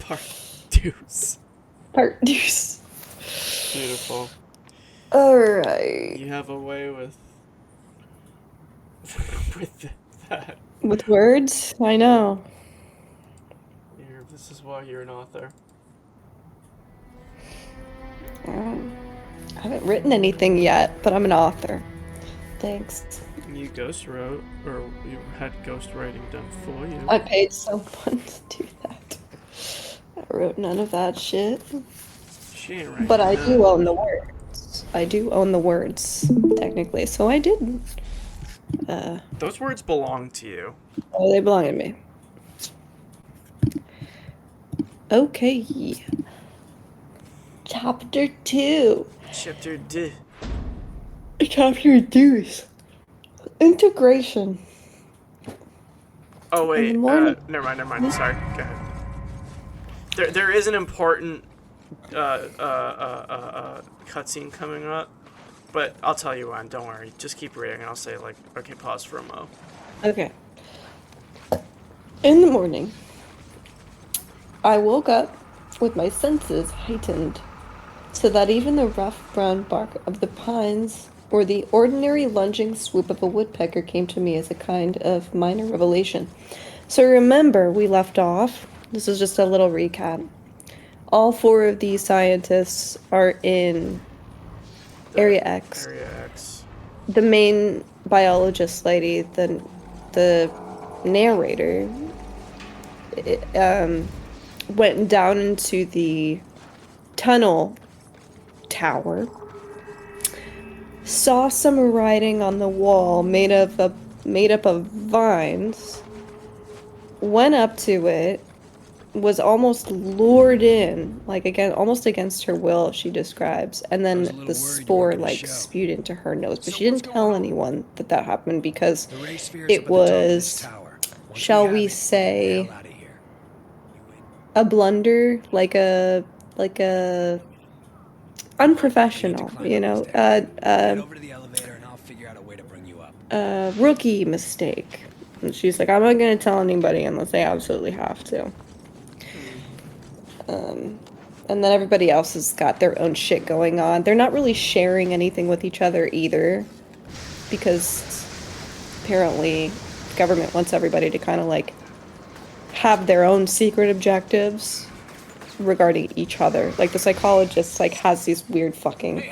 Part Duece. Part Duece. Beautiful. Alright. You have a way with with that. With words? I know. This is why you're an author. I haven't written anything yet, but I'm an author. Thanks. You ghost wrote, or you had ghost writing done for you. I paid someone to do that. I wrote none of that shit. She ain't writing But I none. do own the words. I do own the words, technically, so I did. Those words belong to you. Oh, they belong to me. Okay. Chapter 2. Chapter D. Chapter Deuce. Integration. Oh wait, In the morning. never mind. Sorry, go ahead. There is an important cutscene coming up, but I'll tell you when. Don't worry. Just keep reading, and I'll say like, okay, pause for a mo. Okay. In the morning, I woke up with my senses heightened, so that even the rough brown bark of the pines or the ordinary lunging swoop of a woodpecker came to me as a kind of minor revelation. So remember, we left off. This is just a little recap. All 4 of these scientists are in Area X. Area X. The main biologist lady, the narrator, went down into the tunnel tower, saw some writing on the wall made up of vines, went up to it, was almost lured in, like again, almost against her will, she describes, and then the spore like spewed into her nose. But she didn't tell anyone that happened because it was, shall we say, a blunder, like a unprofessional, you know, rookie mistake. And she's like, I'm not gonna tell anybody unless I absolutely have to. And then everybody else has got their own shit going on. They're not really sharing anything with each other either, because apparently the government wants everybody to kind of like have their own secret objectives regarding each other. Like the psychologist like has these weird fucking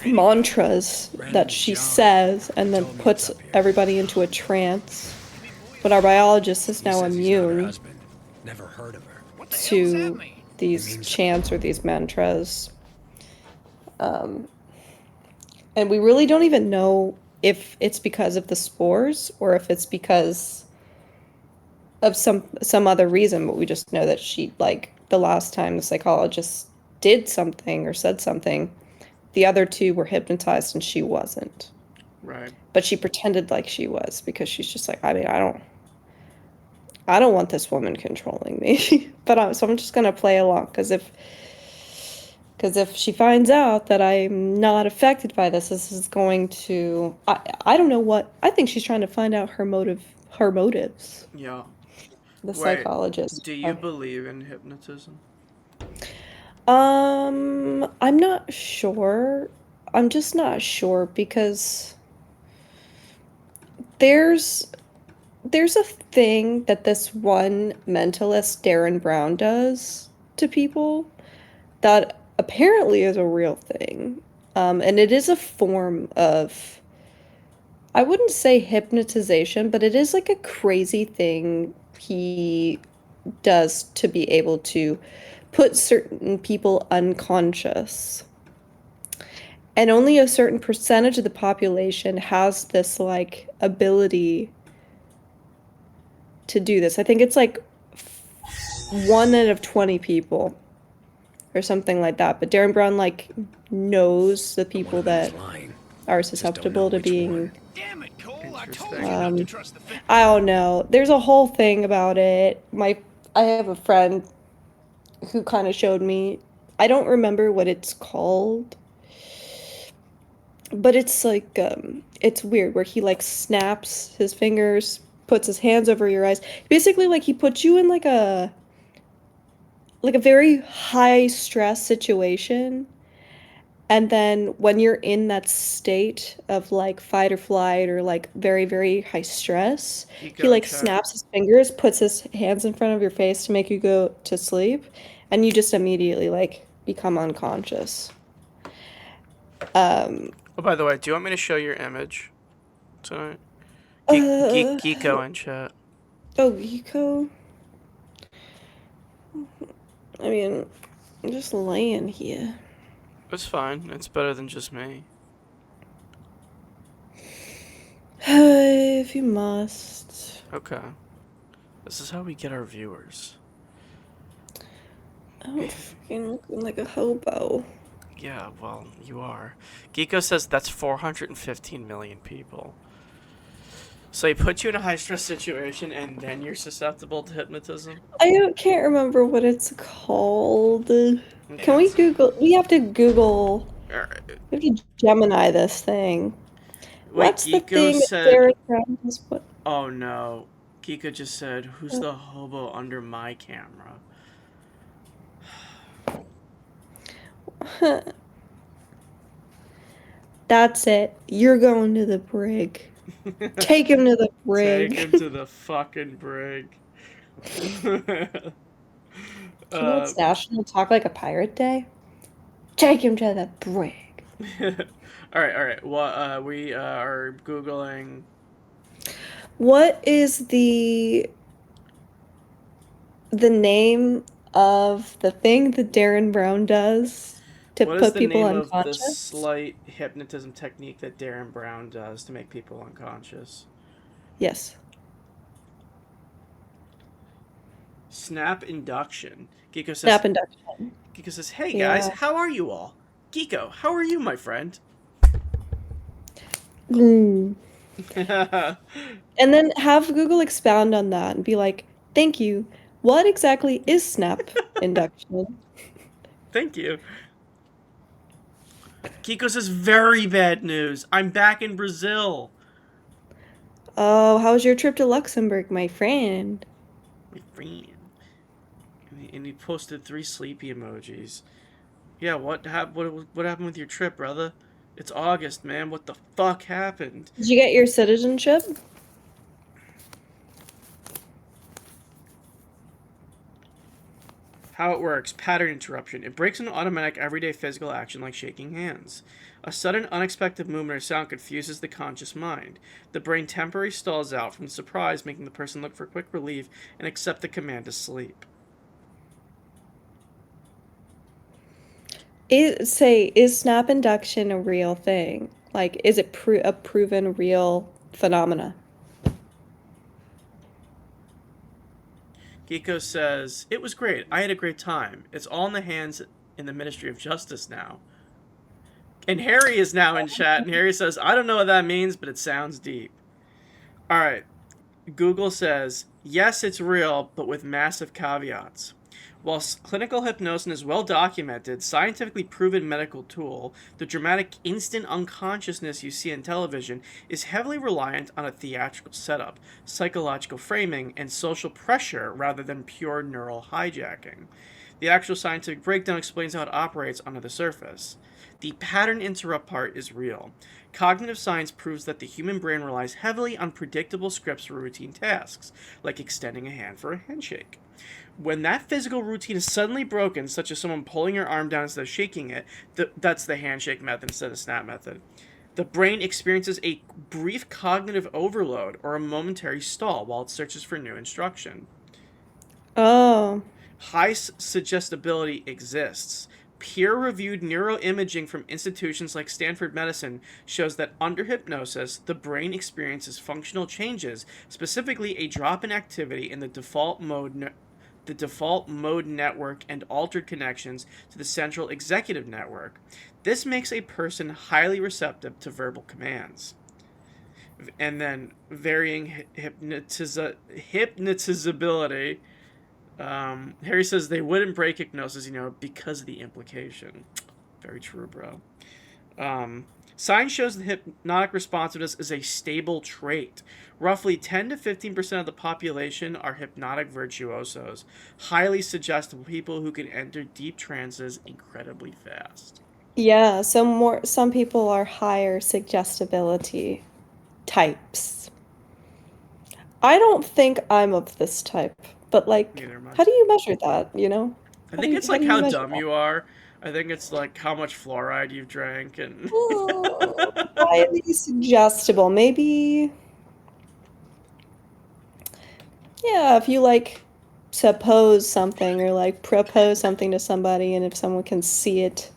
mantras that she says and then puts everybody into a trance. But our biologist is now immune to these chants or these mantras. And we really don't even know if it's because of the spores or if it's because of some other reason, but we just know that she, like, the last time the psychologist did something or said something, the other 2 were hypnotized and she wasn't. Right. But she pretended like she was because she's just like, I mean, I don't want this woman controlling me. So I'm just gonna play along, because if she finds out that I'm not affected by this is going to, I don't know what, I think she's trying to find out her motives. Yeah. The psychologist. Do you believe in hypnotism? I'm not sure. I'm just not sure because there's a thing that this one mentalist, Darren Brown, does to people that apparently is a real thing. And it is a form of, I wouldn't say hypnotization, but it is like a crazy thing he does to be able to put certain people unconscious. And only a certain percentage of the population has this like ability to do this. I think it's like 1 out of 20 people or something like that. But Darren Brown like knows the people that are susceptible to being I don't know. There's a whole thing about it. I have a friend who kind of showed me. I don't remember what it's called. But it's like it's weird where he like snaps his fingers, puts his hands over your eyes. Basically like he puts you in like a like a very high stress situation. And then when you're in that state of like fight or flight or like very, very high stress, he Geeko in like chat. snaps his fingers, puts his hands in front of your face to make you go to sleep, and you just immediately like become unconscious. Um, Oh, by the way, do you want me to show your image tonight? uh, Geeko in chat. oh, Yiko. I mean, I'm just laying here. It's fine. It's better than just me. If you must. Okay. This is how we get our viewers. I'm fucking looking like a hobo. Yeah, well, you are. Geeko says that's 415 million people. So he puts you in a high stress situation and then you're susceptible to hypnotism? Can't remember what it's called. Can Yeah, we it's. Google? We have to Google. Alright. We have to Gemini this thing. Wait, What's the Geeko thing that said. Derek Brown has put? Oh no. Geeko just said, who's the hobo under my camera? That's it. You're going to the brig. Take him to the Take him brig. to the fucking brig. Do you know uh, it's National Talk Like a Pirate Day? Take him to the brig. all right. Well, we are googling. What is the name of the thing that Darren Brown does to What is put the people name of the unconscious? slight hypnotism technique that Darren Brown does to make people unconscious? Yes. Snap induction. Geeko says. Snap induction. Geeko says, "Hey guys, Yeah. how are you all? Geeko, how are you, my friend?" Mm. And then have Google expound on that and be like, thank you. What exactly is snap induction? Thank you. Geeko says, "Very bad news. I'm back in Brazil." Oh, how was your trip to Luxembourg, my friend? My friend. And he posted 3 sleepy emojis. Yeah, what happened with your trip, brother? It's August, man. What the fuck happened? Did you get your citizenship? How it works. Pattern interruption. It breaks an automatic everyday physical action like shaking hands. A sudden unexpected movement or sound confuses the conscious mind. The brain temporarily stalls out from surprise, making the person look for quick relief and accept the command to sleep. Is snap induction a real thing? Like, is it a proven real phenomena? Geeko says, "It was great. I had a great time. It's all in the hands in the Ministry of Justice now." And Harry is now in chat, and Harry says, "I don't know what that means, but it sounds deep." Alright, Google says, "Yes, it's real, but with massive caveats." While clinical hypnosis is well documented, scientifically proven medical tool, the dramatic instant unconsciousness you see in television is heavily reliant on a theatrical setup, psychological framing, and social pressure rather than pure neural hijacking. The actual scientific breakdown explains how it operates under the surface. The pattern interrupt part is real. Cognitive science proves that the human brain relies heavily on predictable scripts for routine tasks, like extending a hand for a handshake. When that physical routine is suddenly broken, such as someone pulling your arm down instead of shaking it, that's the handshake method instead of the snap method. The brain experiences a brief cognitive overload or a momentary stall while it searches for new instruction. Oh. High suggestibility exists. Peer-reviewed neuroimaging from institutions like Stanford Medicine shows that under hypnosis, the brain experiences functional changes, specifically a drop in activity in the default mode network and altered connections to the central executive network. This makes a person highly receptive to verbal commands. And then varying hypnotizability. Harry says they wouldn't break hypnosis, because of the implication. Very true, bro. Um, Science shows that hypnotic responsiveness is a stable trait. Roughly 10 to 15% of the population are hypnotic virtuosos, highly suggestible people who can enter deep trances incredibly fast. Yeah, some people are higher suggestibility types. I don't think I'm of this type, but like, Neither am I. how do you measure that, you know? I think it's How like do you how measure dumb that? you are. I think it's like how much fluoride you've drank and Highly suggestible. Maybe, yeah, if you like suppose something or like propose something to somebody, and if someone can see it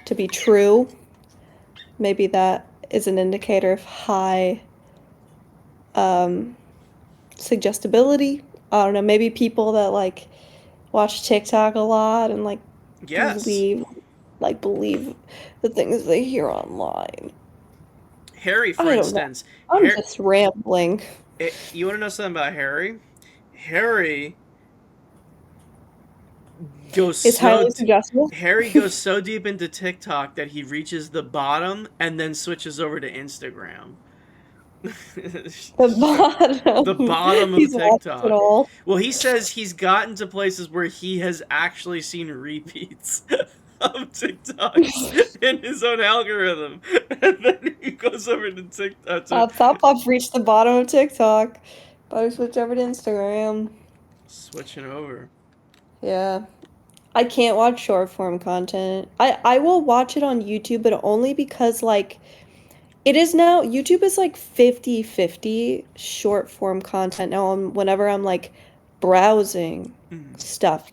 to be true, maybe that is an indicator of high um, suggestibility. I don't know, maybe people that like watch TikTok a lot and like yes. believe believe the things they hear online. Harry, for I don't know. instance, I'm just rambling. You want to know something about Harry? Harry goes It's so highly suggestible. Harry goes so deep into TikTok that he reaches the bottom and then switches over to Instagram. The The bottom. bottom of He's watched it TikTok. all. Well, he says he's gotten to places where he has actually seen repeats of TikToks in his own algorithm, and then he goes over to TikTok to I've reached the bottom of TikTok. Better switch over to Instagram. switching over. Yeah. I can't watch short form content. I will watch it on YouTube, but only because like it is now YouTube is like 50-50 short form content now. Whenever I'm like browsing stuff,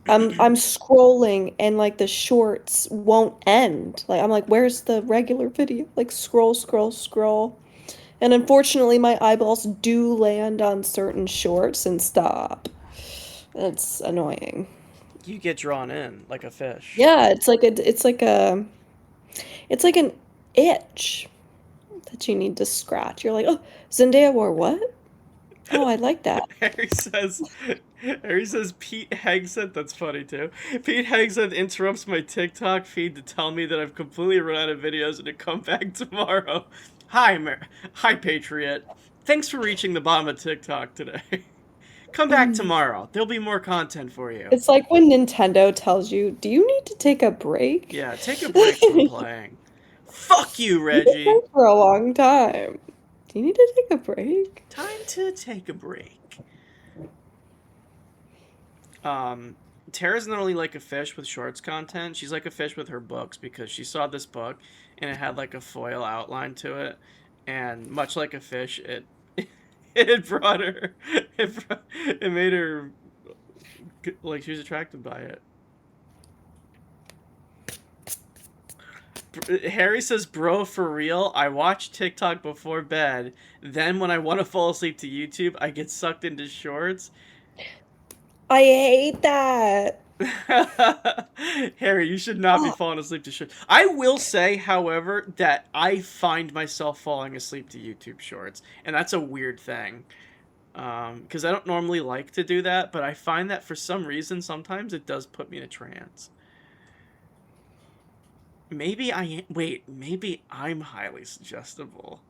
I'm scrolling and like the shorts won't end. Like I'm like, where's the regular video? Like scroll, scroll, scroll. And unfortunately, my eyeballs do land on certain shorts and stop. It's annoying. You get drawn in like a fish. Yeah, it's like an itch that you need to scratch. You're like, oh, Zendaya wore what? Oh, I like that. Harry says, Harry says Pete Hegseth. That's funny too. Pete Hegseth interrupts my TikTok feed to tell me that I've completely run out of videos and to come back tomorrow. Hi, Patriot. Thanks for reaching the bottom of TikTok today. Come back tomorrow. There'll be more content for you. It's like when Nintendo tells you, "Do you need to take a break?" Yeah, take a break from playing. Fuck you, You've been Reggie. playing for a long time. Do you need to take a break? Time to take a break. Um, Tara's not only like a fish with shorts content, she's like a fish with her books because she saw this book and it had like a foil outline to it, and much like a fish, it brought her, it made her like she was attracted by it. Harry says, "Bro, for real, I watch TikTok before bed. Then when I want to fall asleep to YouTube, I get sucked into shorts." I hate that. Harry, you should not be falling asleep to shorts. I will say, however, that I find myself falling asleep to YouTube shorts, and that's a weird thing. Because I don't normally like to do that, but I find that for some reason, sometimes it does put me in a trance. Maybe I'm highly suggestible.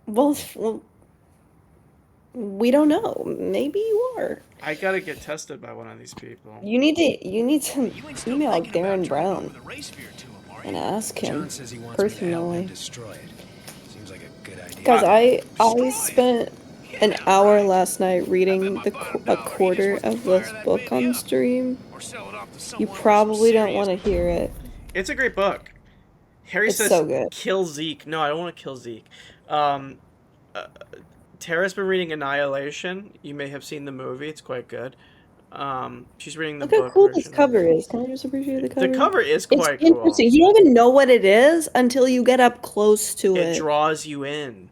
Well, we don't know. Maybe you are. I gotta get tested by one of these people. You need to You ain't still email thinking about Darren turning Brown over the race sphere to him, are and you? ask John him says he wants me to help him personally. destroy it. Seems like a good idea. Guys, I Destroy spent it? an Yeah, hour right. last night I bet reading my bottom a dollar he just quarter wants to of fire this that book baby on up stream. or sell it off to You someone with some probably don't want serious to hear it. It's a great book. Harry It's says, so good. "Kill Zeke." No, I don't want to kill Zeke. Um, uh, Tara's been reading Annihilation. You may have seen the movie. It's quite good. She's reading the Look how book cool this version of cover it. is. Can I just appreciate the The cover? cover is It's quite cool. interesting. You don't even know what it is until you get up close to It it. draws you in.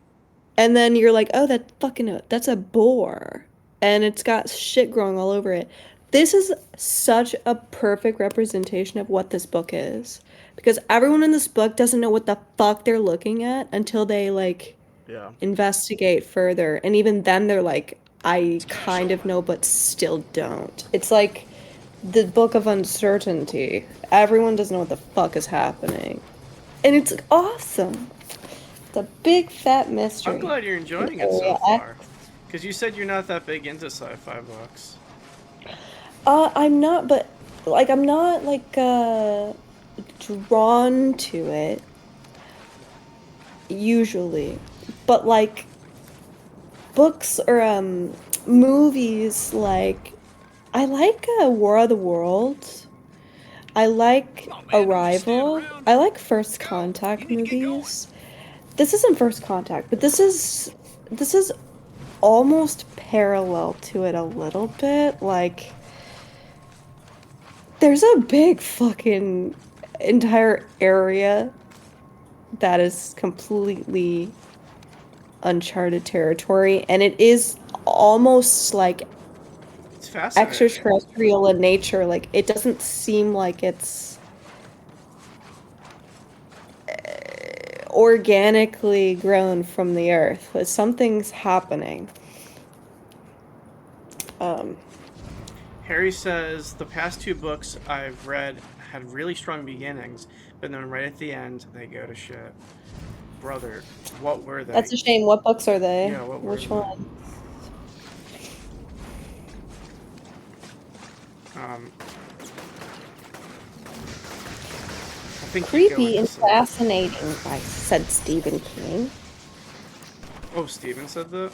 And then you're like, oh, that's a boar. And it's got shit growing all over it. This is such a perfect representation of what this book is. Because everyone in this book doesn't know what the fuck they're looking at until they like Yeah. investigate further. And even then they're like, I kind of know but still don't. It's like the Book of Uncertainty. Everyone doesn't know what the fuck is happening. And it's awesome. It's a big fat mystery. I'm glad you're enjoying it so far. Because you said you're not that big into sci-fi books. I'm not, but like I'm not like drawn to it usually. But like books or movies, like I like War of the Worlds. I like Oh, man, don't just stand Arrival. around. I like First Go. Contact You need to get going. movies. This isn't First Contact, but this is almost parallel to it a little bit. Like there's a big fucking entire area that is completely uncharted territory, and it is almost like It's fascinating. extraterrestrial in nature. Like it doesn't seem like it's organically grown from the earth, but something's happening. Harry says the past 2 books I've read had really strong beginnings, but then right at the end they go to shit. Brother, what were they? That's a shame. What books are they? Yeah, what were Which they? one? I think you go Creepy into and some- fascinating, I said Stephen King. Oh, Steven said that?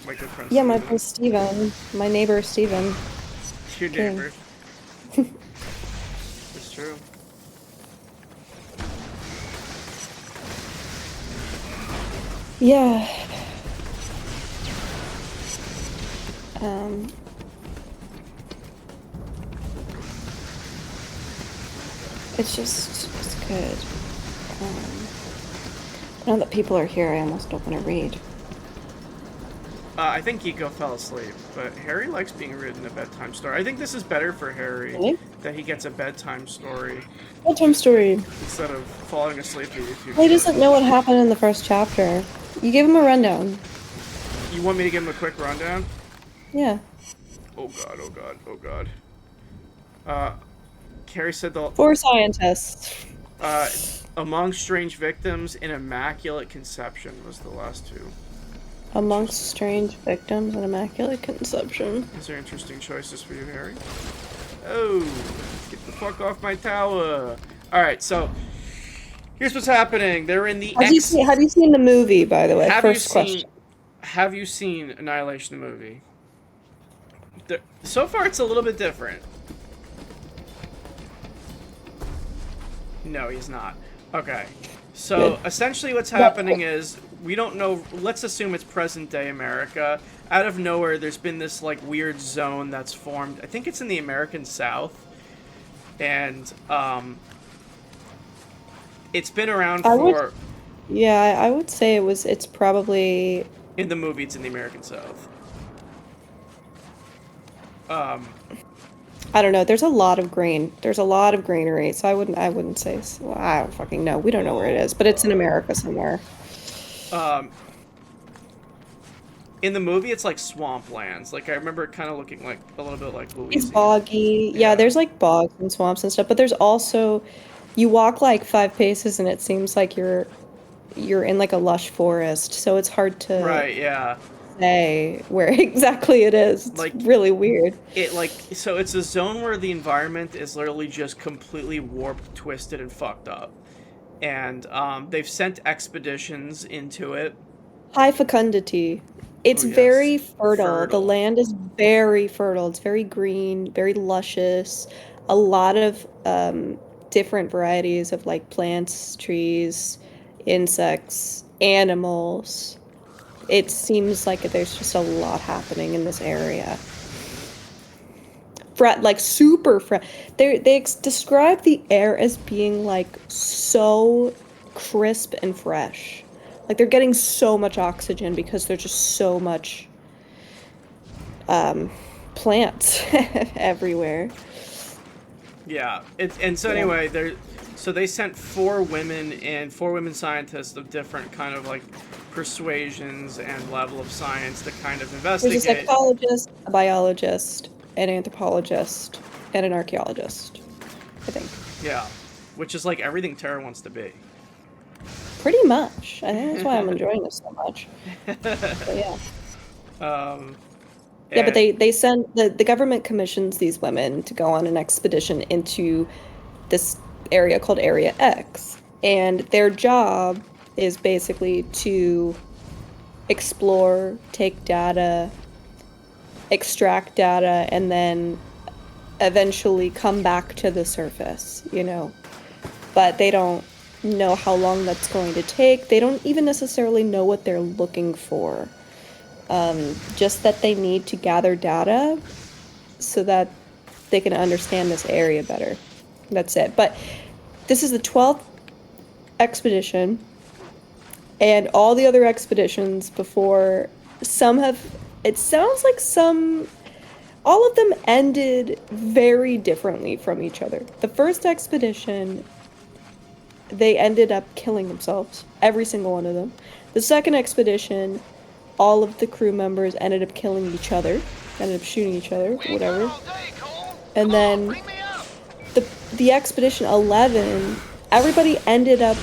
My good friend Yeah, my Steven. friend Steven. My neighbor Steven. Your King. neighbor. It's true. Yeah. Um. It's good. Now that people are here, I almost don't want to read. I think Kiko fell asleep, but Harry likes being read in a bedtime story. I think this is better for Harry Really? that he gets a bedtime story Bedtime story. instead of falling asleep to YouTube. He doesn't know what happened in the first chapter. You give him a rundown. You want me to give him a quick rundown? Yeah. Oh god, oh god, oh god. Harry said the For scientists. among strange victims in immaculate conception was the last 2. Amongst strange victims and immaculate conception. These are interesting choices for you, Harry. Oh, get the fuck off my tower. Alright, so here's what's happening. They're in the Have you seen the movie, by the way? First question. Have you seen Annihilation the movie? So far, it's a little bit different. No, he's not. Okay. So, Good. essentially what's happening is, we don't know, let's assume it's present-day America. Out of nowhere, there's been this, like, weird zone that's formed. I think it's in the American South. And, it's been around for... Yeah, I would say it's probably... In the movie, it's in the American South. I don't know. There's a lot of green. There's a lot of greenery, so I wouldn't say. Well, I don't fucking know. We don't know where it is, but it's in America somewhere. In the movie, it's like swamplands. Like, I remember it kind of looking like a little bit like Louisiana. It's boggy. Yeah, there's like bogs and swamps and stuff, but there's also, you walk like 5 paces and it seems like you're in like a lush forest, so it's hard to Right, yeah. say where exactly it is. It's Like, really weird. So it's a zone where the environment is literally just completely warped, twisted, and fucked up. And they've sent expeditions into it. High fecundity. It's Oh, yes. very fertile. Fertile. The land is very fertile. It's very green, very luscious. A lot of different varieties of like plants, trees, insects, animals. It seems like there's just a lot happening in this area. Like super fresh. They describe the air as being like so crisp and fresh. Like they're getting so much oxygen because there's just so much plants everywhere. Yeah. Anyway, they sent 4 women scientists of different kind of like persuasions and level of science to kind of There's investigate. a psychologist, a biologist, an anthropologist, and an archaeologist, I think. Yeah, which is like everything Tara wants to be. Pretty much. I think that's why I'm enjoying this so much. But yeah. Yeah, but And- they send the government commissions these women to go on an expedition into this area called Area X. And their job is basically to explore, take data, extract data, and then eventually come back to the surface, you know. But they don't know how long that's going to take. They don't even necessarily know what they're looking for. Just that they need to gather data so that they can understand this area better. That's it. But this is the 12th expedition, and all the other expeditions before, some have, it sounds like all of them ended very differently from each other. The first expedition, they ended up killing themselves, every single one of them. The second expedition, all of the crew members ended up killing each other, ended up shooting each other, whatever. And then the expedition 11, everybody ended up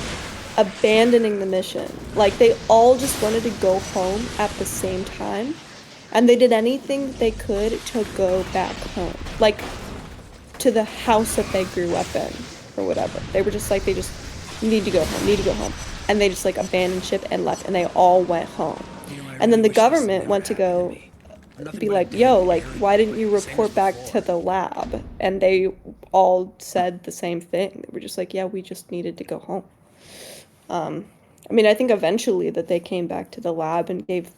abandoning the mission. Like, they all just wanted to go home at the same time, and they did anything they could to go back home, like to the house that they grew up in or whatever. They were just like, they just need to go home, and they just like abandoned ship and left, and they all went home. And then the government went to go be like, yo, like, why didn't you report back to the lab? And they all said the same thing. They were just like, yeah, we just needed to go home. I mean, I think eventually that they came back to the lab and gave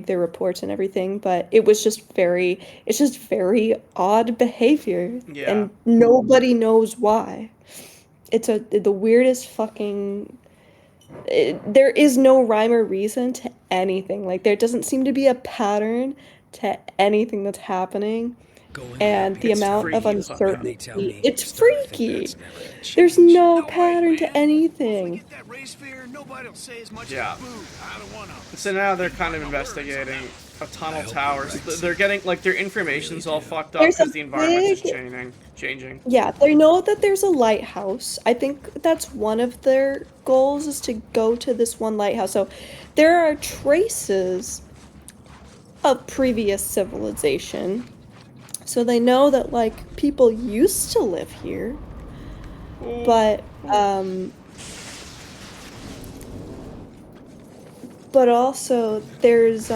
their reports and everything, but it's just very odd behavior. Yeah. And nobody knows why. It's the weirdest fucking... there is no rhyme or reason to anything. Like, there doesn't seem to be a pattern to anything that's happening. And the amount of uncertainty, it's freaky. There's no pattern to anything. Yeah. So now they're kind of investigating a tunnel tower. So they're getting, like, their information's all fucked up because the environment is changing. Yeah, they know that there's a lighthouse. I think that's one of their goals, is to go to this one lighthouse. So there are traces of previous civilization. So they know that, like, people used to live here. But also there's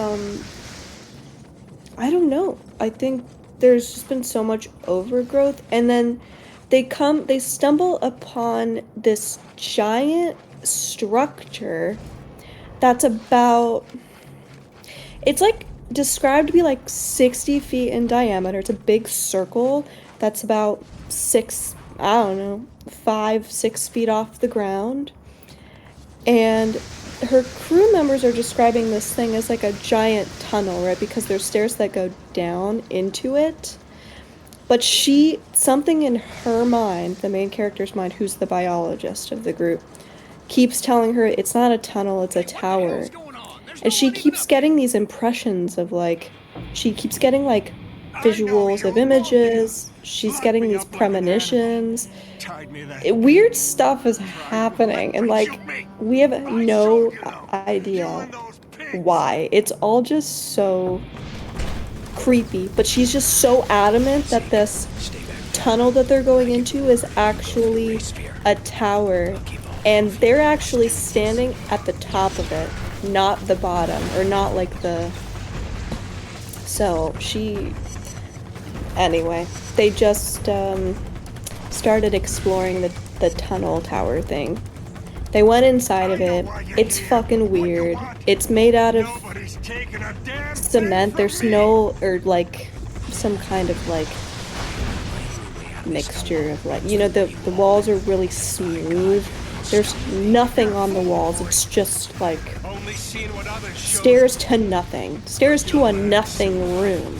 I don't know. I think there's just been so much overgrowth, and then they stumble upon this giant structure that's about, it's like described to be like 60 feet in diameter. It's a big circle that's about 5-6 feet off the ground. And her crew members are describing this thing as like a giant tunnel, right? Because there's stairs that go down into it. But something in her mind, the main character's mind, who's the biologist of the group, keeps telling her it's not a tunnel, it's a tower. And she keeps getting these impressions of, like, she keeps getting, like, visuals of images. She's getting these premonitions. Weird stuff is happening, and, like, we have no idea why. It's all just so creepy, but she's just so adamant that this tunnel that they're going into is actually a tower, and they're actually standing at the top of it, not the bottom, or not like the... So anyway, they just started exploring the tunnel tower thing. They went inside of it. It's fucking weird. It's made out of cement. There's no, or like some kind of like mixture of, like, you know, the walls are really smooth. There's nothing on the walls. It's just like stairs to nothing. Stairs to a nothing room.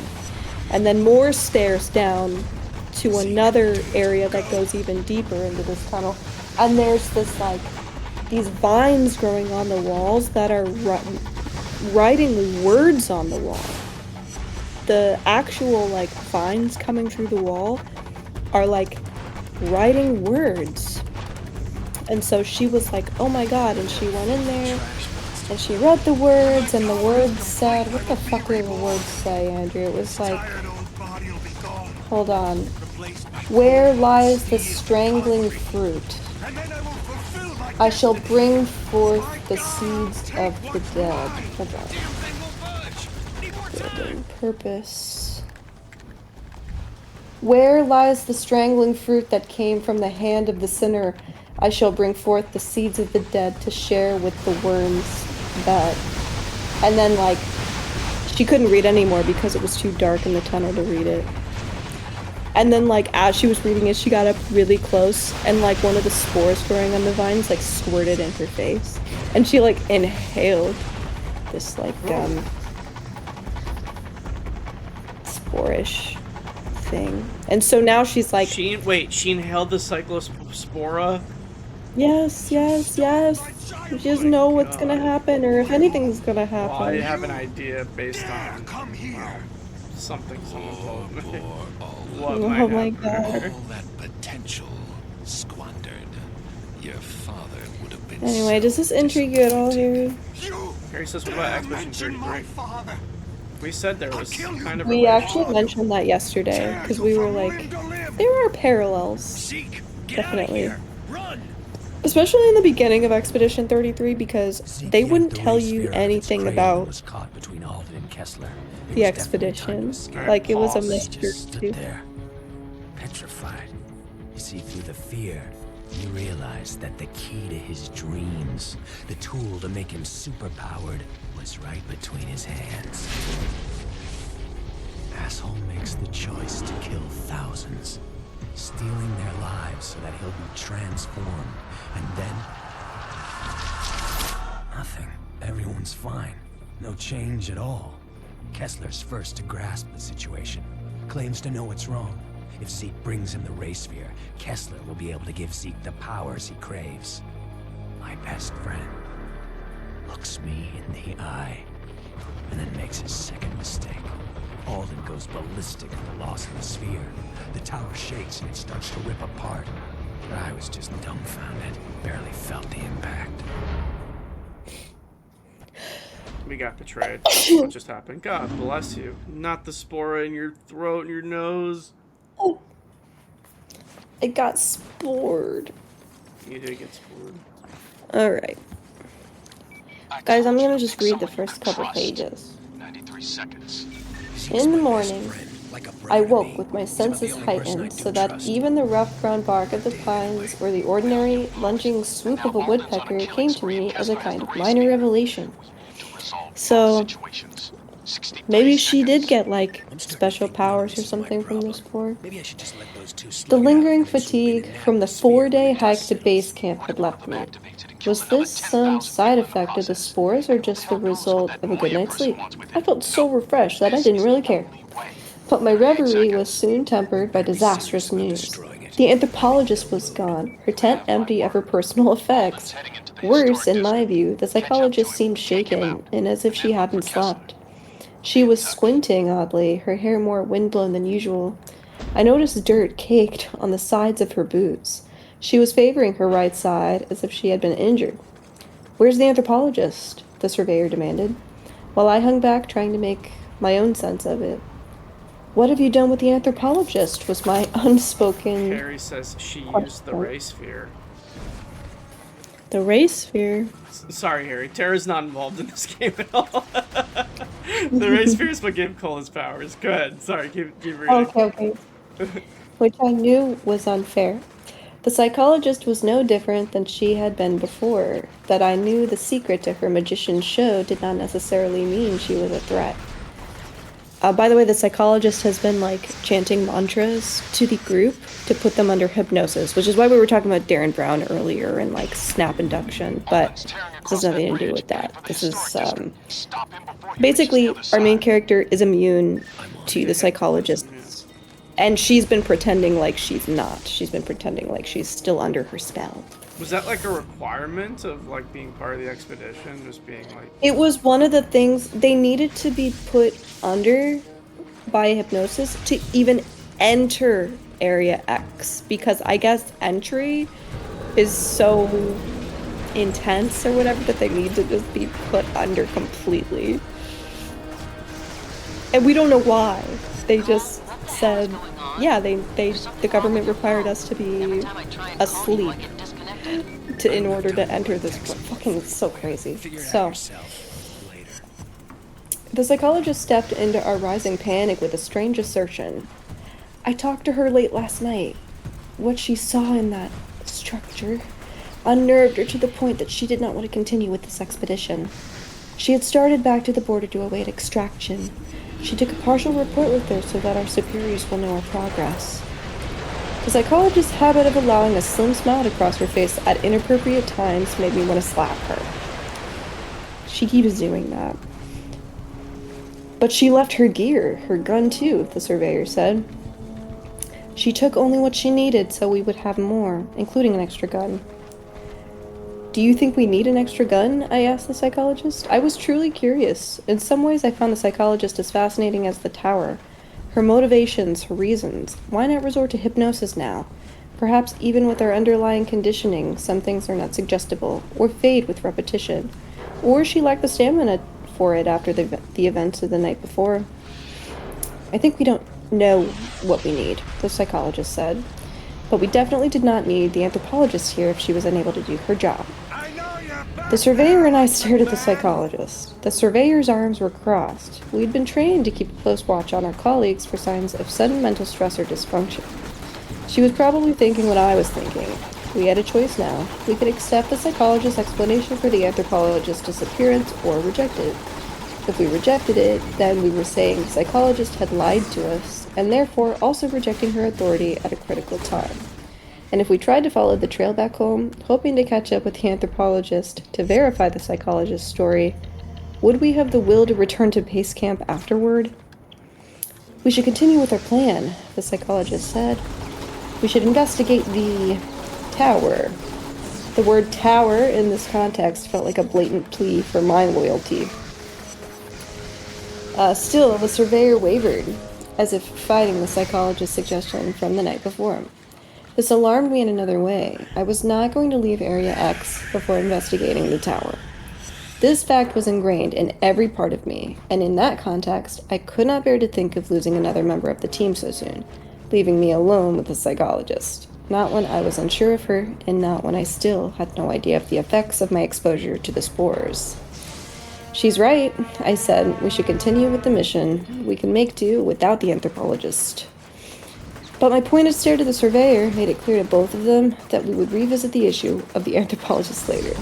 And then more stairs down to another area that goes even deeper into this tunnel. And there's this, like, these vines growing on the walls that are writing words on the wall. The actual, like, vines coming through the wall are like writing words. And so she was like, oh my god, and she went in there and she read the words, and the words said, what the fuck did the words say, Andrew? It was like, hold on. Where lies the strangling fruit? I shall bring forth the seeds of the dead. Hold on. Building purpose. Where lies the strangling fruit that came from the hand of the sinner? I shall bring forth the seeds of the dead to share with the worms that... And then, like, she couldn't read anymore because it was too dark in the tunnel to read it. And then, like, as she was reading it, she got up really close, and, like, one of the spores growing on the vines, like, squirted in her face. And she, like, inhaled this, like, sporish thing. And so now she's, like... She inhaled the Cyclosplora? Yes, yes, yes. She doesn't know what's gonna happen, or if anything's gonna happen. Well, I have an idea based on something someone told me. What might Oh my happen. god. All that potential squandered. Your father would have been. Anyway, does this intrigue you at all, Harry? Harry says, what about Expedition 33? We said there was kind of a We relation. actually mentioned that yesterday, because we were like, there are parallels. Definitely. Especially in the beginning of Expedition 33, because they wouldn't tell you anything about was caught between Alden and Kessler. It the was definitely time expedition. to escape. Like, it was a Pause. He mystery. just stood there, petrified. You see, through the fear, he realized that the key to his dreams, the tool to make him superpowered, was right between his hands. Asshole makes the choice to kill thousands, stealing their lives so that he'll be transformed, and then... nothing. Everyone's fine. No change at all. Kessler's first to grasp the situation. Claims to know what's wrong. If Zeke brings him the ray sphere, Kessler will be able to give Zeke the powers he craves. My best friend looks me in the eye, and then makes his second mistake. Alden goes ballistic at the loss of the sphere. The tower shakes and it starts to rip apart. But I was just dumbfounded, barely felt the impact. We got betrayed. What just happened? God bless you. Not the spora in your throat and your nose. Oh. It got spored. You did get spored. Alright. Guys, I'm gonna just read the first couple pages. 93 seconds. In the morning, I woke with my senses heightened so that even the rough brown bark of the pines or the ordinary lunging swoop of a woodpecker came to me as a kind of minor revelation. So, maybe she did get, like, special powers or something from the spore. Maybe I should just let those two The lingering fatigue from the 4-day hike to base camp had left me. Was this some side effect of the spores or just the result of a good night's sleep? I felt so refreshed that I didn't really care. But my reverie was soon tempered by disastrous news. The anthropologist was gone, her tent empty of her personal effects. Worse, in my view, the psychologist seemed shaken and as if she hadn't slept. She was squinting oddly, her hair more windblown than usual. I noticed dirt caked on the sides of her boots. She was favoring her right side as if she had been injured. "Where's the anthropologist?" the surveyor demanded, while I hung back trying to make my own sense of it. "What have you done with the anthropologist?" was my unspoken... Harry says she used the ray sphere. The ray sphere? Sorry, Harry. Tara's not involved in this game at all. The ray sphere is what gave Cole his powers. Go ahead. Sorry, keep reading. Okay. Which I knew was unfair. The psychologist was no different than she had been before. That I knew the secret to her magician's show did not necessarily mean she was a threat. By the way, the psychologist has been, like, chanting mantras to the group to put them under hypnosis, which is why we were talking about Darren Brown earlier and, like, snap induction, but this has nothing to do with that. This is, basically, our main character is immune to the psychologist, and she's been pretending like she's not. She's been pretending like she's still under her spell. Was that like a requirement of like being part of the expedition? Just being like... It was one of the things they needed to be put under by hypnosis to even enter Area X, because I guess entry is so intense or whatever that they need to just be put under completely. And we don't know why. They just said, yeah, the government required us to be asleep in order to enter this place. Fucking so crazy. Figure it out So, yourself later. the psychologist stepped into our rising panic with a strange assertion. I talked to her late last night. What she saw in that structure unnerved her to the point that she did not want to continue with this expedition. She had started back to the border to await extraction. She took a partial report with her so that our superiors will know our progress. The psychologist's habit of allowing a slim smile to cross her face at inappropriate times made me want to slap her. She keeps doing that. But she left her gear, her gun too, the surveyor said. She took only what she needed so we would have more, including an extra gun. Do you think we need an extra gun? I asked the psychologist. I was truly curious. In some ways, I found the psychologist as fascinating as the tower. Her motivations, her reasons. Why not resort to hypnosis now? Perhaps even with our underlying conditioning, some things are not suggestible, or fade with repetition. Or she lacked the stamina for it after the events of the night before. I think we don't know what we need, the psychologist said. But we definitely did not need the anthropologist here if she was unable to do her job. The surveyor and I stared at the psychologist. The surveyor's arms were crossed. We'd been trained to keep a close watch on our colleagues for signs of sudden mental stress or dysfunction. She was probably thinking what I was thinking. We had a choice now. We could accept the psychologist's explanation for the anthropologist's disappearance or reject it. If we rejected it, then we were saying the psychologist had lied to us, and therefore also rejecting her authority at a critical time. And if we tried to follow the trail back home, hoping to catch up with the anthropologist to verify the psychologist's story, would we have the will to return to base camp afterward? We should continue with our plan, the psychologist said. We should investigate the tower. The word tower in this context felt like a blatant plea for my loyalty. Still, the surveyor wavered, as if fighting the psychologist's suggestion from the night before. This alarmed me in another way. I was not going to leave Area X before investigating the tower. This fact was ingrained in every part of me, and in that context, I could not bear to think of losing another member of the team so soon, leaving me alone with the psychologist. Not when I was unsure of her, and not when I still had no idea of the effects of my exposure to the spores. She's right, I said. We should continue with the mission. We can make do without the anthropologist. But my pointed stare to the surveyor made it clear to both of them that we would revisit the issue of the anthropologist later.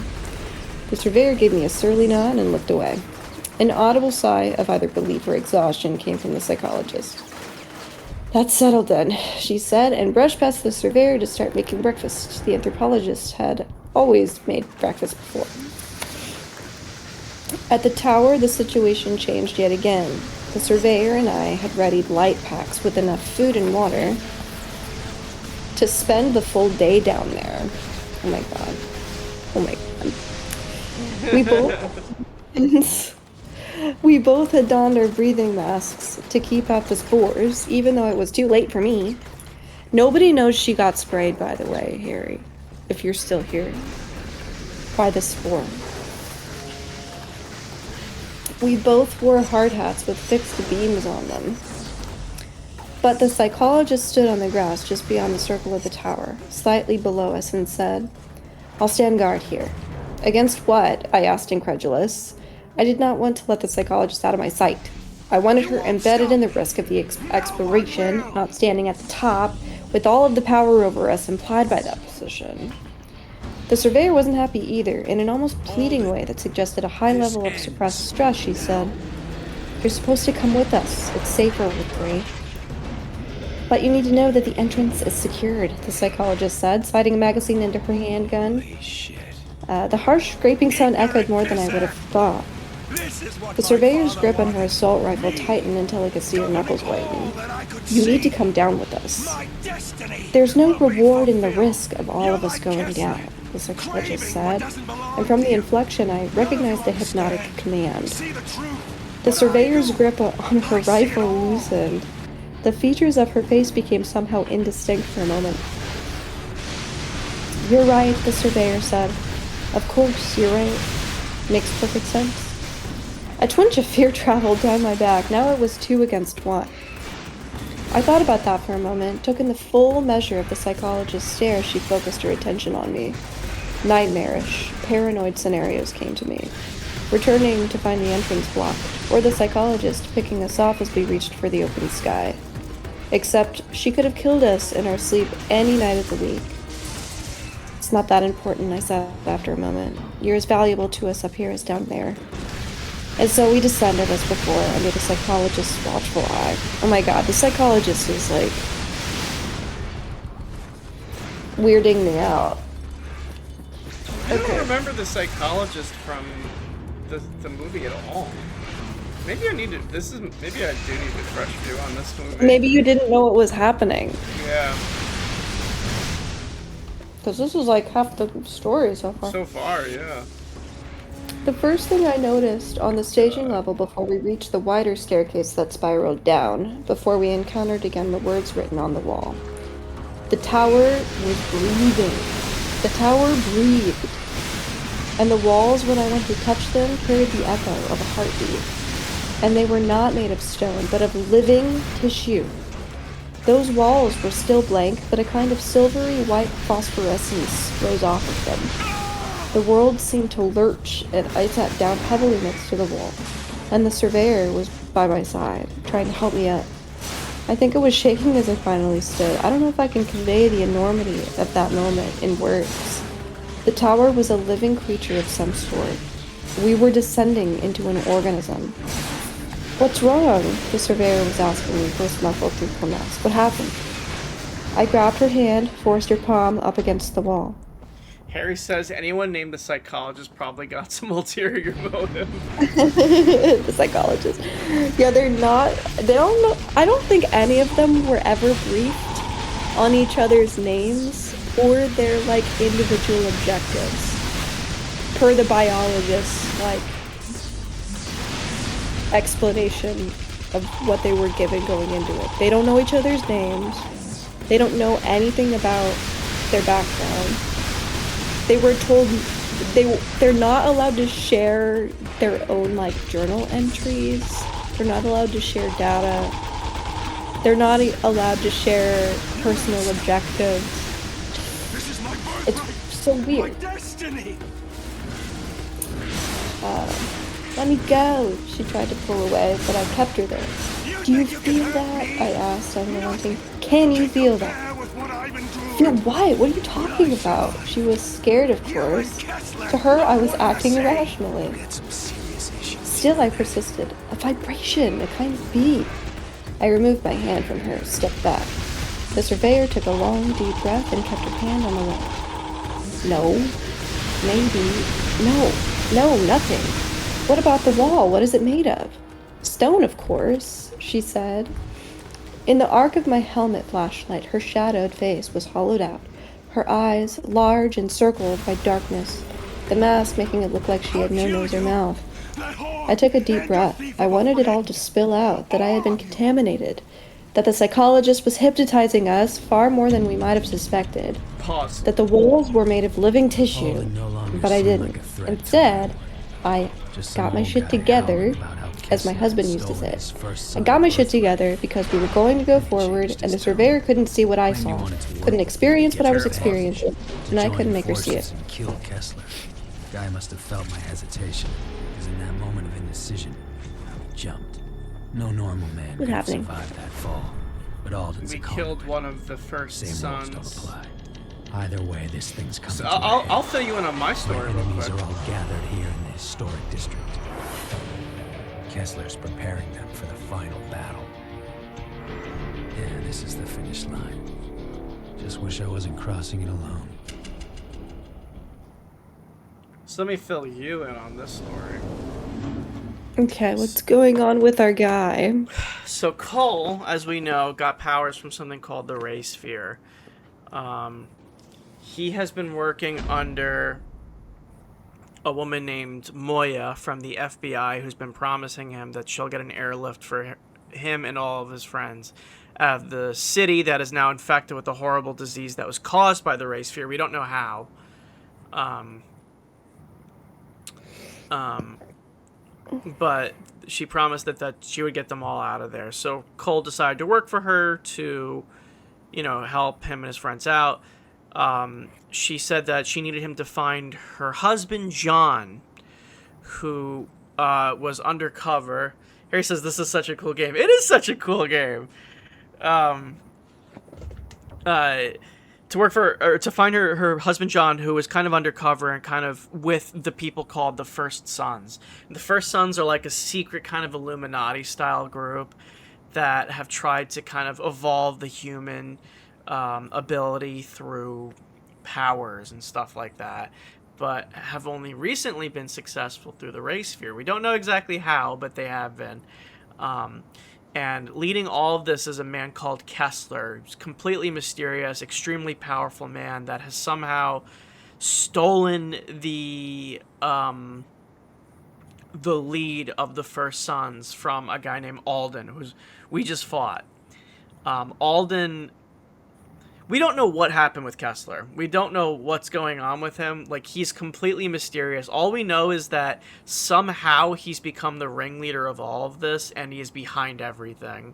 The surveyor gave me a surly nod and looked away. An audible sigh of either relief or exhaustion came from the psychologist. That's settled then, she said, and brushed past the surveyor to start making breakfast. The anthropologist had always made breakfast before. At the tower, the situation changed yet again. The surveyor and I had readied light packs with enough food and water to spend the full day down there. Oh my god. Oh my god. We both had donned our breathing masks to keep out the spores, even though it was too late for me. Nobody knows she got sprayed, by the way, Harry, if you're still here, by the spore. We both wore hard hats with fixed beams on them. But the psychologist stood on the grass just beyond the circle of the tower, slightly below us, and said, I'll stand guard here. Against what? I asked, incredulous. I did not want to let the psychologist out of my sight. I wanted her embedded in the risk of the exploration, not standing at the top, with all of the power over us implied by that position. The surveyor wasn't happy either. In an almost pleading way that suggested a high level of suppressed stress, she said, You're supposed to come with us. It's safer with me. But you need to know that the entrance is secured, the psychologist said, sliding a magazine into her handgun. Holy shit. The harsh scraping sound echoed more than I would have thought. The surveyor's grip on her assault rifle tightened until I could see her knuckles whiten. You need to come down with us. There's no reward in the risk of all of us going down, the psychologist said, and from the inflection I recognized a hypnotic command. The surveyor's grip on her rifle loosened. The features of her face became somehow indistinct for a moment. "You're right," the surveyor said. "Of course, you're right. Makes perfect sense." A twinge of fear traveled down my back. Now it was 2 against 1. I thought about that for a moment, took in the full measure of the psychologist's stare as she focused her attention on me. Nightmarish, paranoid scenarios came to me. Returning to find the entrance blocked, or the psychologist picking us off as we reached for the open sky. Except she could have killed us in our sleep any night of the week. "It's not that important," I said after a moment. "You're as valuable to us up here as down there." And so we descended as before, under the psychologist's watchful eye. Oh my god, the psychologist is like weirding me out. I don't remember the psychologist from the movie at all. Maybe I do need a fresh view on this movie. Maybe you didn't know what was happening. Yeah. Because this was like half the story so far. So far, yeah. The first thing I noticed on the staging level before we reached the wider staircase that spiraled down, before we encountered again the words written on the wall. The tower was breathing. The tower breathed. And the walls, when I went to touch them, carried the echo of a heartbeat. And they were not made of stone, but of living tissue. Those walls were still blank, but a kind of silvery white phosphorescence rose off of them. The world seemed to lurch, and I sat down heavily next to the wall, and the surveyor was by my side, trying to help me up. I think it was shaking as I finally stood. I don't know if I can convey the enormity of that moment in words. The tower was a living creature of some sort. We were descending into an organism. "What's wrong?" the surveyor was asking me, voice muffled through her mask. "What happened?" I grabbed her hand, forced her palm up against the wall. Harry says anyone named the psychologist probably got some ulterior motive. The psychologist. Yeah, they don't know, I don't think any of them were ever briefed on each other's names or their, like, individual objectives. Per the biologist's, like, explanation of what they were given going into it. They don't know each other's names. They don't know anything about their background. They were told they're not allowed to share their own, like, journal entries. They're not allowed to share data. They're not allowed to share personal objectives. This is my birthright. It's so weird. My destiny. Let me go. She tried to pull away, but I kept her there. "Do you feel that?" I asked, unrelenting. "Can you feel that?" "Feel what? What are you talking about?" She was scared, of course. To her, I was acting irrationally. Still, I persisted. "A vibration, a kind of beat." I removed my hand from her, stepped back. The surveyor took a long, deep breath and kept her hand on the wall. "No. Maybe. No, nothing. What about the wall? What is it made of?" "Stone, of course," she said. In the arc of my helmet flashlight, her shadowed face was hollowed out, her eyes large and circled by darkness, the mask making it look like she had no nose or mouth. I took a deep breath. I wanted it all to spill out, that I had been contaminated, that the psychologist was hypnotizing us far more than we might have suspected, Pause. that the walls were made of living tissue, but I didn't. Instead, I got my shit together, as my husband used to say. I got my shit together because we were going to go forward, and the surveyor couldn't see what I saw, couldn't experience what I was experiencing, and I couldn't make her see it. Kill Kessler. The guy must have felt my hesitation, because in that moment of indecision, I jumped. No normal man could have survived that fall, but Alden's We a con killed man. one of the first Same rules sons. don't apply. Either way, this thing's coming So to an I'll end. fill you in on my story real Enemies quick. are all gathered here in the historic district. Kessler's preparing them for the final battle. Yeah, this is the finish line. Just wish I wasn't crossing it alone. So let me fill you in on this story. Okay, what's going on with our guy? So Cole, as we know, got powers from something called the Ray Sphere. He has been working under a woman named Moya from the FBI, who's been promising him that she'll get an airlift for him and all of his friends out of the city that is now infected with a horrible disease that was caused by the race fear. We don't know how. But she promised that she would get them all out of there. So Cole decided to work for her to, help him and his friends out. She said that she needed him to find her husband, John, who was undercover. Harry says this is such a cool game. It is such a cool game. To work for, or to find her husband John, who was kind of undercover and kind of with the people called the First Sons. And the First Sons are like a secret kind of Illuminati style group that have tried to kind of evolve the human ability through powers and stuff like that, but have only recently been successful through the race sphere. We don't know exactly how, but they have been. And leading all of this is a man called Kessler. He's completely mysterious, extremely powerful man that has somehow stolen the lead of the First Sons from a guy named Alden, who we just fought. Alden, we don't know what happened with Kessler. We don't know what's going on with him. Like, he's completely mysterious. All we know is that somehow he's become the ringleader of all of this, and he is behind everything.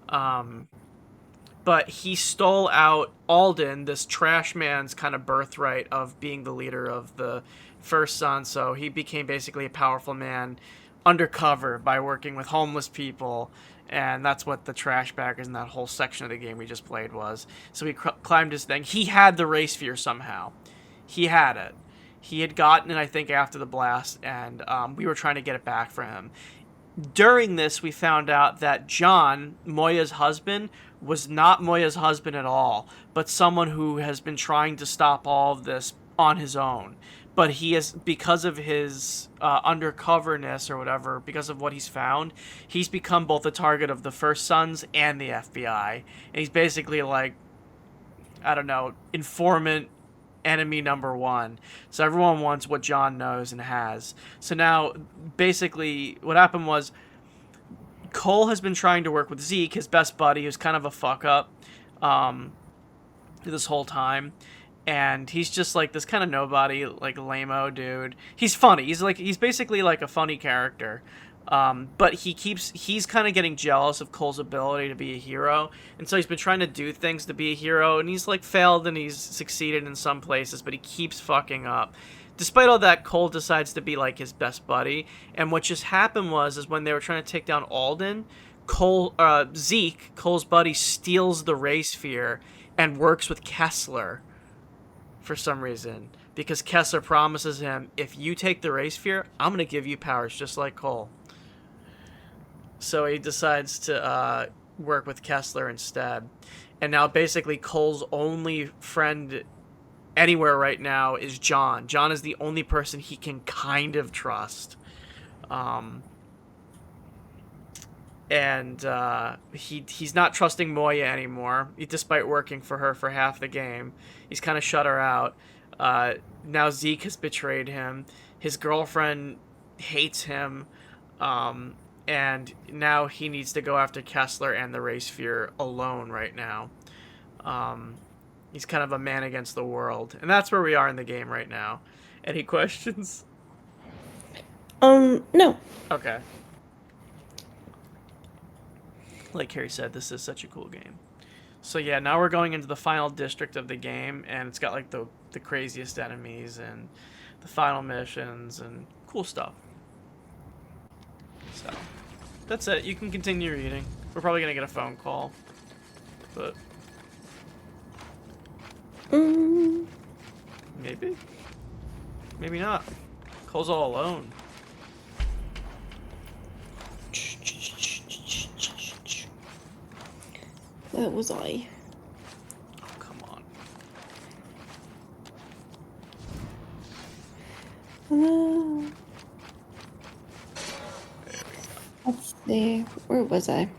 But he stole out Alden, this trash man's kind of birthright of being the leader of the First Son, so he became basically a powerful man undercover by working with homeless people. And that's what the trash baggers in that whole section of the game we just played was. So he climbed his thing. He had the race fear somehow. He had it. He had gotten it, I think, after the blast, and we were trying to get it back for him. During this, we found out that John, Moya's husband, was not Moya's husband at all, but someone who has been trying to stop all of this on his own. But he is, because of his undercoverness or whatever, because of what he's found, he's become both the target of the First Sons and the FBI. And he's basically like, I don't know, informant enemy number one. So everyone wants what John knows and has. So now, basically, what happened was, Cole has been trying to work with Zeke, his best buddy, who's kind of a fuck-up this whole time. And he's just like this kind of nobody, like lame-o dude. He's funny. He's basically like a funny character. But he's kind of getting jealous of Cole's ability to be a hero. And so he's been trying to do things to be a hero. And he's like failed and he's succeeded in some places, but he keeps fucking up. Despite all that, Cole decides to be like his best buddy. And what just happened is when they were trying to take down Alden, Zeke, Cole's buddy, steals the race sphere and works with Kessler. For some reason, because Kessler promises him, if you take the race sphere, I'm going to give you powers just like Cole. So he decides to work with Kessler instead. And now basically Cole's only friend anywhere right now is John. John is the only person he can kind of trust. And he's not trusting Moya anymore, despite working for her for half the game. He's kind of shut her out. Now Zeke has betrayed him. His girlfriend hates him. And now he needs to go after Kessler and the race sphere alone right now. He's kind of a man against the world. And that's where we are in the game right now. Any questions? No. Okay. Like Harry said, this is such a cool game. So yeah, now we're going into the final district of the game, and it's got like the craziest enemies and the final missions and cool stuff. So that's it. You can continue reading. We're probably gonna get a phone call, but maybe not. Cole's all alone. That was I. Oh, come on. Let's see. Where was I?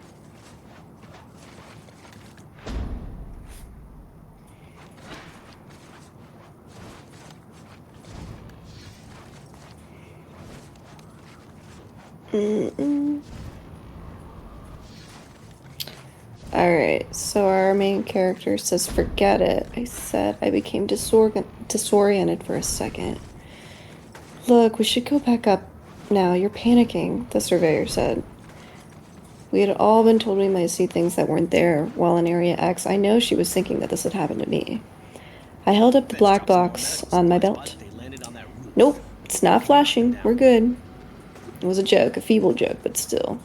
Alright, so our main character says, forget it. I said I became disoriented for a second. Look, we should go back up now. You're panicking, the surveyor said. We had all been told we might see things that weren't there while in Area X. I know she was thinking that this had happened to me. I held up the black box on my belt. Nope, it's not flashing. We're good. It was a joke, a feeble joke, but still.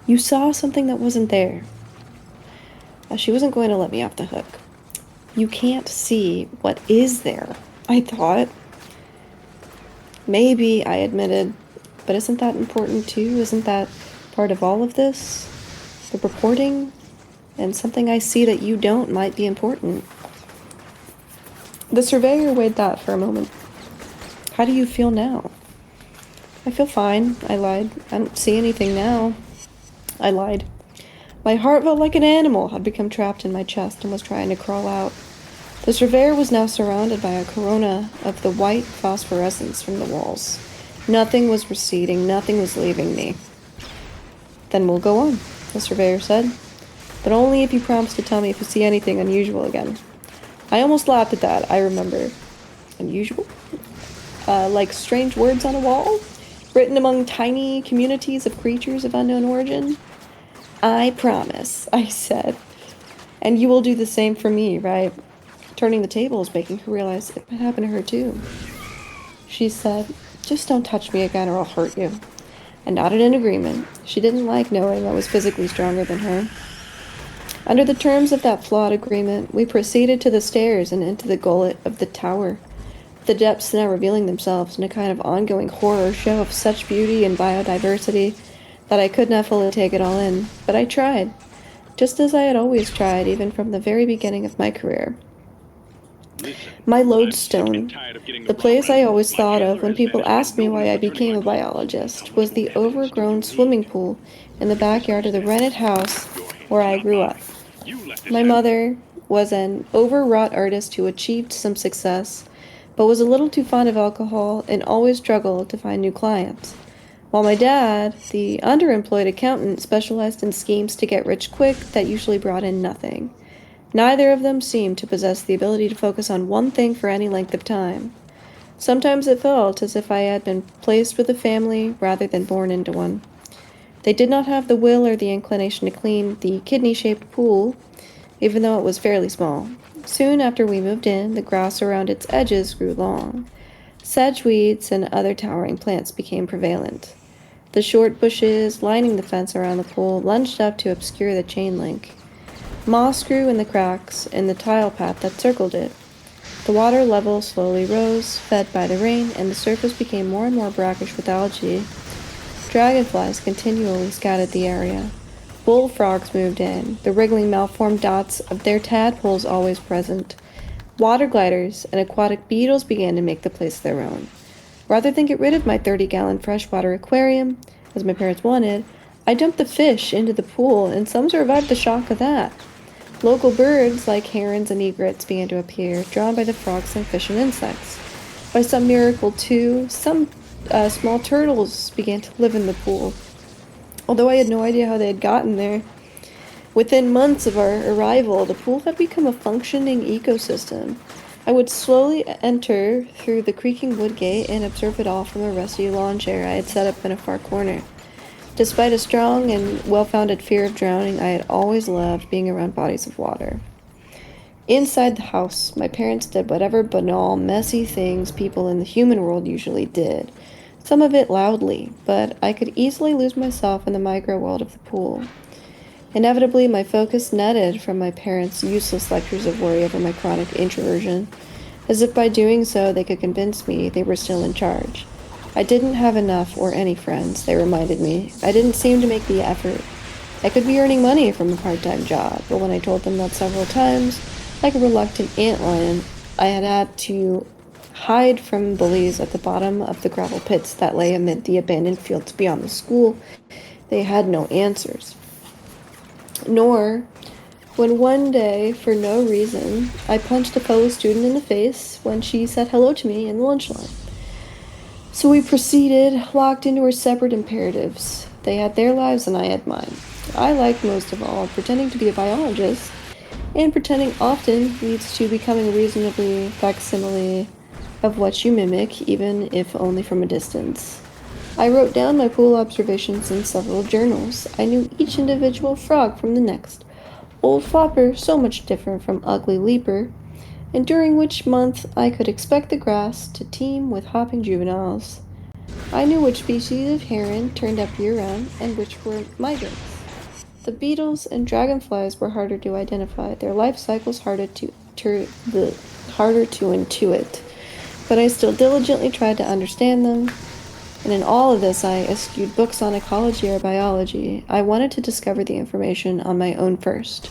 You saw something that wasn't there. She wasn't going to let me off the hook. You can't see what is there, I thought. Maybe, I admitted, but isn't that important too? Isn't that part of all of this? The reporting? And something I see that you don't might be important. The surveyor weighed that for a moment. How do you feel now? I feel fine, I lied. I don't see anything now. I lied. My heart felt like an animal had become trapped in my chest and was trying to crawl out. The surveyor was now surrounded by a corona of the white phosphorescence from the walls. Nothing was receding, nothing was leaving me. Then we'll go on, the surveyor said. But only if you promise to tell me if you see anything unusual again. I almost laughed at that, I remember. Unusual? Like strange words on a wall? Written among tiny communities of creatures of unknown origin? I promise, I said. And you will do the same for me, right? Turning the tables, making her realize it might happen to her too. She said, just don't touch me again or I'll hurt you. I nodded in agreement. She didn't like knowing I was physically stronger than her. Under the terms of that flawed agreement, we proceeded to the stairs and into the gullet of the tower, the depths now revealing themselves in a kind of ongoing horror show of such beauty and biodiversity that I could not fully take it all in, but I tried, just as I had always tried, even from the very beginning of my career. My lodestone, the place I always thought of when people asked me why I became a biologist, was the overgrown swimming pool in the backyard of the rented house where I grew up. My mother was an overwrought artist who achieved some success, but was a little too fond of alcohol and always struggled to find new clients. While my dad, the underemployed accountant, specialized in schemes to get rich quick that usually brought in nothing. Neither of them seemed to possess the ability to focus on one thing for any length of time. Sometimes it felt as if I had been placed with a family rather than born into one. They did not have the will or the inclination to clean the kidney-shaped pool, even though it was fairly small. Soon after we moved in, the grass around its edges grew long. Sedge weeds and other towering plants became prevalent. The short bushes lining the fence around the pool lunged up to obscure the chain link. Moss grew in the cracks in the tile path that circled it. The water level slowly rose, fed by the rain, and the surface became more and more brackish with algae. Dragonflies continually scouted the area. Bullfrogs moved in, the wriggling malformed dots of their tadpoles always present. Water gliders and aquatic beetles began to make the place their own. Rather than get rid of my 30-gallon freshwater aquarium, as my parents wanted, I dumped the fish into the pool, and some survived the shock of that. Local birds, like herons and egrets, began to appear, drawn by the frogs and fish and insects. By some miracle, too, some small turtles began to live in the pool, although I had no idea how they had gotten there. Within months of our arrival, the pool had become a functioning ecosystem. I would slowly enter through the creaking wood gate and observe it all from a rusty lawn chair I had set up in a far corner. Despite a strong and well-founded fear of drowning, I had always loved being around bodies of water. Inside the house, my parents did whatever banal, messy things people in the human world usually did. Some of it loudly, but I could easily lose myself in the micro-world of the pool. Inevitably, my focus netted from my parents' useless lectures of worry over my chronic introversion, as if by doing so they could convince me they were still in charge. I didn't have enough or any friends, they reminded me. I didn't seem to make the effort. I could be earning money from a part-time job, but when I told them that several times, like a reluctant antlion, I had to hide from bullies at the bottom of the gravel pits that lay amid the abandoned fields beyond the school, they had no answers. Nor, when one day, for no reason, I punched a fellow student in the face when she said hello to me in the lunch line. So we proceeded, locked into our separate imperatives. They had their lives and I had mine. I liked most of all pretending to be a biologist, and pretending often leads to becoming reasonably facsimile of what you mimic, even if only from a distance. I wrote down my pool observations in several journals. I knew each individual frog from the next. Old Flopper, so much different from Ugly Leaper, and during which month I could expect the grass to teem with hopping juveniles. I knew which species of heron turned up year-round and which were migrants. The beetles and dragonflies were harder to identify, their life cycles harder to intuit, but I still diligently tried to understand them. And in all of this, I eschewed books on ecology or biology. I wanted to discover the information on my own first.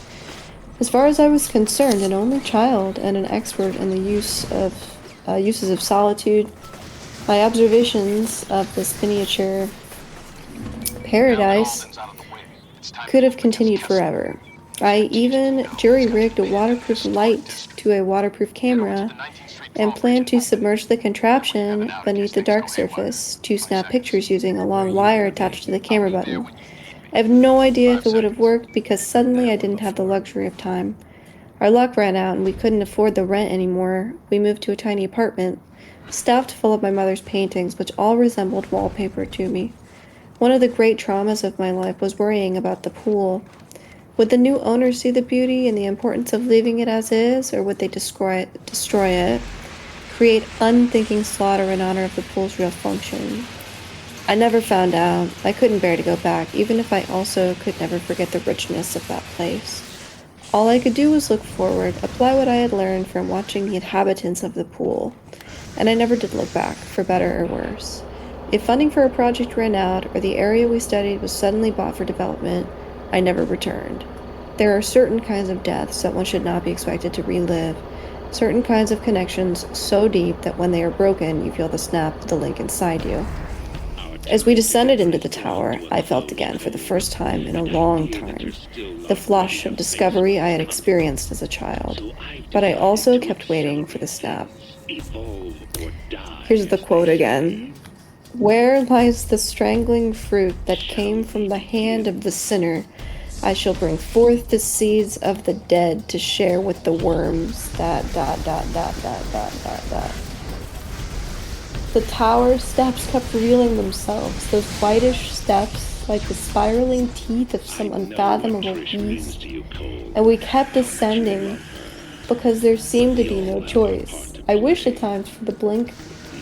As far as I was concerned, an only child and an expert in the uses of solitude, my observations of this miniature paradise could have continued forever. I even jury-rigged a waterproof light to a waterproof camera and planned to submerge the contraption beneath the dark surface to snap pictures using a long wire attached to the camera button. I have no idea if it would have worked because suddenly I didn't have the luxury of time. Our luck ran out and we couldn't afford the rent anymore. We moved to a tiny apartment, stuffed full of my mother's paintings, which all resembled wallpaper to me. One of the great traumas of my life was worrying about the pool. Would the new owners see the beauty and the importance of leaving it as is, or would they destroy it, create unthinking slaughter in honor of the pool's real function? I never found out. I couldn't bear to go back, even if I also could never forget the richness of that place. All I could do was look forward, apply what I had learned from watching the inhabitants of the pool, and I never did look back, for better or worse. If funding for a project ran out, or the area we studied was suddenly bought for development, I never returned. There are certain kinds of deaths that one should not be expected to relive, certain kinds of connections so deep that when they are broken, you feel the snap of the link inside you. As we descended into the tower, I felt again, for the first time in a long time, the flush of discovery I had experienced as a child, but I also kept waiting for the snap. Here's the quote again. "Where lies the strangling fruit that came from the hand of the sinner? I shall bring forth the seeds of the dead to share with the worms." The tower steps kept revealing themselves, those whitish steps like the spiraling teeth of some unfathomable beast, and we kept ascending because there seemed to be no choice. I wish at times for the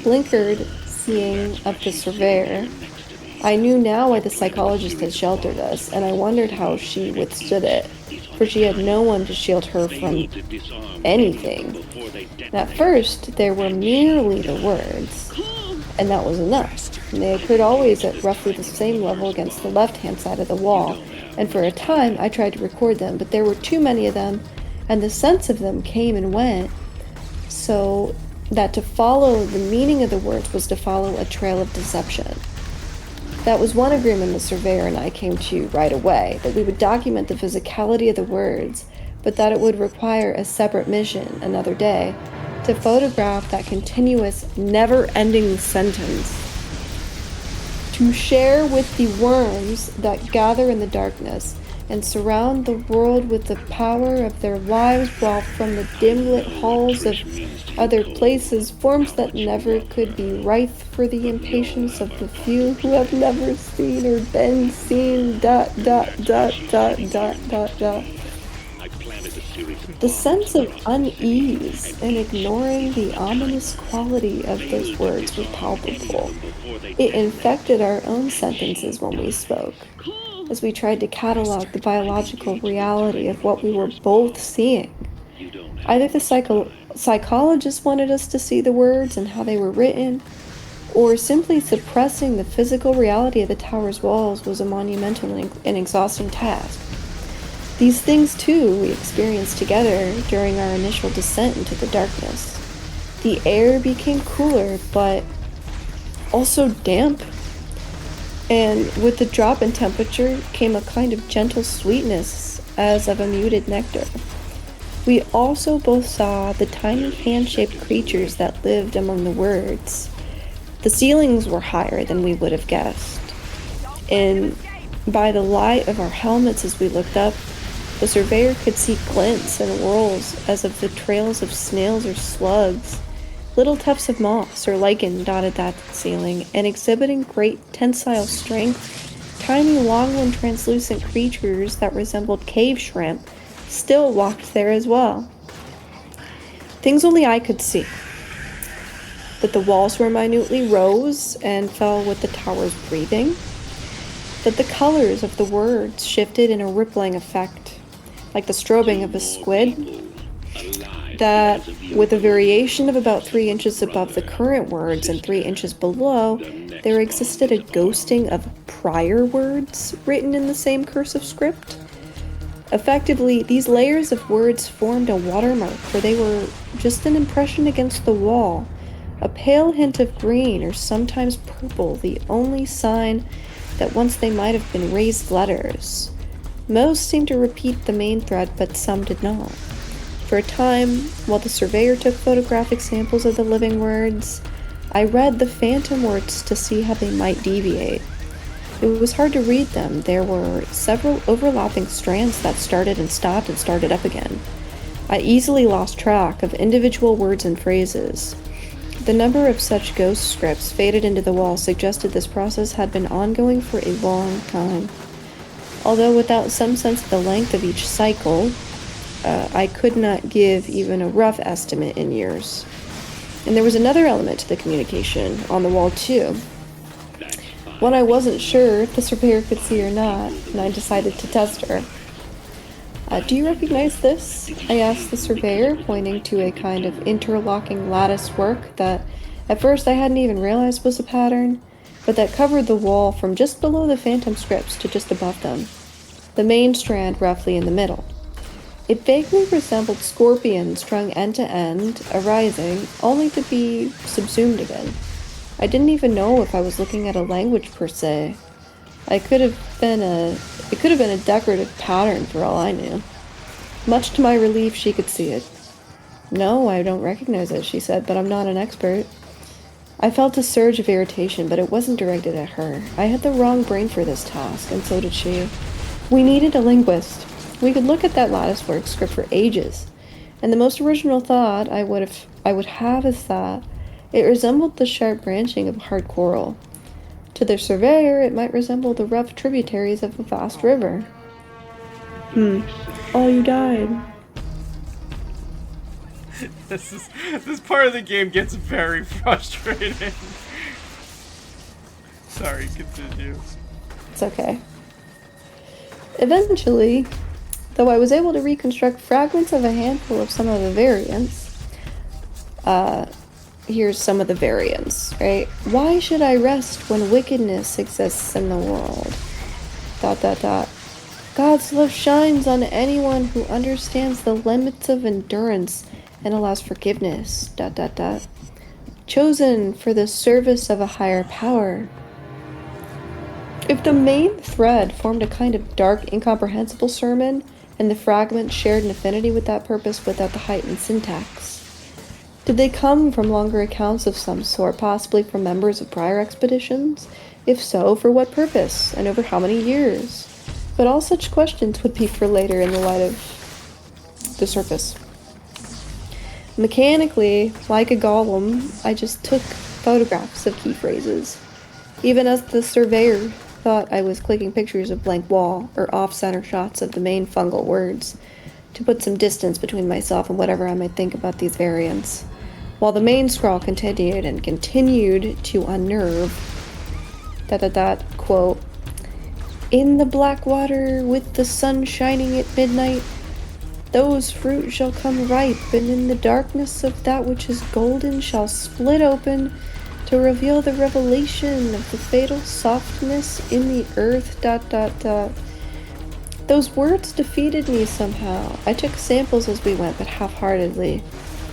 blinkered seeing of the surveyor. I knew now why the psychologist had sheltered us, and I wondered how she withstood it, for she had no one to shield her from anything. And at first, there were merely the words, and that was enough. And they occurred always at roughly the same level against the left-hand side of the wall, and for a time I tried to record them, but there were too many of them, and the sense of them came and went, so that to follow the meaning of the words was to follow a trail of deception. That was one agreement the surveyor and I came to right away, that we would document the physicality of the words, but that it would require a separate mission another day to photograph that continuous, never-ending sentence, to share with the worms that gather in the darkness and surround the world with the power of their lives, while from the dim-lit halls of other places, forms that never could be rife for the impatience of the few who have never seen or been seen, The sense of unease in ignoring the ominous quality of those words was palpable. It infected our own sentences when we spoke, as we tried to catalog the biological reality of what we were both seeing. Either the psychologist wanted us to see the words and how they were written, or simply suppressing the physical reality of the tower's walls was a monumental and exhausting task. These things, too, we experienced together during our initial descent into the darkness. The air became cooler, but also damp, and with the drop in temperature came a kind of gentle sweetness, as of a muted nectar. We also both saw the tiny hand-shaped creatures that lived among the words. The ceilings were higher than we would have guessed. And by the light of our helmets as we looked up, the surveyor could see glints and whirls as of the trails of snails or slugs. Little tufts of moss or lichen dotted that ceiling, and exhibiting great tensile strength, tiny long and translucent creatures that resembled cave shrimp still walked there as well. Things only I could see. That the walls were minutely rose and fell with the tower's breathing. That the colors of the words shifted in a rippling effect, like the strobing of a squid. That with a variation of about 3 inches above the current words and 3 inches below, there existed a ghosting of prior words written in the same cursive script. Effectively, these layers of words formed a watermark, for they were just an impression against the wall, a pale hint of green or sometimes purple, the only sign that once they might have been raised letters. Most seemed to repeat the main thread, but some did not. For a time, while the surveyor took photographic samples of the living words, I read the phantom words to see how they might deviate. It was hard to read them. There were several overlapping strands that started and started up again. I easily lost track of individual words and phrases. The number of such ghost scripts faded into the wall suggested this process had been ongoing for a long time. Although without some sense of the length of each cycle, I could not give even a rough estimate in years. And there was another element to the communication on the wall too. One I wasn't sure if the surveyor could see or not, and I decided to test her. Do you recognize this? I asked the surveyor, pointing to a kind of interlocking lattice work that at first I hadn't even realized was a pattern, but that covered the wall from just below the phantom scripts to just above them, the main strand roughly in the middle. It vaguely resembled scorpions strung end to end, arising, only to be subsumed again. I didn't even know if I was looking at a language per se. It could have been a decorative pattern for all I knew. Much to my relief, she could see it. No, I don't recognize it, she said, but I'm not an expert. I felt a surge of irritation, but it wasn't directed at her. I had the wrong brain for this task, and so did she. We needed a linguist. We could look at that latticework script for ages, and the most original thought I would have is that it resembled the sharp branching of a hard coral. To the surveyor, it might resemble the rough tributaries of a vast river. Oh, you died. This part of the game gets very frustrating. Sorry, continue. It's okay. Eventually, though I was able to reconstruct fragments of a handful of some of the variants, here's some of the variants, right? Why should I rest when wickedness exists in the world? ... God's love shines on anyone who understands the limits of endurance and allows forgiveness ... Chosen for the service of a higher power. If the main thread formed a kind of dark, incomprehensible sermon, and the fragments shared an affinity with that purpose without the heightened syntax, did they come from longer accounts of some sort, possibly from members of prior expeditions? If so, for what purpose, and over how many years? But all such questions would be for later in the light of the surface. Mechanically, like a golem, I just took photographs of key phrases, even as the surveyor thought I was clicking pictures of blank wall or off-center shots of the main fungal words to put some distance between myself and whatever I might think about these variants. While the main scrawl continued to unnerve, quote, in the black water with the sun shining at midnight, those fruit shall come ripe, and in the darkness of that which is golden shall split open to reveal the revelation of the fatal softness in the earth, ... Those words defeated me somehow. I took samples as we went, but half-heartedly.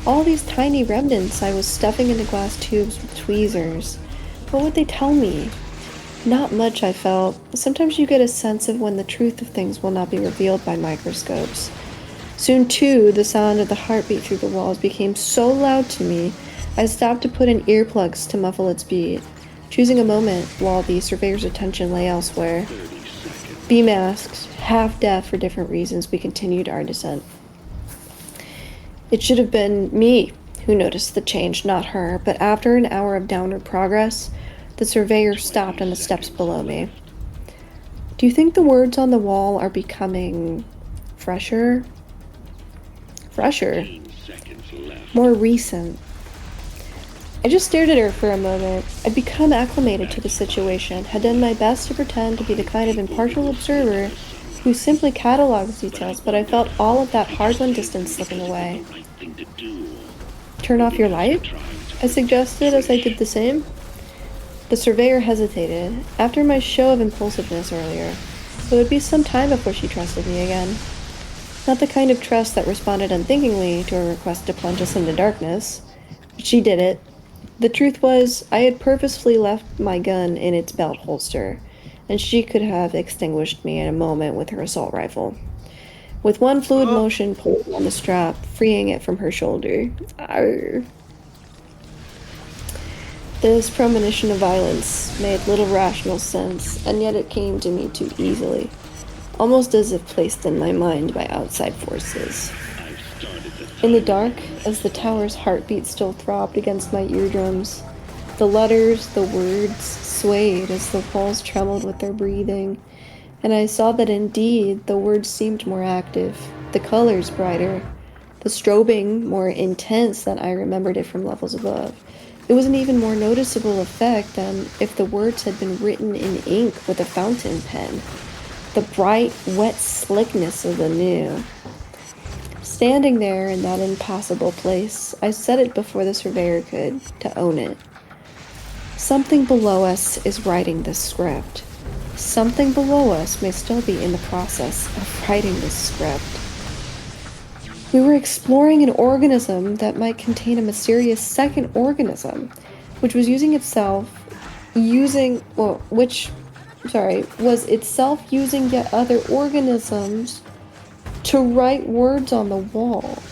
All these tiny remnants I was stuffing into glass tubes with tweezers. What would they tell me? Not much, I felt. Sometimes you get a sense of when the truth of things will not be revealed by microscopes. Soon, too, the sound of the heartbeat through the walls became so loud to me, I stopped to put in earplugs to muffle its beat. choosing a moment while the surveyor's attention lay elsewhere. Be-masked, half deaf for different reasons, we continued our descent. It should have been me who noticed the change, not her, but after an hour of downward progress, the surveyor stopped on the steps below me. Do you think the words on the wall are becoming fresher? Fresher? More recent. I just stared at her for a moment. I'd become acclimated to the situation, had done my best to pretend to be the kind of impartial observer who simply catalogs details, but I felt all of that hard-won distance slipping away. Turn off your light? I suggested as I did the same. The surveyor hesitated. After my show of impulsiveness earlier, it would be some time before she trusted me again. Not the kind of trust that responded unthinkingly to a request to plunge us into darkness. But she did it. The truth was, I had purposefully left my gun in its belt holster, and she could have extinguished me in a moment with her assault rifle. With one fluid motion pulled on the strap, freeing it from her shoulder. Arr. This premonition of violence made little rational sense, and yet it came to me too easily, almost as if placed in my mind by outside forces. In the dark, as the tower's heartbeat still throbbed against my eardrums, the letters, the words, swayed as the walls trembled with their breathing, and I saw that indeed the words seemed more active, the colors brighter, the strobing more intense than I remembered it from levels above. It was an even more noticeable effect than if the words had been written in ink with a fountain pen. The bright, wet slickness of the new. Standing there in that impassable place, I said it before the surveyor could, to own it. Something below us is writing this script. Something below us may still be in the process of writing this script. We were exploring an organism that might contain a mysterious second organism, which was was itself using yet other organisms to write words on the wall.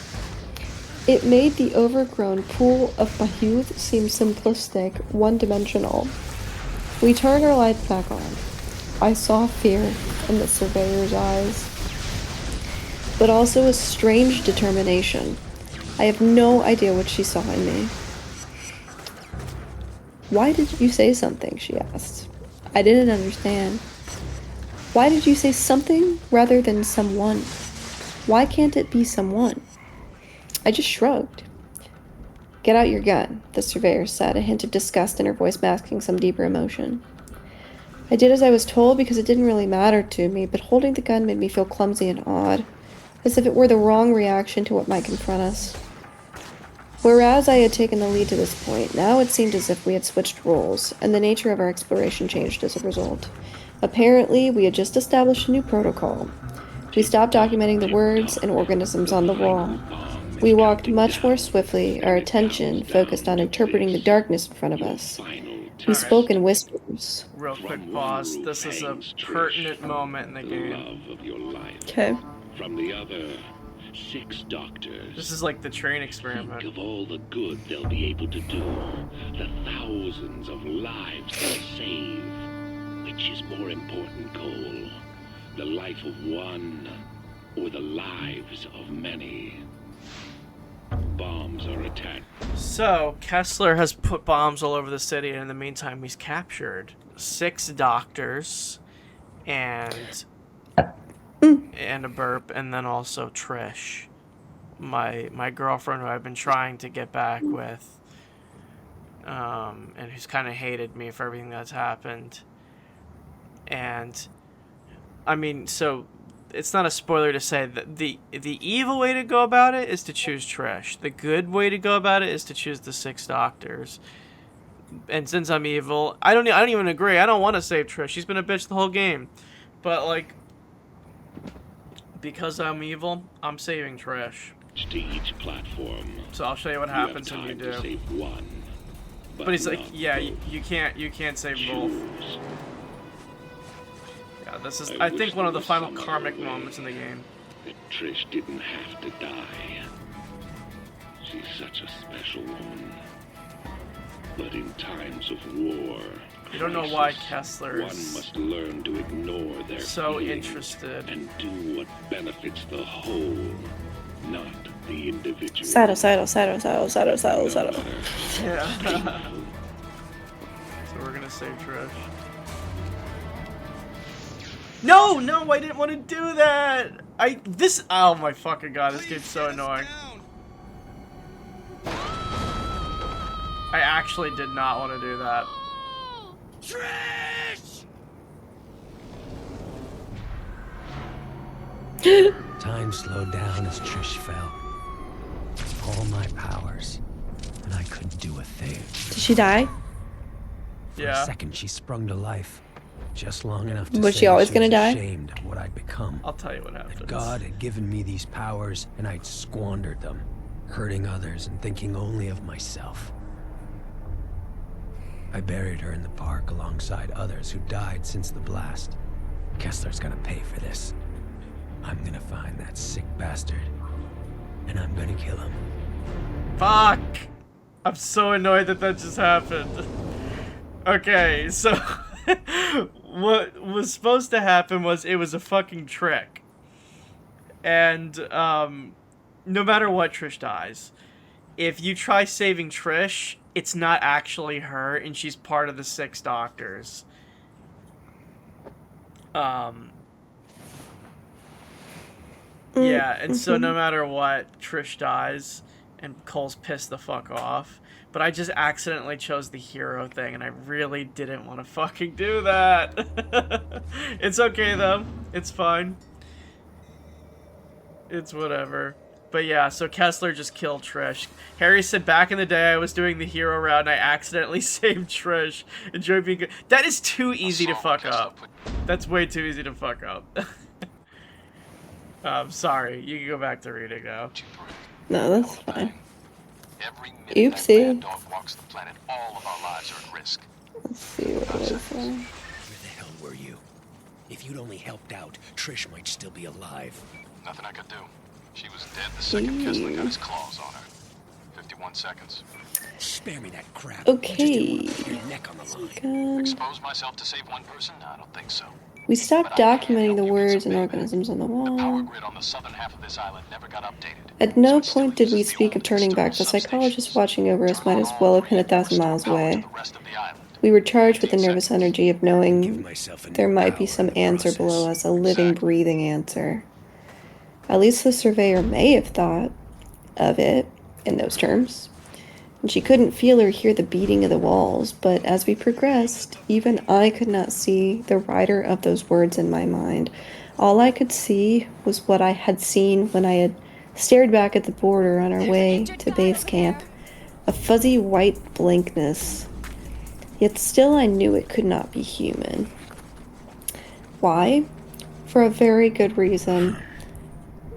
It made the overgrown pool of my youth seem simplistic, one-dimensional. We turned our lights back on. I saw fear in the surveyor's eyes, but also a strange determination. I have no idea what she saw in me. Why did you say something? She asked. I didn't understand. Why did you say something rather than someone? Why can't it be someone? I just shrugged. Get out your gun, the surveyor said, a hint of disgust in her voice masking some deeper emotion. I did as I was told because it didn't really matter to me, but holding the gun made me feel clumsy and odd, as if it were the wrong reaction to what might confront us. Whereas I had taken the lead to this point, now it seemed as if we had switched roles, and the nature of our exploration changed as a result. Apparently, we had just established a new protocol. We stopped documenting the words and organisms on the wall. We walked much more swiftly, our attention focused on interpreting the darkness in front of us. We spoke in whispers. Real quick pause. This is a pertinent moment in the game. Okay. From the other 6 doctors. This is like the train experiment. Think of all the good they'll be able to do. The thousands of lives they'll save. Which is more important goal? The life of one or the lives of many? Bombs are attacked. So, Kessler has put bombs all over the city, and in the meantime, he's captured 6 doctors and a burp, and then also Trish, my girlfriend who I've been trying to get back with, and who's kind of hated me for everything that's happened. And I mean, so it's not a spoiler to say that the evil way to go about it is to choose Trish. The good way to go about it is to choose the 6 doctors. And since I'm evil, I don't even agree. I don't want to save Trish. She's been a bitch the whole game. But like, because I'm evil, I'm saving Trish. To each platform. So I'll show you what happens when you do. Save one, but he's like, yeah, you can't save both. Yeah, this is, I think, one of the final karmic moments in the game. That Trish didn't have to die. She's such a special woman. But in times of war, You don't know why crisis, Kessler one is must learn to ignore their so feelings interested. and do what benefits the whole, not the individual. Saddle, saddle, saddle, saddle, saddle, saddle, No saddle. matter how Yeah. painful. So we're gonna save Trish. No, no, I didn't want to do that. Oh my fucking god, this game's so annoying. I actually did not want to do that. Time slowed down as Trish fell. All my powers, and I couldn't do a thing. Did she die? For Yeah. a second, she sprung to life, just long enough to Was say she always that gonna was die? ashamed of what I'd become. I'll tell you what happens. That God had given me these powers, and I'd squandered them, hurting others and thinking only of myself. I buried her in the park alongside others who died since the blast. Kessler's gonna pay for this. I'm gonna find that sick bastard, and I'm gonna kill him. Fuck! I'm so annoyed that that just happened. Okay, so what was supposed to happen was it was a fucking trick. And no matter what, Trish dies. If you try saving Trish, it's not actually her, and she's part of the 6 doctors. Yeah, and so no matter what, Trish dies, and Cole's pissed the fuck off. But I just accidentally chose the hero thing, and I really didn't want to fucking do that. It's okay, though. It's fine. It's whatever. But yeah, so Kessler just killed Trish. Harry said, back in the day I was doing the hero route and I accidentally saved Trish. Enjoy being good. That is too easy to fuck up. That's way too easy to fuck up. Sorry, you can go back to reading now. No, that's fine. Every minute Oopsie. that mad dog walks the planet, all of our lives are at risk. Let's see what it is. Where the hell were you? If you'd only helped out, Trish might still be alive. Nothing I could do. She was dead the second Kessler got his claws on her. 51 seconds. Spare me that crap. Okay. Just your neck on the line. Expose myself to save one person? I don't think so. We stopped documenting the words and organisms on the The power wall. grid on the southern half of this island never got updated. At no So it still point did we uses the speak of old turning back. The external psychologist substations. watching over us Turn might on as all well have been three 1,000 and miles restore power to away. the rest of the island. We were charged with the 15 nervous seconds. energy of Give knowing myself a new there might be power some in the answer process. below us, a living, Exactly. breathing answer. At least the surveyor may have thought of it in those terms. And she couldn't feel or hear the beating of the walls, but as we progressed, even I could not see the writer of those words in my mind. All I could see was what I had seen when I had stared back at the border on our way to base camp. A fuzzy white blankness. Yet still I knew it could not be human. Why? For a very good reason.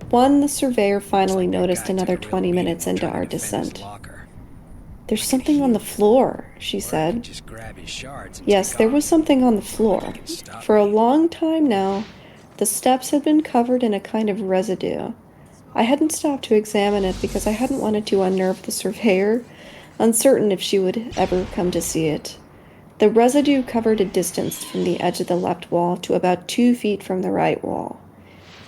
One, the surveyor finally noticed another 20 minutes into our descent. There's something on the floor, she said. Just grab his shards and Yes, take there off. was something on the floor. For a long time now, the steps had been covered in a kind of residue. I hadn't stopped to examine it because I hadn't wanted to unnerve the surveyor, uncertain if she would ever come to see it. The residue covered a distance from the edge of the left wall to about 2 feet from the right wall.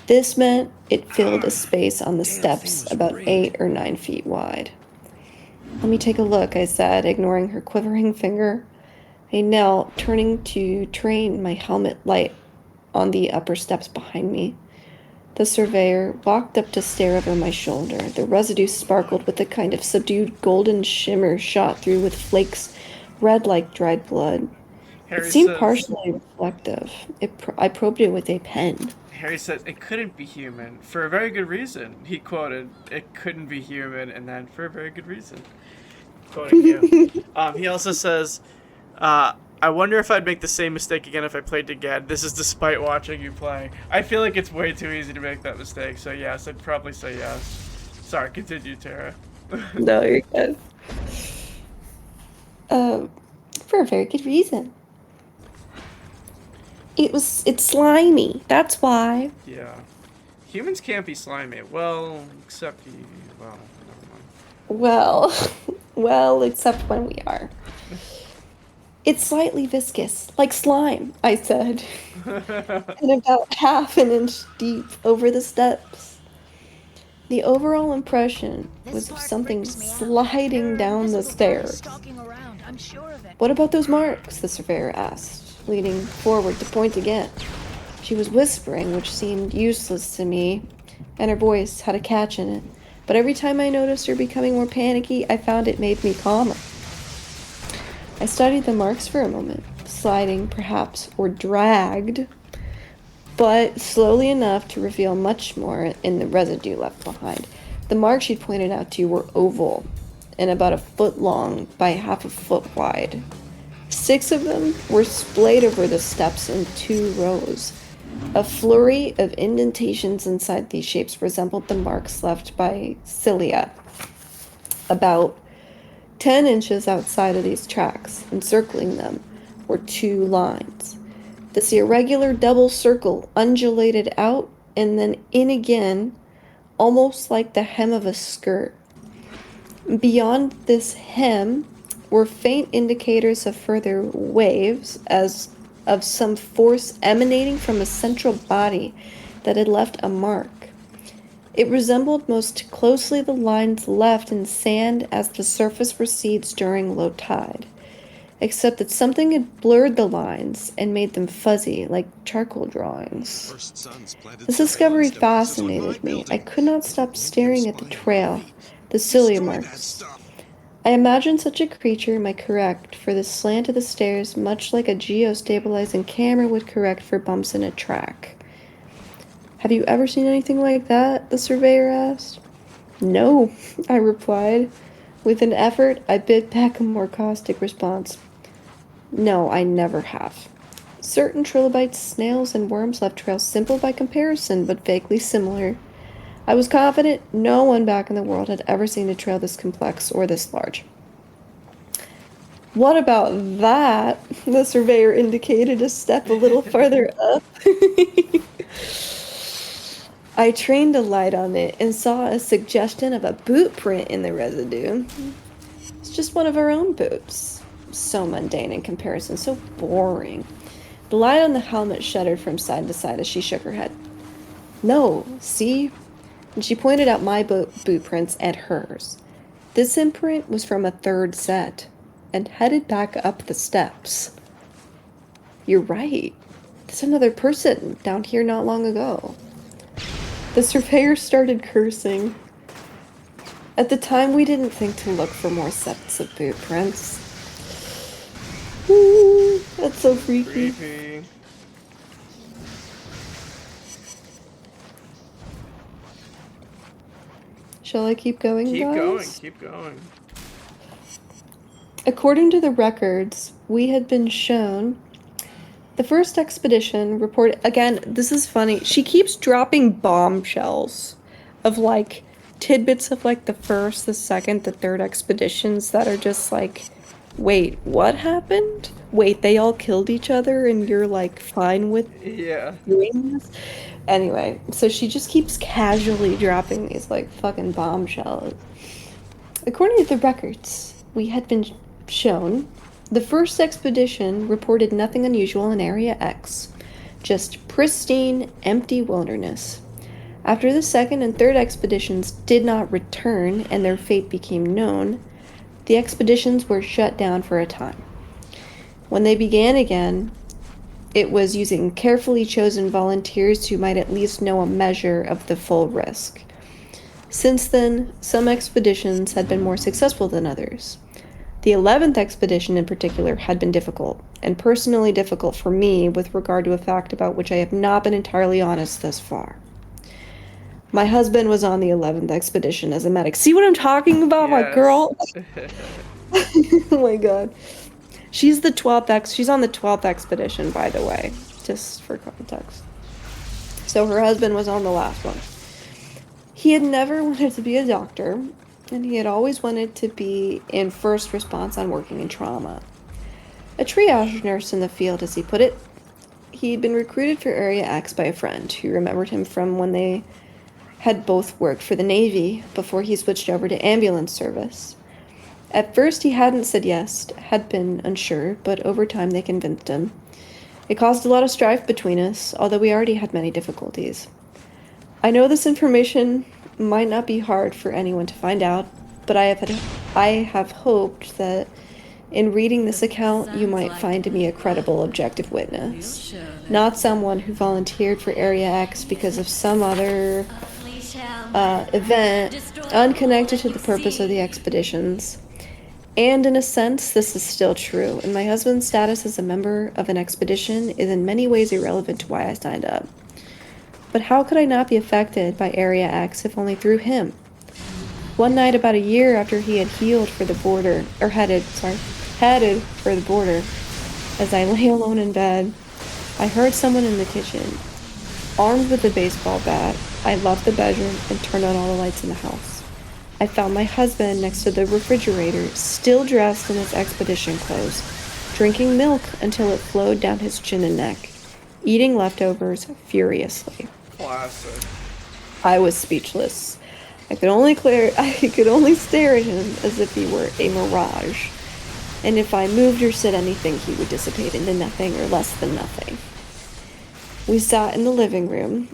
This meant it filled a space on the steps about 8 or 9 feet wide. Let me take a look, I said, ignoring her quivering finger. I knelt, turning to train my helmet light on the upper steps behind me. The surveyor walked up to stare over my shoulder. The residue sparkled with a kind of subdued golden shimmer shot through with flakes red like dried blood. Harry It seemed says, partially reflective. I probed it with a pen. Harry says, it couldn't be human, for a very good reason. He quoted, it couldn't be human, and then, for a very good reason. Quoting you. He also says, I wonder if I'd make the same mistake again if I played again. This is despite watching you play. I feel like it's way too easy to make that mistake, so yes, I'd probably say yes. Sorry, continue, Tara. No, you're good. For a very good reason. It's slimy. That's why. Yeah. Humans can't be slimy. Well, except you. Well, never mind. Well, except when we are. It's slightly viscous, like slime, I said, and about half an inch deep over the steps. The overall impression was of something sliding down the stairs. What about those marks? The surveyor asked, leaning forward to point again. She was whispering, which seemed useless to me, and her voice had a catch in it. But every time I noticed her becoming more panicky, I found it made me calmer. I studied the marks for a moment, sliding, perhaps, or dragged, but slowly enough to reveal much more in the residue left behind. The marks she'd pointed out to you were oval and about a foot long by half a foot wide. 6 of them were splayed over the steps in 2 rows. A flurry of indentations inside these shapes resembled the marks left by cilia, about 10 inches outside of these tracks. Encircling them were 2 lines. This irregular double circle undulated out and then in again, almost like the hem of a skirt. Beyond this hem were faint indicators of further waves, as of some force emanating from a central body that had left a mark. It resembled most closely the lines left in sand as the surface recedes during low tide, except that something had blurred the lines and made them fuzzy, like charcoal drawings. This discovery fascinated me. I could not stop staring at the trail, the cilia marks. I imagined such a creature might correct for the slant of the stairs, much like a geostabilizing camera would correct for bumps in a track. Have you ever seen anything like that? The surveyor asked. No, I replied. With an effort, I bit back a more caustic response. No, I never have. Certain trilobites, snails, and worms left trails simple by comparison, but vaguely similar. I was confident no one back in the world had ever seen a trail this complex or this large. What about that? The surveyor indicated a step a little farther up. I trained a light on it and saw a suggestion of a boot print in the residue. It's just one of our own boots. So mundane in comparison, so boring. The light on the helmet shuddered from side to side as she shook her head. No, see? And she pointed out my boot prints and hers. This imprint was from a 3rd set and headed back up the steps. You're right. There's another person down here not long ago. The surveyor started cursing. At the time, we didn't think to look for more sets of boot prints. Ooh, that's so freaky. Creepy. Shall I keep going, guys? Keep going. According to the records, we had been shown the first expedition reported. Again, this is funny. She keeps dropping bombshells of like tidbits of like the first, the second, the third expeditions that are just like, wait, what happened? Wait, they all killed each other and you're like fine with doing this? Anyway, so she just keeps casually dropping these like fucking bombshells. According to the records, we had been shown the first expedition reported nothing unusual in Area X, just pristine, empty wilderness. After the second and third expeditions did not return and their fate became known, the expeditions were shut down for a time. When they began again, it was using carefully chosen volunteers who might at least know a measure of the full risk. Since then, some expeditions had been more successful than others. The 11th expedition in particular had been difficult, and personally difficult for me with regard to a fact about which I have not been entirely honest thus far. My husband was on the 11th expedition as a medic. See what I'm talking about, my girl? Oh my god. She's on the 12th expedition, by the way, just for context. So her husband was on the last one. He had never wanted to be a doctor, and he had always wanted to be in first response on working in trauma. A triage nurse in the field, as he put it. He'd been recruited for Area X by a friend who remembered him from when they had both worked for the Navy before he switched over to ambulance service. At first he hadn't said yes, had been unsure, but over time they convinced him. It caused a lot of strife between us, although we already had many difficulties. I know this information might not be hard for anyone to find out, but I have hoped that in reading this account you might find me a credible, objective witness, not someone who volunteered for Area X because of some other event unconnected to the purpose of the expeditions. And in a sense, this is still true, and my husband's status as a member of an expedition is in many ways irrelevant to why I signed up. But how could I not be affected by Area X if only through him? One night about a year after he had headed for the border, as I lay alone in bed, I heard someone in the kitchen. Armed with a baseball bat, I left the bedroom and turned on all the lights in the house. I found my husband next to the refrigerator, still dressed in his expedition clothes, drinking milk until it flowed down his chin and neck, eating leftovers furiously. Classic. I was speechless. I could only stare at him as if he were a mirage. And if I moved or said anything, he would dissipate into nothing or less than nothing. We sat in the living room,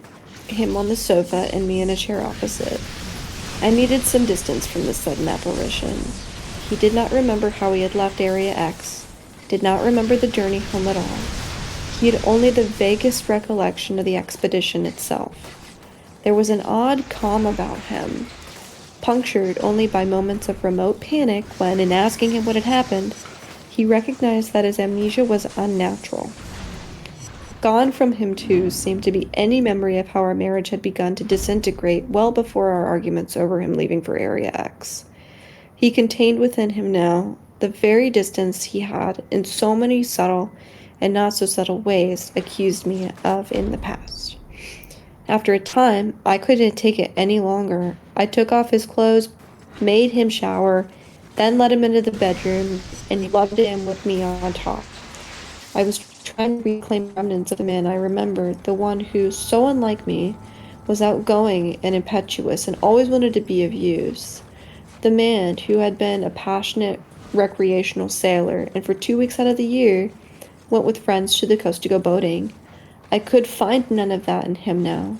him on the sofa and me in a chair opposite. I needed some distance from the sudden apparition. He did not remember how he had left Area X, did not remember the journey home at all. He had only the vaguest recollection of the expedition itself. There was an odd calm about him, punctured only by moments of remote panic when, in asking him what had happened, he recognized that his amnesia was unnatural. Gone from him, too, seemed to be any memory of how our marriage had begun to disintegrate well before our arguments over him leaving for Area X. He contained within him now the very distance he had, in so many subtle and not so subtle ways, accused me of in the past. After a time, I couldn't take it any longer. I took off his clothes, made him shower, then let him into the bedroom, and loved him with me on top. I was trying to reclaim remnants of the man I remembered, the one who, so unlike me, was outgoing and impetuous and always wanted to be of use. The man who had been a passionate recreational sailor and for 2 weeks out of the year went with friends to the coast to go boating. I could find none of that in him now.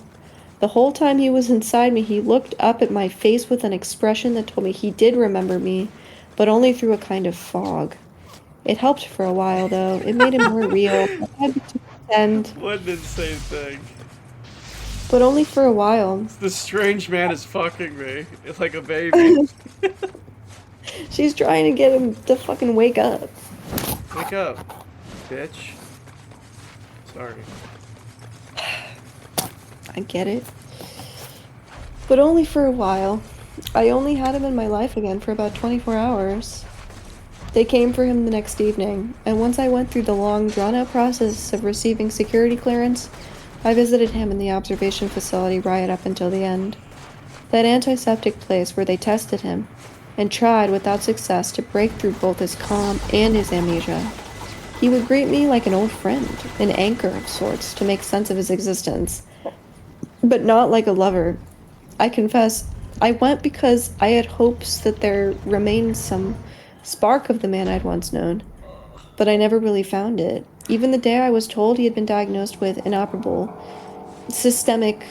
The whole time he was inside me, he looked up at my face with an expression that told me he did remember me, but only through a kind of fog. It helped for a while, though. It made him more real. I had to pretend. What an insane thing. But only for a while. This strange man is fucking me. It's like a baby. She's trying to get him to fucking wake up. Wake up, bitch. Sorry. I get it. But only for a while. I only had him in my life again for about 24 hours. They came for him the next evening, and once I went through the long, drawn-out process of receiving security clearance, I visited him in the observation facility right up until the end. That antiseptic place where they tested him, and tried without success to break through both his calm and his amnesia. He would greet me like an old friend, an anchor of sorts to make sense of his existence, but not like a lover. I confess, I went because I had hopes that there remained some spark of the man I'd once known, but I never really found it. Even the day I was told he had been diagnosed with inoperable systemic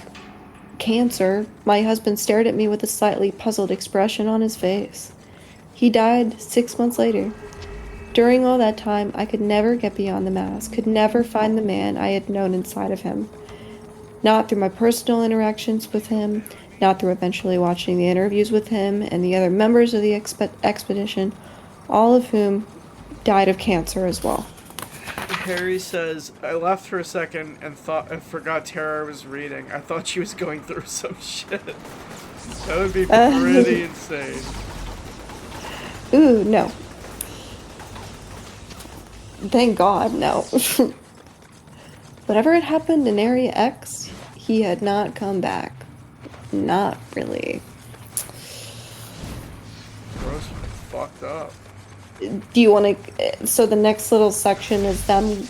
cancer, my husband stared at me with a slightly puzzled expression on his face. He died 6 months later. During all that time, I could never get beyond the mask, could never find the man I had known inside of him. Not through my personal interactions with him, not through eventually watching the interviews with him and the other members of the expedition, all of whom died of cancer as well. Harry says, I left for a second and forgot Tara was reading. I thought she was going through some shit. That would be pretty insane. Ooh, no. Thank God, no. Whatever had happened in Area X, he had not come back. Not really. Gross, fucked up. Do you want to... So the next little section is them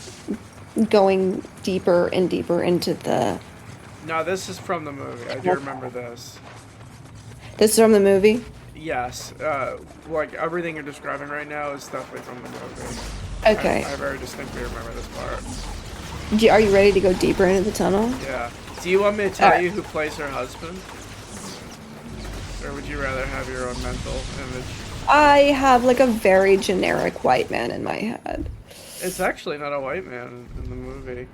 going deeper and deeper into the... No, this is from the movie. I do remember this. This is from the movie? Yes. Like everything you're describing right now is definitely from the movie. Okay. I very distinctly remember this part. Are you ready to go deeper into the tunnel? Yeah. Do you want me to tell you who plays her husband? Or would you rather have your own mental image? I have like a very generic white man in my head. It's actually not a white man in the movie.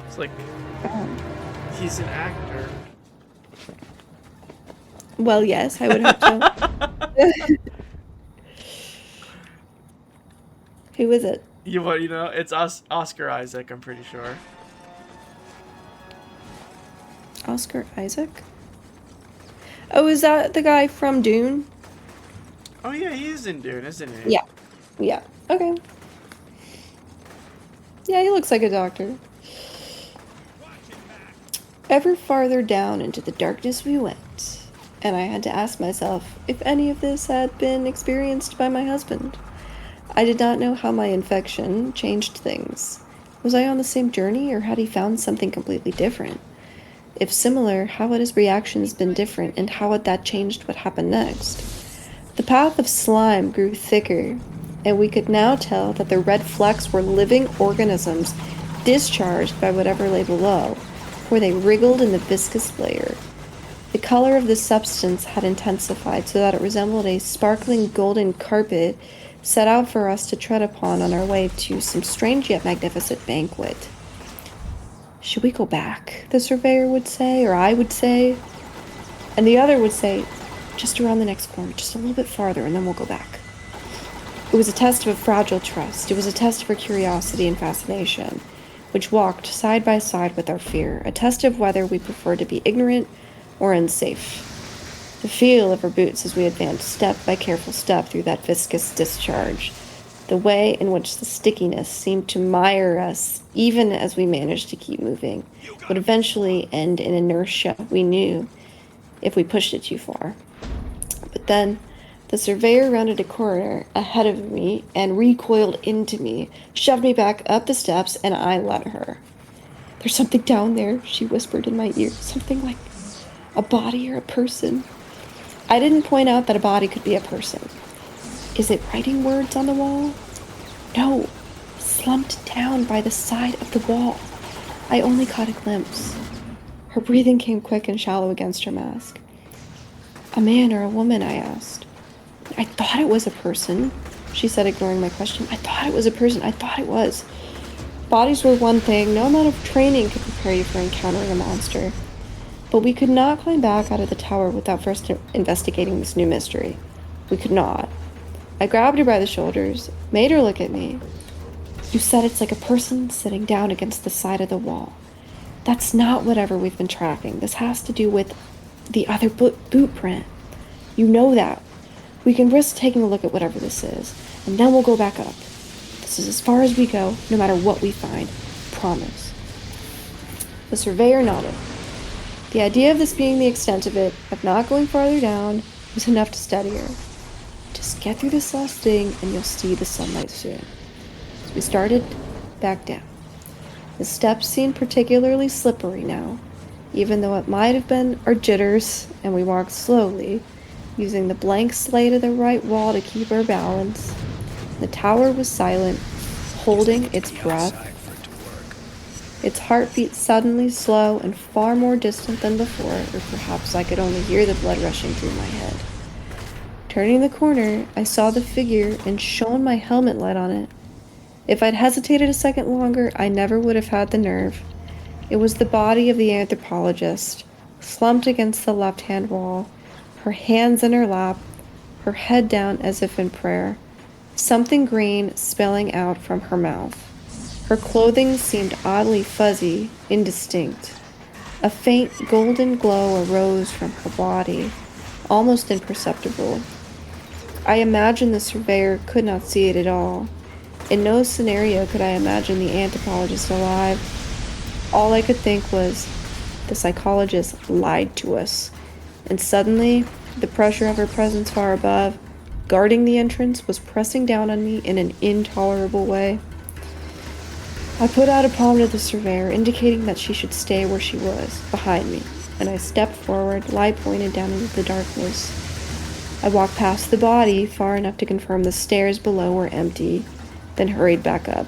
It's like he's an actor. Well, yes, I would hope so. Who is it? You know? It's Oscar Isaac, I'm pretty sure. Oscar Isaac? Oh, is that the guy from Dune? Oh yeah, he is in Dune, isn't he? Yeah. Yeah. Okay. Yeah, he looks like a doctor. Ever farther down into the darkness we went, and I had to ask myself if any of this had been experienced by my husband. I did not know how my infection changed things. Was I on the same journey, or had he found something completely different? If similar, how had his reactions been different, and how had that changed what happened next? The path of slime grew thicker, and we could now tell that the red flecks were living organisms discharged by whatever lay below, where they wriggled in the viscous layer. The color of this substance had intensified so that it resembled a sparkling golden carpet set out for us to tread upon on our way to some strange yet magnificent banquet. Should we go back? The surveyor would say, or I would say. And the other would say, just around the next corner, just a little bit farther, and then we'll go back. It was a test of a fragile trust. It was a test of our curiosity and fascination, which walked side by side with our fear, a test of whether we preferred to be ignorant or unsafe. The feel of our boots as we advanced step by careful step through that viscous discharge, the way in which the stickiness seemed to mire us even as we managed to keep moving, would eventually end in inertia, we knew, if we pushed it too far. But then, the surveyor rounded a corner ahead of me and recoiled into me, shoved me back up the steps, and I let her. "There's something down there," she whispered in my ear, "something like a body or a person." I didn't point out that a body could be a person. "Is it writing words on the wall?" "No, slumped down by the side of the wall." I only caught a glimpse. Her breathing came quick and shallow against her mask. "A man or a woman?" I asked. "I thought it was a person," she said, ignoring my question. "I thought it was a person. I thought it was." Bodies were one thing. No amount of training could prepare you for encountering a monster. But we could not climb back out of the tower without first investigating this new mystery. We could not. I grabbed her by the shoulders, made her look at me. "You said it's like a person sitting down against the side of the wall. That's not whatever we've been tracking. This has to do with the other boot print. You know that. We can risk taking a look at whatever this is, and then we'll go back up. This is as far as we go, no matter what we find. Promise." The surveyor nodded. The idea of this being the extent of it, of not going farther down, was enough to steady her. "Just get through this last thing, and you'll see the sunlight soon." So we started back down. The steps seemed particularly slippery now, even though it might have been our jitters, and we walked slowly, using the blank slate of the right wall to keep our balance. The tower was silent, holding its breath. Its heartbeat suddenly slow and far more distant than before, or perhaps I could only hear the blood rushing through my head. Turning the corner, I saw the figure and shone my helmet light on it. If I'd hesitated a second longer, I never would have had the nerve. It was the body of the anthropologist, slumped against the left-hand wall, her hands in her lap, her head down as if in prayer, something green spilling out from her mouth. Her clothing seemed oddly fuzzy, indistinct. A faint golden glow arose from her body, almost imperceptible. I imagined the surveyor could not see it at all. In no scenario could I imagine the anthropologist alive. All I could think was, the psychologist lied to us. And suddenly, the pressure of her presence far above, guarding the entrance, was pressing down on me in an intolerable way. I put out a palm to the surveyor, indicating that she should stay where she was, behind me, and I stepped forward, light pointed down into the darkness. I walked past the body far enough to confirm the stairs below were empty, then hurried back up.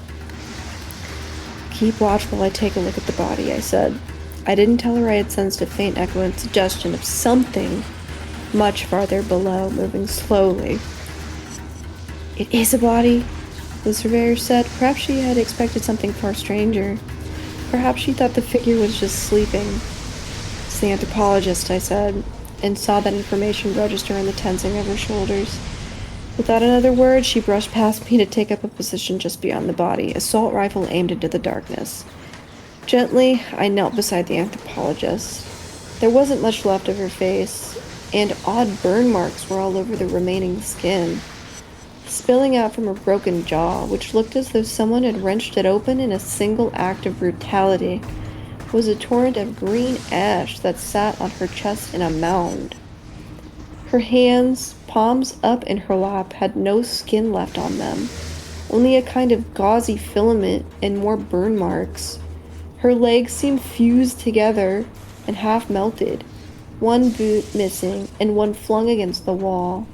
"Keep watch while I take a look at the body," I said. I didn't tell her I had sensed a faint echo and suggestion of something much farther below, moving slowly. "It is a body," the surveyor said. Perhaps she had expected something far stranger. Perhaps she thought the figure was just sleeping. "It's the anthropologist," I said, and saw that information register in the tensing of her shoulders. Without another word, she brushed past me to take up a position just beyond the body, assault rifle aimed into the darkness. Gently, I knelt beside the anthropologist. There wasn't much left of her face, and odd burn marks were all over the remaining skin, spilling out from her broken jaw, which looked as though someone had wrenched it open in a single act of brutality, was a torrent of green ash that sat on her chest in a mound. Her hands, palms up in her lap, had no skin left on them, only a kind of gauzy filament and more burn marks. Her legs seemed fused together and half melted, one boot missing and one flung against the wall.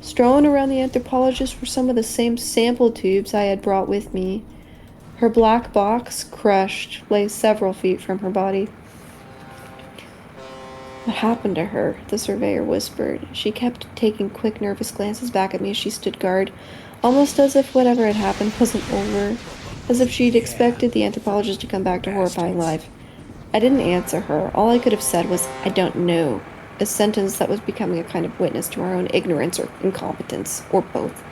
Strewn around the anthropologist were some of the same sample tubes I had brought with me. Her black box, crushed, lay several feet from her body. "What happened to her?" the surveyor whispered. She kept taking quick, nervous glances back at me as she stood guard, almost as if whatever had happened wasn't over, as if she'd expected the anthropologist to come back to horrifying life. I didn't answer her. All I could have said was, "I don't know," a sentence that was becoming a kind of witness to our own ignorance or incompetence, or both.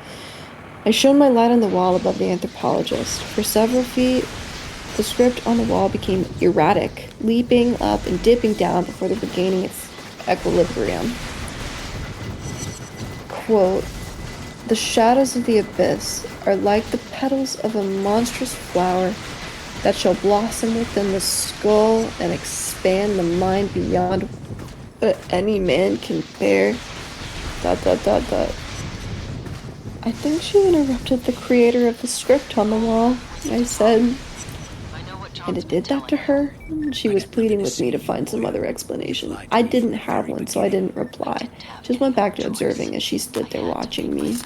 I shone my light on the wall above the anthropologist. For several feet, the script on the wall became erratic, leaping up and dipping down before regaining its equilibrium. Quote, "The shadows of the abyss are like the petals of a monstrous flower that shall blossom within the skull and expand the mind beyond what any man can bear. ... I think she interrupted the creator of the script on the wall," I said. And it did that to her? She was pleading with me to find some other explanation. I didn't have one, so I didn't reply. Just went back to observing as she stood there watching me.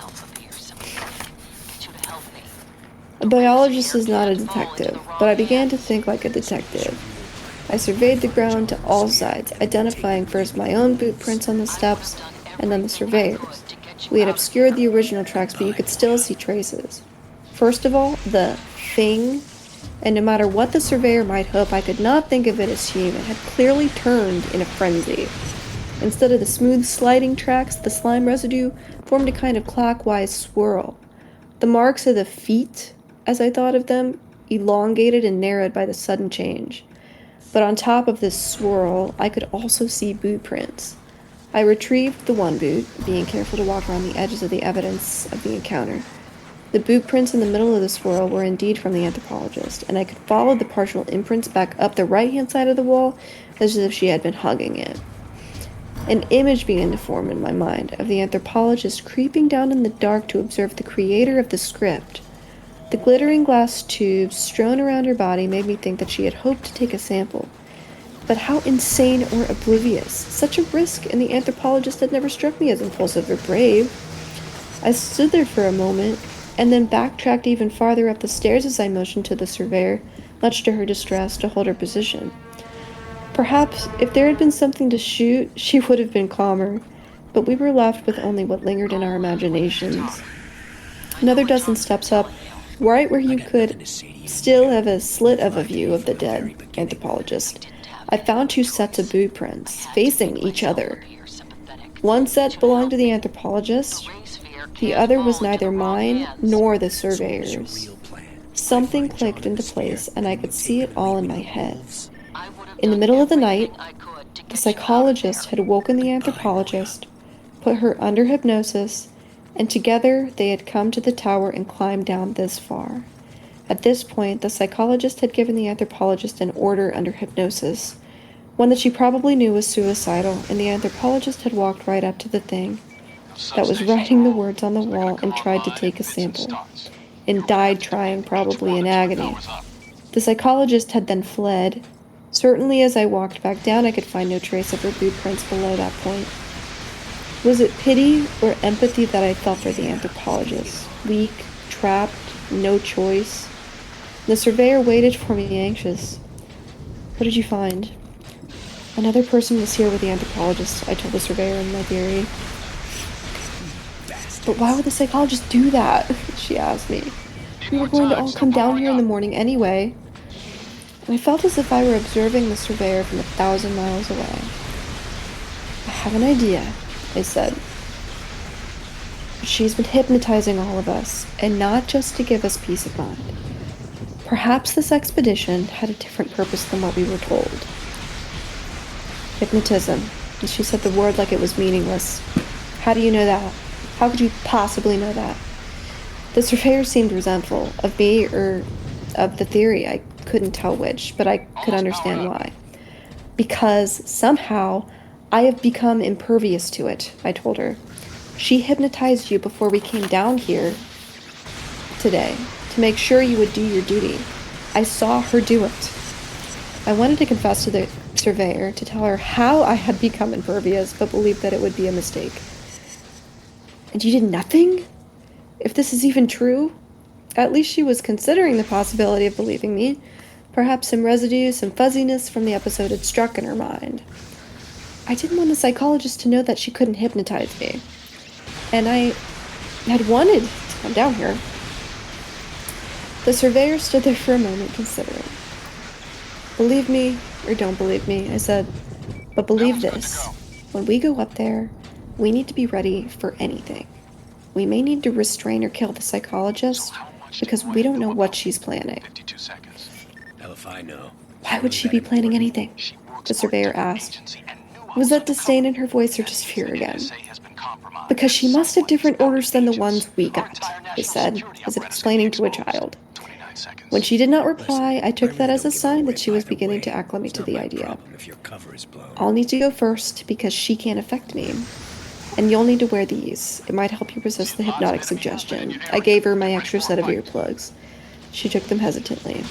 A biologist is not a detective, but I began to think like a detective. I surveyed the ground to all sides, identifying first my own boot prints on the steps, and then the surveyor's. We had obscured the original tracks, but you could still see traces. First of all, the thing, and no matter what the surveyor might hope, I could not think of it as human, had clearly turned in a frenzy. Instead of the smooth sliding tracks, the slime residue formed a kind of clockwise swirl. The marks of the feet, as I thought of them, elongated and narrowed by the sudden change. But on top of this swirl, I could also see boot prints. I retrieved the one boot, being careful to walk around the edges of the evidence of the encounter. The boot prints in the middle of the swirl were indeed from the anthropologist, and I could follow the partial imprints back up the right-hand side of the wall as if she had been hugging it. An image began to form in my mind of the anthropologist creeping down in the dark to observe the creator of the script. The glittering glass tubes strewn around her body made me think that she had hoped to take a sample. But how insane or oblivious. Such a risk, and the anthropologist had never struck me as impulsive or brave. I stood there for a moment, and then backtracked even farther up the stairs as I motioned to the surveyor, much to her distress, to hold her position. Perhaps, if there had been something to shoot, she would have been calmer, but we were left with only what lingered in our imaginations. Another dozen steps up, right where you could still have a slit of a view of the dead anthropologist, I found 2 sets of boot prints, facing each other. One set belonged to the anthropologist. The other was neither mine nor the surveyor's. Something clicked into place, and I could see it all in my head. In the middle of the night, the psychologist had woken the anthropologist, put her under hypnosis, and together they had come to the tower and climbed down this far. At this point, the psychologist had given the anthropologist an order under hypnosis, one that she probably knew was suicidal, and the anthropologist had walked right up to the thing that was writing the words on the wall and tried to take a sample, and died trying, probably in agony. The psychologist had then fled. Certainly as I walked back down, I could find no trace of her boot prints below that point. Was it pity or empathy that I felt for the anthropologist? Weak, trapped, no choice. The surveyor waited for me, anxious. What did you find? Another person was here with the anthropologist, I told the surveyor in my theory. But why would the psychologist do that? She asked me. We were going to all come down here in the morning anyway. And I felt as if I were observing the surveyor from 1,000 miles away. I have an idea, I said. She's been hypnotizing all of us, and not just to give us peace of mind. Perhaps this expedition had a different purpose than what we were told. Hypnotism. And she said the word like it was meaningless. How do you know that? How could you possibly know that? The surveyor seemed resentful of me or of the theory. I couldn't tell which, but I could understand why. Because somehow I have become impervious to it, I told her. She hypnotized you before we came down here today to make sure you would do your duty. I saw her do it. I wanted to confess to the surveyor, to tell her how I had become impervious, but believed that it would be a mistake. And you did nothing? If this is even true? At least she was considering the possibility of believing me. Perhaps some residue, some fuzziness from the episode had struck in her mind. I didn't want the psychologist to know that she couldn't hypnotize me. And I had wanted to come down here. The surveyor stood there for a moment, considering. Believe me, or don't believe me, I said, but believe this. When we go up there, we need to be ready for anything. We may need to restrain or kill the psychologist, because we don't know what she's planning. 52 seconds. Hell if I know. Why would she be planning anything? The surveyor asked. Was that disdain in her voice or just fear again? Because she must have different orders than the ones we got, he said, as if explaining to a child. When she did not reply, I took that as a sign that she was beginning to acclimate to the idea. I'll need to go first because she can't affect me. And you'll need to wear these. It might help you resist the hypnotic suggestion. I gave her my extra set of earplugs. She took them hesitantly.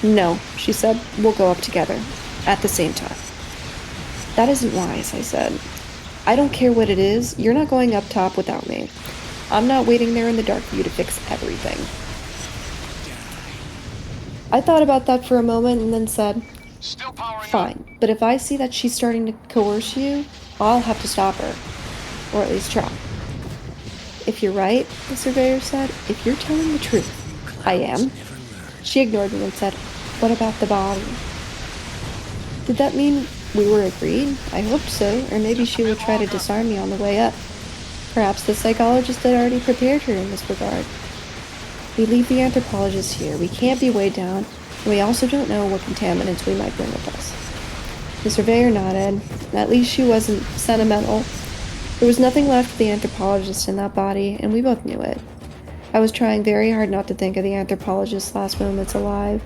No, she said, we'll go up together. At the same time. That isn't wise, I said. I don't care what it is. You're not going up top without me. I'm not waiting there in the dark for you to fix everything. I thought about that for a moment and then said, fine, but if I see that she's starting to coerce you, I'll have to stop her. Or at least try. If you're right, the surveyor said, if you're telling the truth, I am. She ignored me and said, what about the body? Did that mean we were agreed? I hoped so, or maybe she would try to disarm me on the way up. Perhaps the psychologist had already prepared her in this regard. We leave the anthropologist here. We can't be weighed down, and we also don't know what contaminants we might bring with us. The surveyor nodded. At least she wasn't sentimental. There was nothing left of the anthropologist in that body, and we both knew it. I was trying very hard not to think of the anthropologist's last moments alive,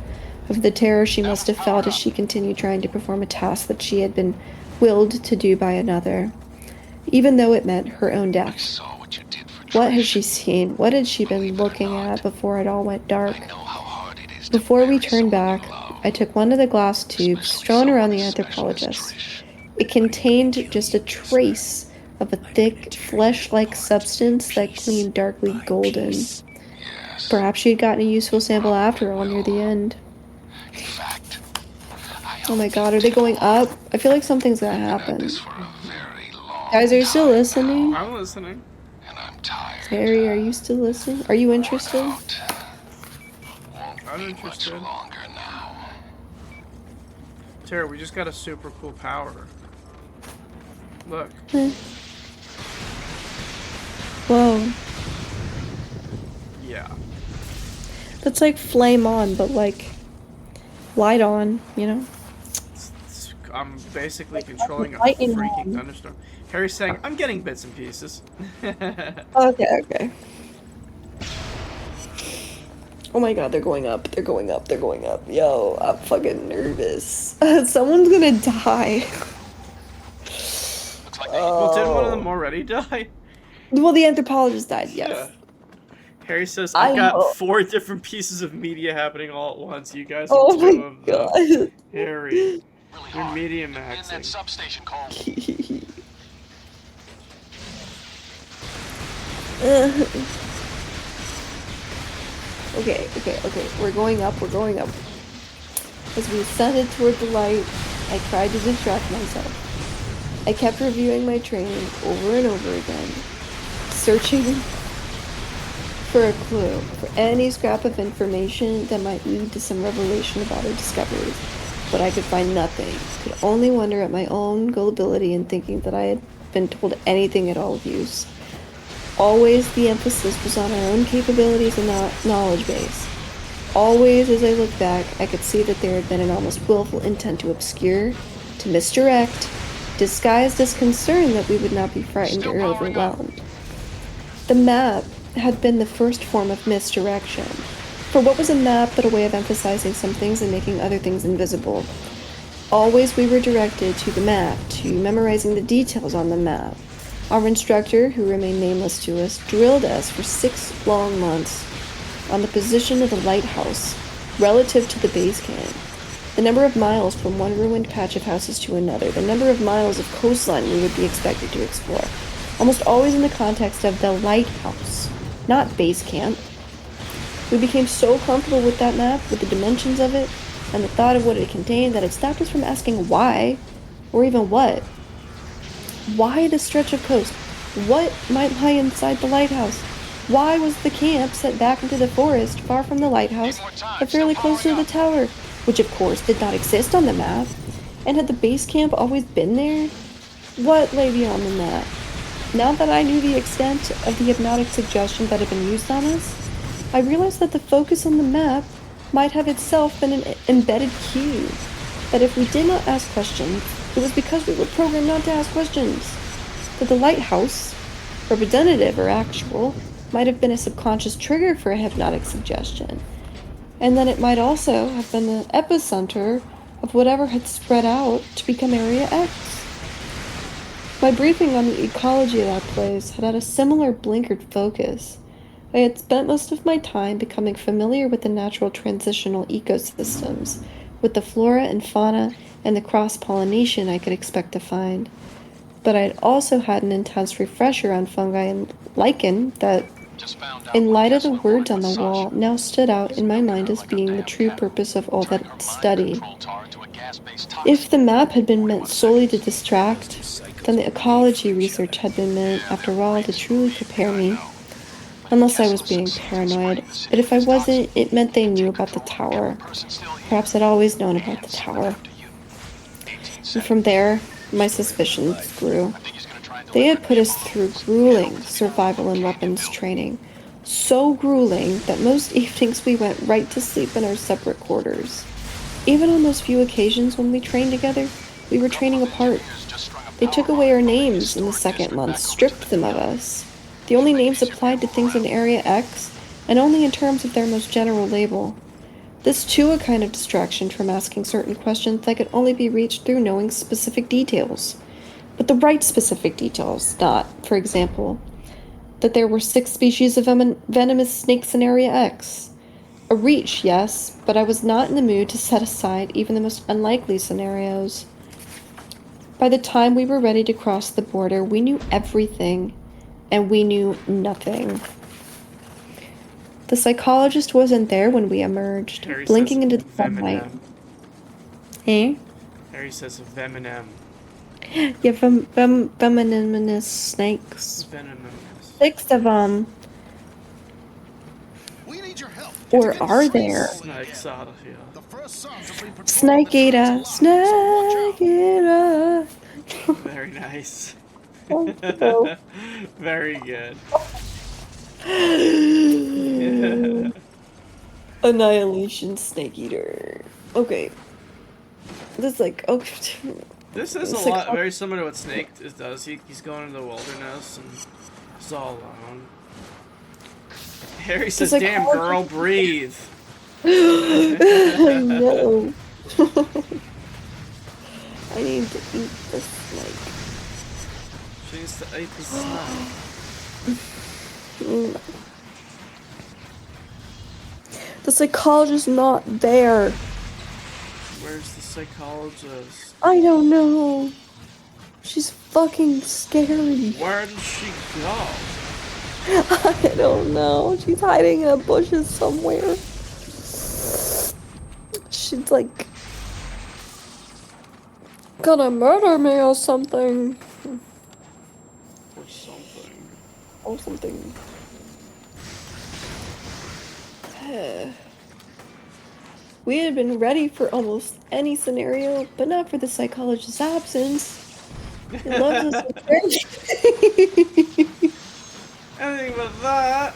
of the terror she must have felt as she continued trying to perform a task that she had been willed to do by another, even though it meant her own death. What had she seen? What had she been looking at before it all went dark? Before we turned back, I took one of the glass tubes strewn around the anthropologist. It contained just a trace of a thick, flesh-like substance that gleamed darkly golden. Perhaps she had gotten a useful sample after all near the end. Oh my god, are they going up? I feel like something's gonna happen. Guys, are you still listening? I'm listening. Harry, are you still listening? Are you interested? I'm interested. Tara, we just got a super cool power. Look. Whoa. Yeah. That's like flame on, but like light on, you know? I'm basically controlling a lightning freaking on. thunderstorm. Harry's saying, I'm getting bits and pieces. Okay. Oh my god, they're going up. They're going up. They're going up. Yo, I'm fucking nervous. Someone's gonna die. Well, didn't one of them already die? Well, the anthropologist died, yes. Yeah. Harry says, I I've got hope. 4 different pieces of media happening all at once. You guys are Oh 2 my of them. god. Harry, you're media And that maxing. substation call. Okay. We're going up. As we ascended toward the light, I tried to distract myself. I kept reviewing my training over and over again, searching for a clue, for any scrap of information that might lead to some revelation about our discoveries. But I could find nothing. Could only wonder at my own gullibility in thinking that I had been told anything at all of use. Always the emphasis was on our own capabilities and knowledge base. Always, as I look back, I could see that there had been an almost willful intent to obscure, to misdirect, disguised as concern that we would not be frightened or overwhelmed. The map had been the first form of misdirection. For what was a map but a way of emphasizing some things and making other things invisible? Always we were directed to the map, to memorizing the details on the map. Our instructor, who remained nameless to us, drilled us for 6 long months on the position of the lighthouse relative to the base camp, the number of miles from one ruined patch of houses to another, the number of miles of coastline we would be expected to explore, almost always in the context of the lighthouse, not base camp. We became so comfortable with that map, with the dimensions of it, and the thought of what it contained, that it stopped us from asking why, or even what. Why the stretch of coast? What might lie inside the lighthouse? Why was the camp set back into the forest, far from the lighthouse, but fairly close to the tower, which of course did not exist on the map? And had the base camp always been there? What lay beyond the map? Now that I knew the extent of the hypnotic suggestion that had been used on us, I realized that the focus on the map might have itself been an embedded cue, that if we did not ask questions, it was because we were programmed not to ask questions, that the lighthouse, representative or actual, might have been a subconscious trigger for a hypnotic suggestion, and that it might also have been the epicenter of whatever had spread out to become Area X. My briefing on the ecology of that place had a similar blinkered focus. I had spent most of my time becoming familiar with the natural transitional ecosystems, with the flora and fauna and the cross-pollination I could expect to find. But I had also had an intense refresher on fungi and lichen that, in light of the words on the wall, now stood out in my mind as being the true purpose of all that study. If the map had been meant solely to distract, then the ecology research had been meant, after all, to truly prepare me. Unless I was being paranoid. But if I wasn't, it meant they knew about the tower. Perhaps I'd always known about the tower. And from there, my suspicions grew. They had put us through grueling survival and weapons training. So grueling that most evenings we went right to sleep in our separate quarters. Even on those few occasions when we trained together, we were training apart. They took away our names in the second month, stripped them of us. The only names applied to things in Area X, and only in terms of their most general label. This too a kind of distraction from asking certain questions that could only be reached through knowing specific details. But the right specific details, not, for example, that there were 6 species of venomous snakes in Area X. A reach, yes, but I was not in the mood to set aside even the most unlikely scenarios. By the time we were ready to cross the border, we knew everything. And we knew nothing. The psychologist wasn't there when we emerged, Harry blinking says into the sunlight. Venom. Eh? Harry says venom. Yeah, venomous snakes. Venomous. 6 of them. We need your help. Or are there? Snakes out of here. The first sons have been patrolling Snake the eater. streets alive, so watch Snake eater. Very nice. Thank you. Very good. Annihilation snake eater. Okay. This is like, okay. This is It's a like- lot very similar to what Snake does. He's going into the wilderness and he's all alone. Harry says, like, "Damn oh, girl, breathe." I know. I need to eat this snake. She needs to eat the snake. The psychologist's not there. Where's the psychologist? I don't know. She's fucking scary. Where did she go? I don't know. She's hiding in the bushes somewhere. She's like gonna murder me or something. Or something. Or something. We had been ready for almost any scenario, but not for the psychologist's absence. It loves us Anything but that.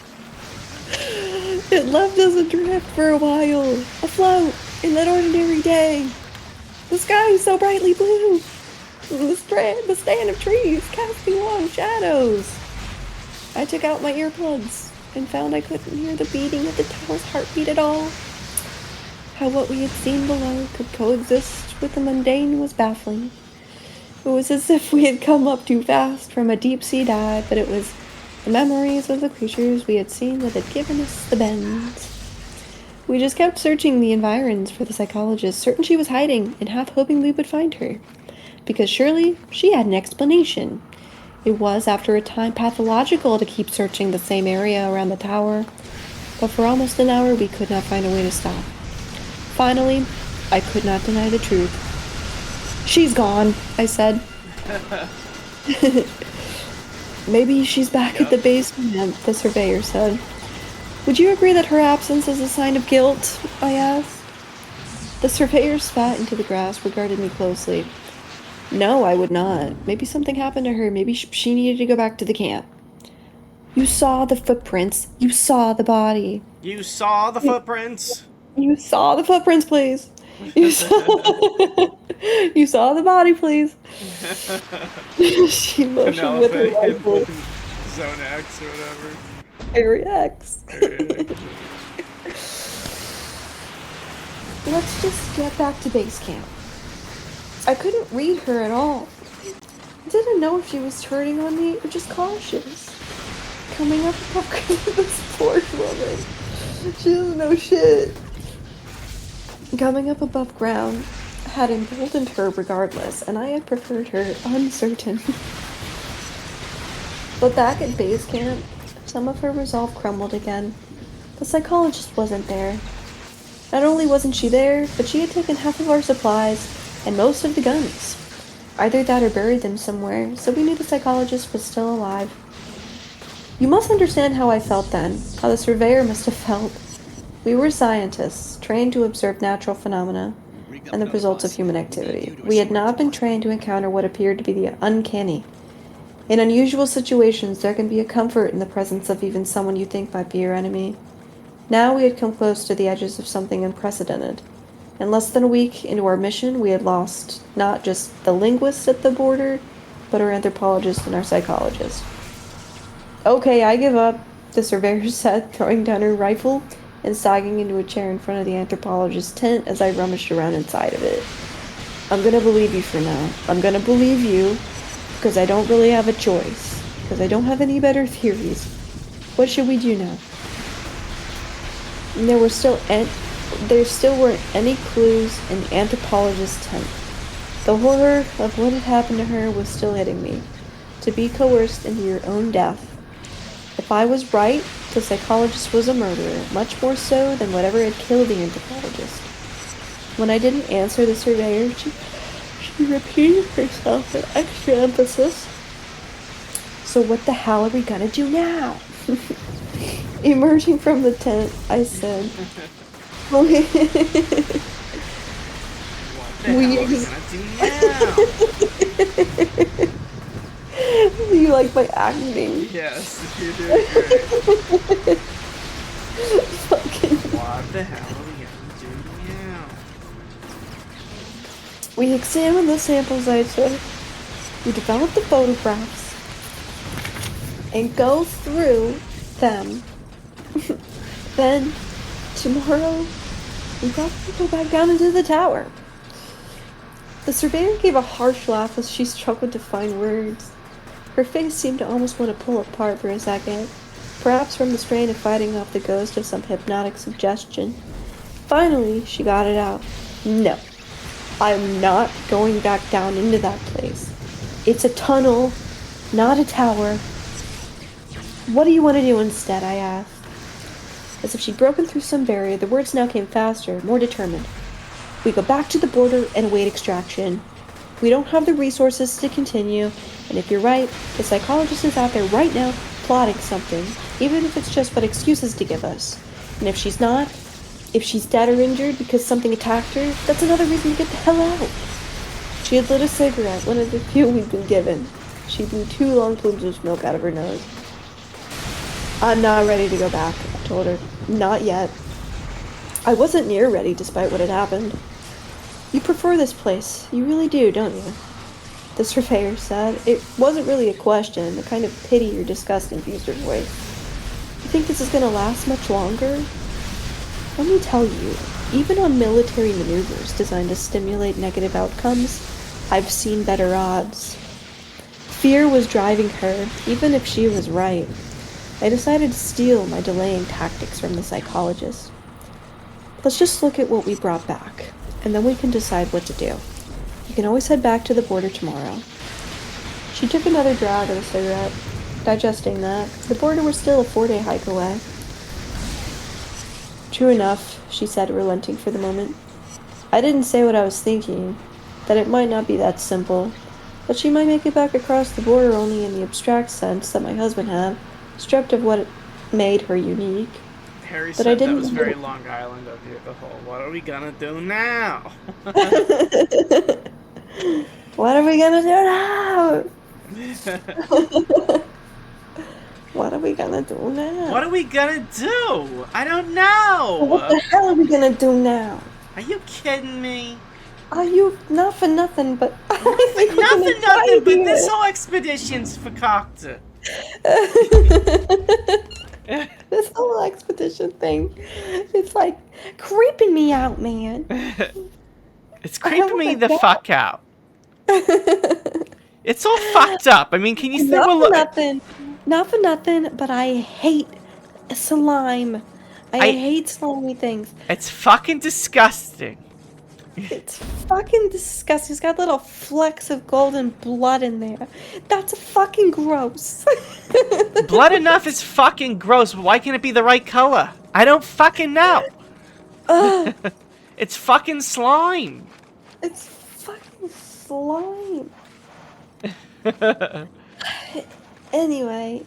It left us adrift for a while, afloat in that ordinary day. The sky is so brightly blue. The stand of trees casting long shadows. I took out my earplugs and found I couldn't hear the beating of the tower's heartbeat at all. How what we had seen below could coexist with the mundane was baffling. It was as if we had come up too fast from a deep-sea dive, but it was the memories of the creatures we had seen that had given us the bends. We just kept searching the environs for the psychologist, certain she was hiding, and half hoping we would find her. Because surely she had an explanation. It was, after a time, pathological to keep searching the same area around the tower. But for almost an hour we could not find a way to stop. Finally, I could not deny the truth. "She's gone," I said. "Maybe she's back at the basement," the surveyor said. "Would you agree that her absence is a sign of guilt?" I asked. The surveyor spat into the grass, regarded me closely. "No, I would not. Maybe something happened to her. Maybe she needed to go back to the camp." "You saw the footprints. You saw the body." You saw the footprints. "You saw the footprints, please. You saw, you saw the body, please." She motioned with her rifle. Zone X or whatever. Area X. Area X. Let's just get back to base camp. I couldn't read her at all. I didn't know if she was turning on me or just cautious. Coming up above this poor woman. She doesn't know shit. Coming up above ground had emboldened her regardless, and I had preferred her uncertain. But back at base camp, some of her resolve crumbled again. The psychologist wasn't there. Not only wasn't she there, but she had taken half of our supplies and most of the guns. Either that or buried them somewhere, so we knew the psychologist was still alive. You must understand how I felt then, how the surveyor must have felt. We were scientists, trained to observe natural phenomena and the results of human activity. We had not been trained to encounter what appeared to be the uncanny. In unusual situations, there can be a comfort in the presence of even someone you think might be your enemy. Now we had come close to the edges of something unprecedented. In less than a week into our mission, we had lost not just the linguist at the border, but our anthropologist and our psychologist. "Okay, I give up," the surveyor said, throwing down her rifle and sagging into a chair in front of the anthropologist's tent as I rummaged around inside of it. "I'm gonna believe you for now. I'm gonna believe you, because I don't really have a choice, because I don't have any better theories. What should we do now?" And there still weren't any clues in the anthropologist's tent. The horror of what had happened to her was still hitting me. To be coerced into your own death. If I was right, the psychologist was a murderer, much more so than whatever had killed the anthropologist. When I didn't answer the surveyor, she repeated herself with extra emphasis. "So what the hell are we gonna do now?" Emerging from the tent, I said, What the hell are we gonna do now? "Do you like my acting?" Yes, you're doing great. Fucking. What the hell are we gonna do now? We examined the samples I took. We developed the photographs. And go through them. Then, tomorrow, we thought we'd go back down into the tower. The surveyor gave a harsh laugh as she struggled to find words. Her face seemed to almost want to pull apart for a second, perhaps from the strain of fighting off the ghost of some hypnotic suggestion. Finally, she got it out. "No, I'm not going back down into that place. It's a tunnel, not a tower." What do you want to do instead? I asked. As if she'd broken through some barrier, the words now came faster, more determined. We go back to the border and await extraction. We don't have the resources to continue, and if you're right, the psychologist is out there right now plotting something, even if it's just what excuses to give us. And if she's not, if she's dead or injured because something attacked her, that's another reason to get the hell out. She had lit a cigarette, one of the few we'd been given. She blew 2 long plumes of smoke out of her nose. I'm not ready to go back, I told her. Not yet. I wasn't near ready despite what had happened. You prefer this place. You really do, don't you? The surveyor said. It wasn't really a question, the kind of pity or disgust infused her voice. You think this is going to last much longer? Let me tell you, even on military maneuvers designed to stimulate negative outcomes, I've seen better odds. Fear was driving her, even if she was right. I decided to steal my delaying tactics from the psychologist. Let's just look at what we brought back, and then we can decide what to do. You can always head back to the border tomorrow. She took another drag of the cigarette, digesting that. The border was still a 4-day hike away. True enough, she said, relenting for the moment. I didn't say what I was thinking, that it might not be that simple, but she might make it back across the border only in the abstract sense that my husband had, stripped of what made her unique. Harry But said I didn't that was know- very Long Island of you, the whole, what are we gonna do now? What are we gonna do now? What are we gonna do now? What are we gonna do? I don't know! What the hell are we gonna do now? Are you kidding me? Are you not for nothing, but I think we're gonna Nothing, die but here. this whole expedition's fakakta. This whole expedition thing, it's like creeping me out, man. It's creeping me wanna the go. fuck out. It's all fucked up. I mean, can you see Not for what nothing, not for nothing, but I hate slime. I hate slimy things. It's fucking disgusting. It's fucking disgusting. It's got little flecks of golden blood in there. That's fucking gross. Blood enough is fucking gross, but why can't it be the right color? I don't fucking know. Ugh, It's fucking slime. it's fucking slime. Anyway,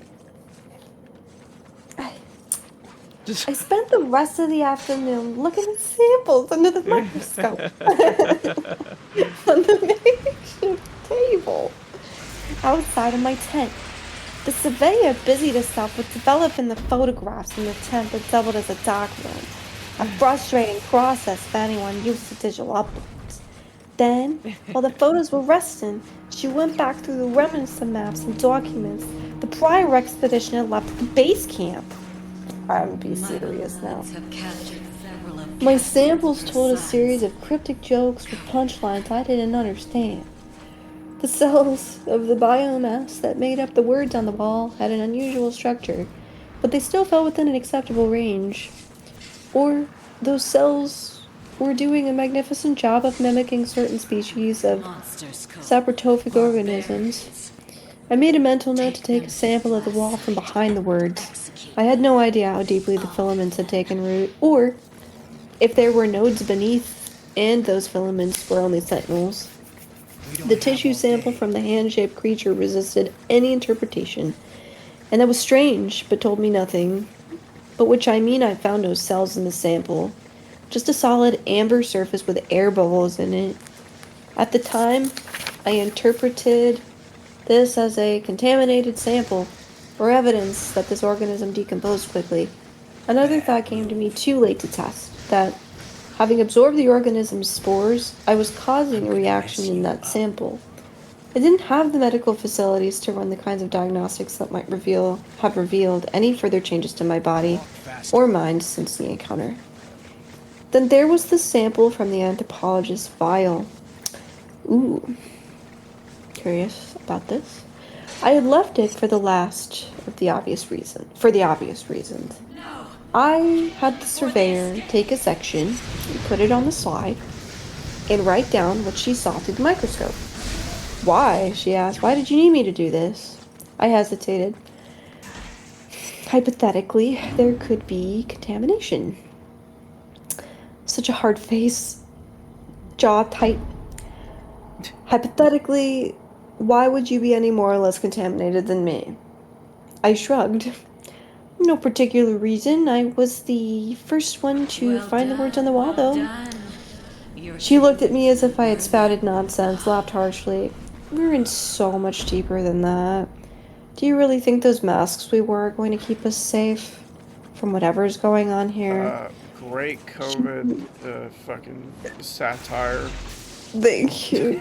I spent the rest of the afternoon looking at samples under the microscope on the makeshift table outside of my tent. The surveyor busied herself with developing the photographs in the tent that doubled as a darkroom, a frustrating process for anyone used to digital uploads. Then, while the photos were resting, she went back through the remnants of maps and documents the prior expedition had left at the base camp. I'm being serious now. My samples told a series of cryptic jokes with punchlines I didn't understand. The cells of the biomass that made up the words on the wall had an unusual structure, but they still fell within an acceptable range. Or those cells were doing a magnificent job of mimicking certain species of saprotrophic organisms. I made a mental note to take a sample of the wall from behind the words. I had no idea how deeply the filaments had taken root, or if there were nodes beneath, and those filaments were only sentinels. The tissue sample from the hand-shaped creature resisted any interpretation, and that was strange, but told me nothing. But which I mean I found no cells in the sample, just a solid amber surface with air bubbles in it. At the time, I interpreted this as a contaminated sample, or evidence that this organism decomposed quickly. Another thought came to me too late to test, that, having absorbed the organism's spores, I was causing a reaction in that sample. I didn't have the medical facilities to run the kinds of diagnostics that might have revealed any further changes to my body or mind since the encounter. Then there was the sample from the anthropologist's vial. Ooh. Curious about this. I had left it for the obvious reasons. I had the surveyor take a section, put it on the slide, and write down what she saw through the microscope. Why? She asked. Why did you need me to do this? I hesitated. Hypothetically, there could be contamination. Such a hard face, jaw tight. Hypothetically, why would you be any more or less contaminated than me? I shrugged. No particular reason. I was the first one to find the words on the wall, though. She looked at me as if I had spouted nonsense, laughed harshly. We're in so much deeper than that. Do you really think those masks we wore are going to keep us safe from whatever's going on here? Great COVID fucking satire. Thank you.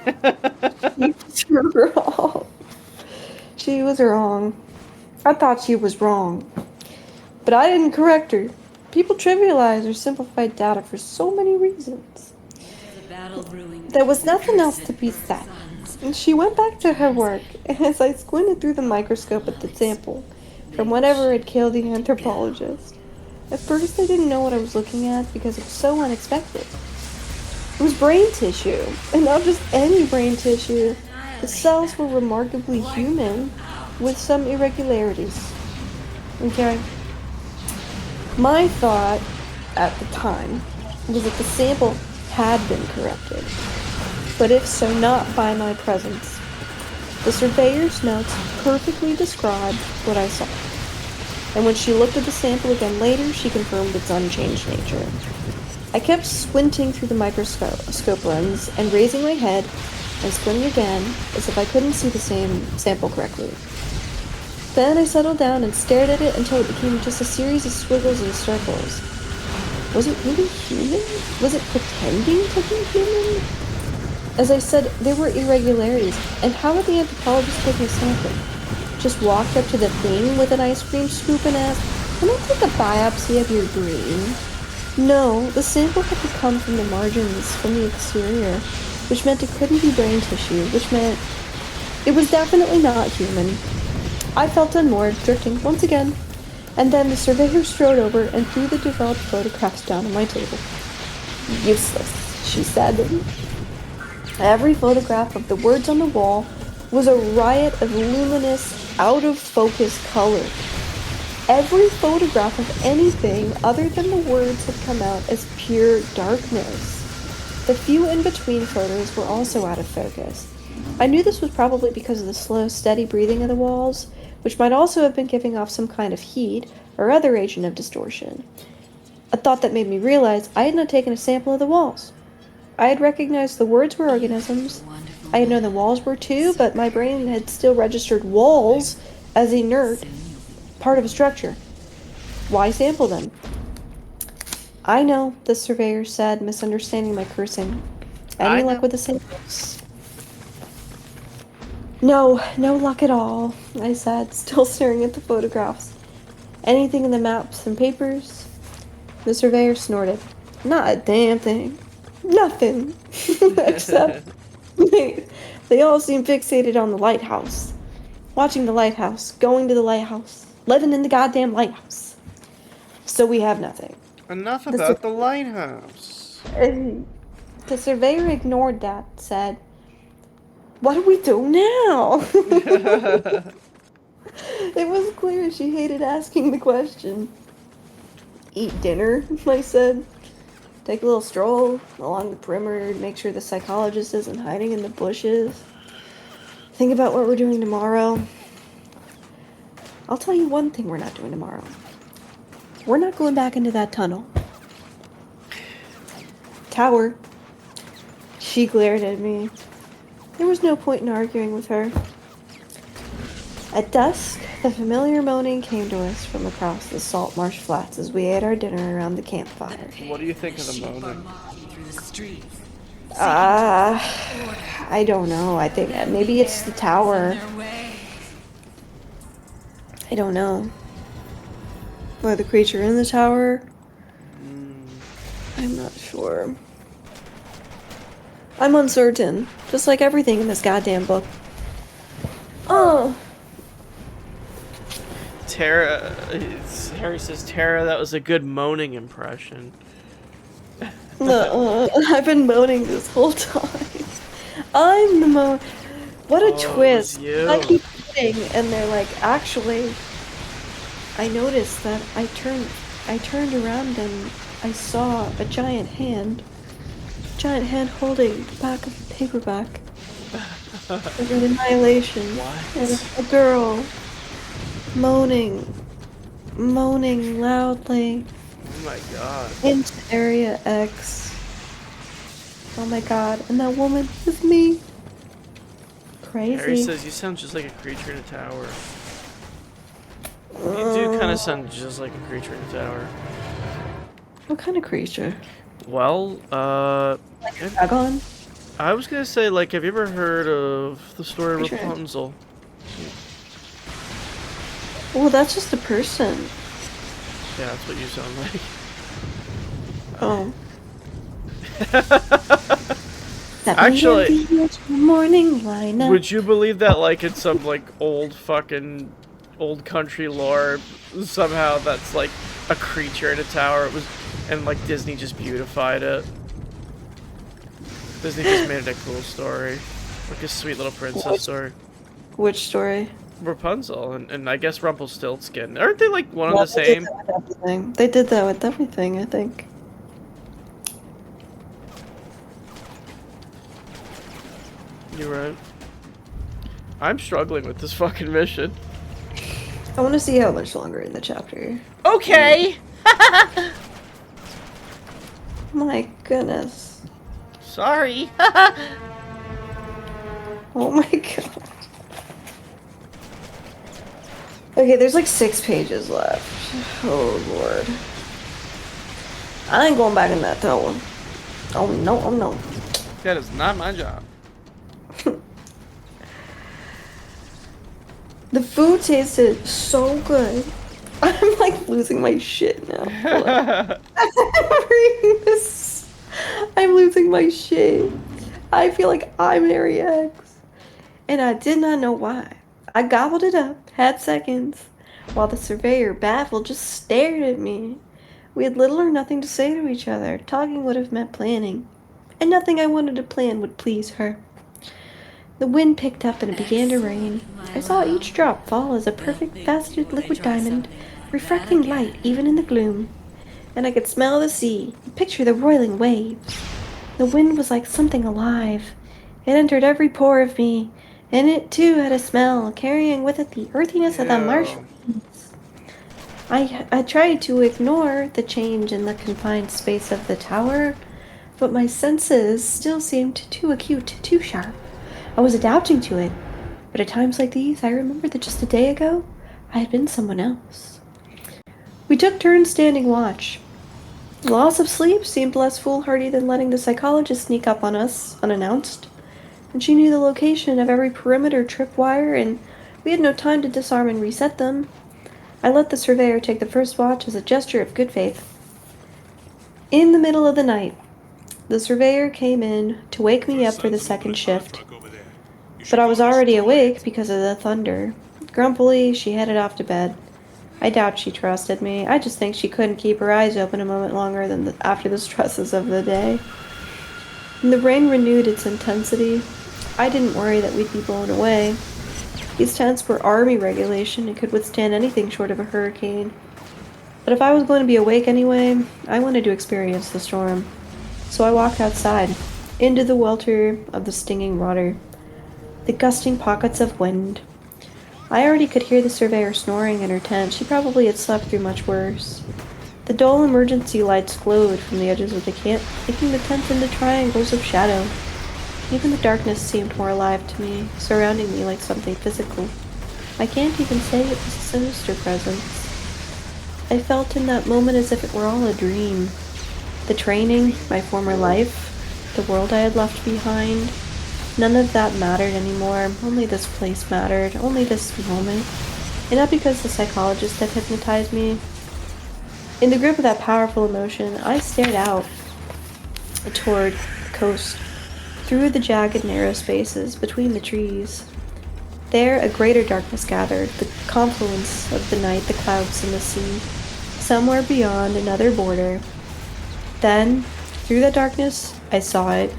She was wrong. She was wrong. I thought she was wrong. But I didn't correct her. People trivialize or simplify data for so many reasons. There was nothing else to be said. And she went back to her work, as I squinted through the microscope at the sample from whatever had killed the anthropologist. At first I didn't know what I was looking at because it was so unexpected. It was brain tissue, and not just any brain tissue. The cells were remarkably human, with some irregularities. Okay? My thought at the time was that the sample had been corrupted, but if so, not by my presence. The surveyor's notes perfectly described what I saw, and when she looked at the sample again later, she confirmed its unchanged nature. I kept squinting through the microscope lens and raising my head and squinting again as if I couldn't see the same sample correctly. Then I settled down and stared at it until it became just a series of squiggles and circles. Was it really human? Was it pretending to be human? As I said, there were irregularities, and how had the anthropologist taken a sample? Just walked up to the thing with an ice cream scoop and asked, "Can I take a biopsy of your brain?" No, the sample had to come from the margins, from the exterior, which meant it couldn't be brain tissue, which meant it was definitely not human. I felt unmoored, drifting once again, and then the surveyor strode over and threw the developed photographs down on my table. Useless, she said. Every photograph of the words on the wall was a riot of luminous, out-of-focus color. Every photograph of anything other than the words had come out as pure darkness. The few in-between photos were also out of focus. I knew this was probably because of the slow, steady breathing of the walls, which might also have been giving off some kind of heat or other agent of distortion. A thought that made me realize I had not taken a sample of the walls. I had recognized the words were organisms. I had known the walls were too, but my brain had still registered walls as inert, part of a structure. Why sample them? I know, the surveyor said, misunderstanding my cursing. Any luck with the samples? No luck at all, I said, still staring at the photographs. Anything in the maps and papers? The surveyor snorted. Not a damn thing. Nothing. Except they all seem fixated on the lighthouse. Watching the lighthouse, going to the lighthouse, living in the goddamn lighthouse. So we have nothing. Enough about the lighthouse. The surveyor ignored that, said, "What do we do now?" It was clear she hated asking the question. "Eat dinner," I said. "Take a little stroll along the perimeter to make sure the psychologist isn't hiding in the bushes. Think about what we're doing tomorrow." I'll tell you one thing we're not doing tomorrow. We're not going back into that tunnel. Tower. She glared at me. There was no point in arguing with her. At dusk, the familiar moaning came to us from across the salt marsh flats as we ate our dinner around the campfire. What do you think of the moaning? I don't know. I think maybe it's the tower. I don't know. Or the creature in the tower? I'm not sure. I'm uncertain. Just like everything in this goddamn book. Oh! Harry says, "Tara, that was a good moaning impression." I've been moaning this whole time. I'm the moan. What a twist. You. I keep kidding, and they're like, actually, I noticed that I turned around and I saw a giant hand holding the back of the paperback. Of an Annihilation. What? And a girl moaning loudly Oh my god. into Area X. Oh my god, and that woman was me. Harry Crazy. says you sound just like a creature in a tower. You do kind of sound just like a creature in a tower. What kind of creature? Well, Dragon? I was gonna say, like, have you ever heard of the story of Sure. Rapunzel? Well, that's just a person. Yeah, that's what you sound like. Oh. Actually, morning lineup. would you believe that, like, in some, like, old country lore, somehow that's, like, a creature in a tower? It was, and, like, Disney just beautified it. Disney just made it a cool story. Like a sweet little princess story. Which story? Rapunzel, and I guess Rumpelstiltskin. Aren't they, like, one and the same? They did that with everything, I think. You're right. I'm struggling with this fucking mission. I want to see how much longer in the chapter. Okay! My goodness. Sorry. Oh my god. Okay, there's like 6 pages left. Oh lord. I ain't going back in that tower. Oh no, oh no. That is not my job. The food tasted so good. I'm like losing my shit now. Hold on. I'm reading this. I'm losing my shit. I feel like I'm Area X. And I did not know why. I gobbled it up, had seconds, while the surveyor, baffled, just stared at me. We had little or nothing to say to each other. Talking would have meant planning. And nothing I wanted to plan would please her. The wind picked up and it began to rain. I saw each drop fall as a perfect faceted liquid diamond, reflecting light even in the gloom. And I could smell the sea, and picture the roiling waves. The wind was like something alive. It entered every pore of me, and it too had a smell, carrying with it the earthiness of the marsh. I tried to ignore the change in the confined space of the tower, but my senses still seemed too acute, too sharp. I was adapting to it, but at times like these, I remembered that just a day ago, I had been someone else. We took turns standing watch. Loss of sleep seemed less foolhardy than letting the psychologist sneak up on us, unannounced. And she knew the location of every perimeter tripwire, and we had no time to disarm and reset them. I let the surveyor take the first watch as a gesture of good faith. In the middle of the night, the surveyor came in to wake me up for the second shift. But I was already awake because of the thunder. Grumpily, she headed off to bed. I doubt she trusted me. I just think she couldn't keep her eyes open a moment longer than after the stresses of the day. And the rain renewed its intensity. I didn't worry that we'd be blown away. These tents were army regulation and could withstand anything short of a hurricane. But if I was going to be awake anyway, I wanted to experience the storm. So I walked outside, into the welter of the stinging water. The gusting pockets of wind. I already could hear the surveyor snoring in her tent. She probably had slept through much worse. The dull emergency lights glowed from the edges of the camp, making the tent into triangles of shadow. Even the darkness seemed more alive to me, surrounding me like something physical. I can't even say it was a sinister presence. I felt in that moment as if it were all a dream. The training, my former life, the world I had left behind, none of that mattered anymore. Only this place mattered. Only this moment. And not because the psychologist had hypnotized me. In the grip of that powerful emotion, I stared out toward the coast, through the jagged narrow spaces between the trees. There, a greater darkness gathered, the confluence of the night, the clouds, and the sea. Somewhere beyond, another border. Then, through the darkness, I saw it.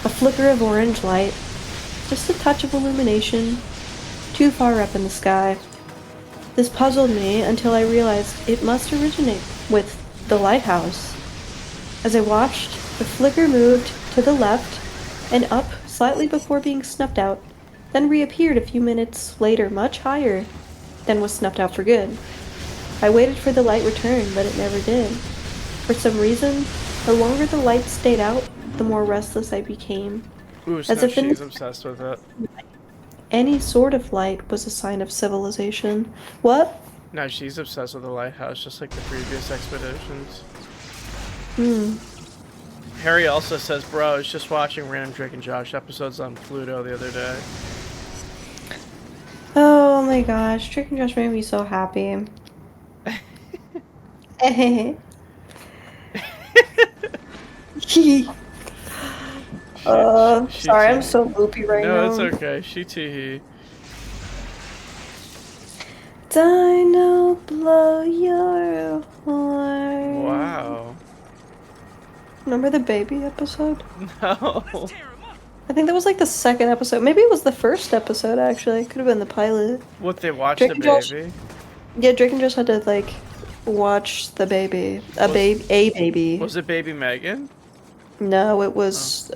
A flicker of orange light, just a touch of illumination, too far up in the sky. This puzzled me until I realized it must originate with the lighthouse. As I watched, the flicker moved to the left and up slightly before being snuffed out, then reappeared a few minutes later much higher, then was snuffed out for good. I waited for the light return, but it never did. For some reason, the longer the light stayed out, the more restless I became. Ooh, As if she's obsessed with it. any sort of light was a sign of civilization. What? No, she's obsessed with the lighthouse, just like the previous expeditions. Harry also says, bro, I was just watching random Drake and Josh episodes on Pluto the other day. Oh my gosh, Drake and Josh made me so happy. Sorry, I'm so loopy right now. No, it's okay. She tee. Dino, blow your horn. Wow. Remember the baby episode? No. I think that was like the second episode. Maybe it was the first episode, actually. It could have been the pilot. What, they watched Drake the and Josh- baby? Yeah, Drake and Josh had to, like, watch the baby. A baby. Was it baby Megan? No, it was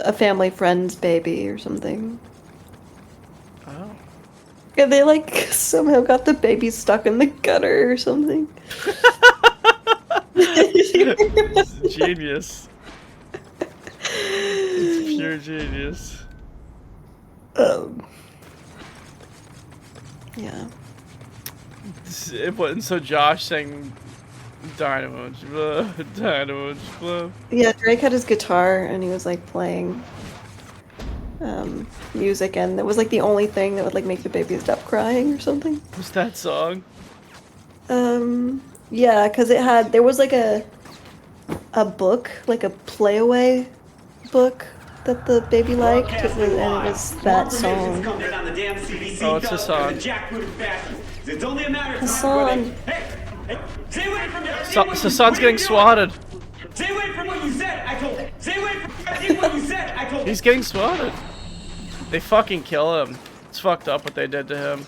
a family friend's baby or something. Oh. And they, like, somehow got the baby stuck in the gutter or something. Genius. It's pure genius. Yeah. So Josh sang Dynamo, Dynamo. Yeah, Drake had his guitar and he was like playing music, and it was like the only thing that would like make the baby stop crying or something. What's that song? Yeah, because there was like a book, like a playaway book that the baby liked, and it was that song. Oh, it's a song. Hassan. Hassan's getting swatted. Stay away from what you said, I told you. Stay away from what you said, I told you. He's getting swatted. They fucking kill him. It's fucked up what they did to him.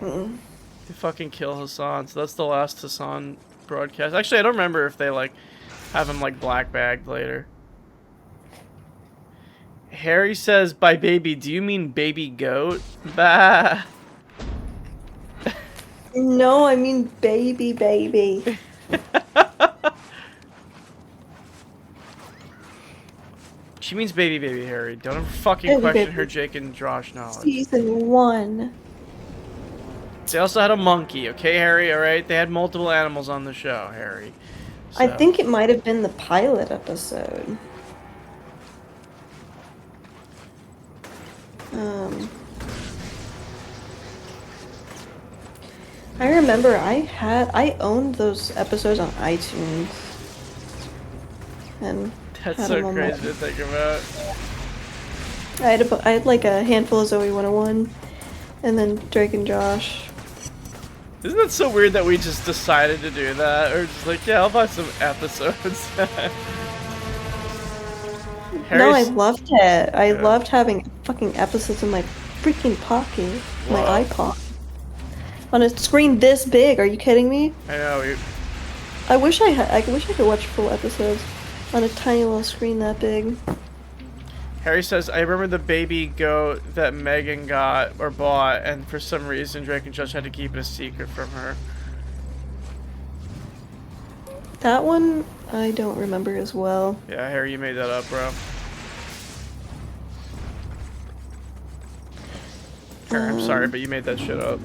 They fucking kill Hassan. So that's the last Hassan broadcast. Actually, I don't remember if they like have him like black bagged later. Harry says, by baby, do you mean baby goat? Bah. No, I mean baby. She means baby, Harry. Don't ever fucking question her Jake and Josh knowledge. Season 1. They also had a monkey, okay, Harry? Alright? They had multiple animals on the show, Harry. I So- think it might have been the pilot episode. I remember I owned those episodes on iTunes. And That's had so them on my- crazy to think about. I had like a handful of Zoe 101 and then Drake and Josh. Isn't that so weird that we just decided to do that? Or just like, yeah, I'll buy some episodes. No, I Harry's- loved it. I Yeah. loved having fucking episodes in my freaking pocket. Wow. My iPod. On a screen this big, are you kidding me? I know. I wish I could watch full episodes on a tiny little screen that big. Harry says, I remember the baby goat that Megan got or bought, and for some reason Drake and Josh had to keep it a secret from her. That one I don't remember as well. Yeah, Harry, you made that up, bro. Harry, I'm sorry, but you made that shit up.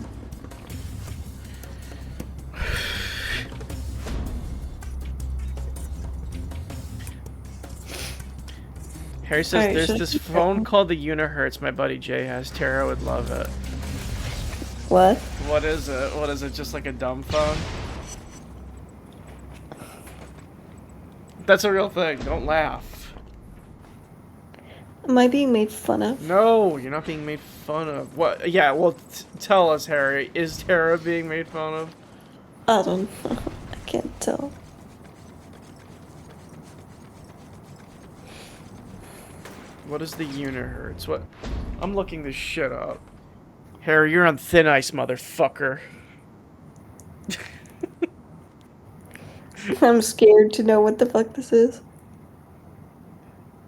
Harry says, Alright, there's should I this keep phone going? called the Unihertz my buddy Jay has. Tara would love it. What? What is it? What is it? Just like a dumb phone? That's a real thing. Don't laugh. Am I being made fun of? No, you're not being made fun of. What? Yeah, well, tell us, Harry. Is Tara being made fun of? I don't know. I can't tell. What is the Unihertz? What? I'm looking this shit up. Harry, you're on thin ice, motherfucker. I'm scared to know what the fuck this is.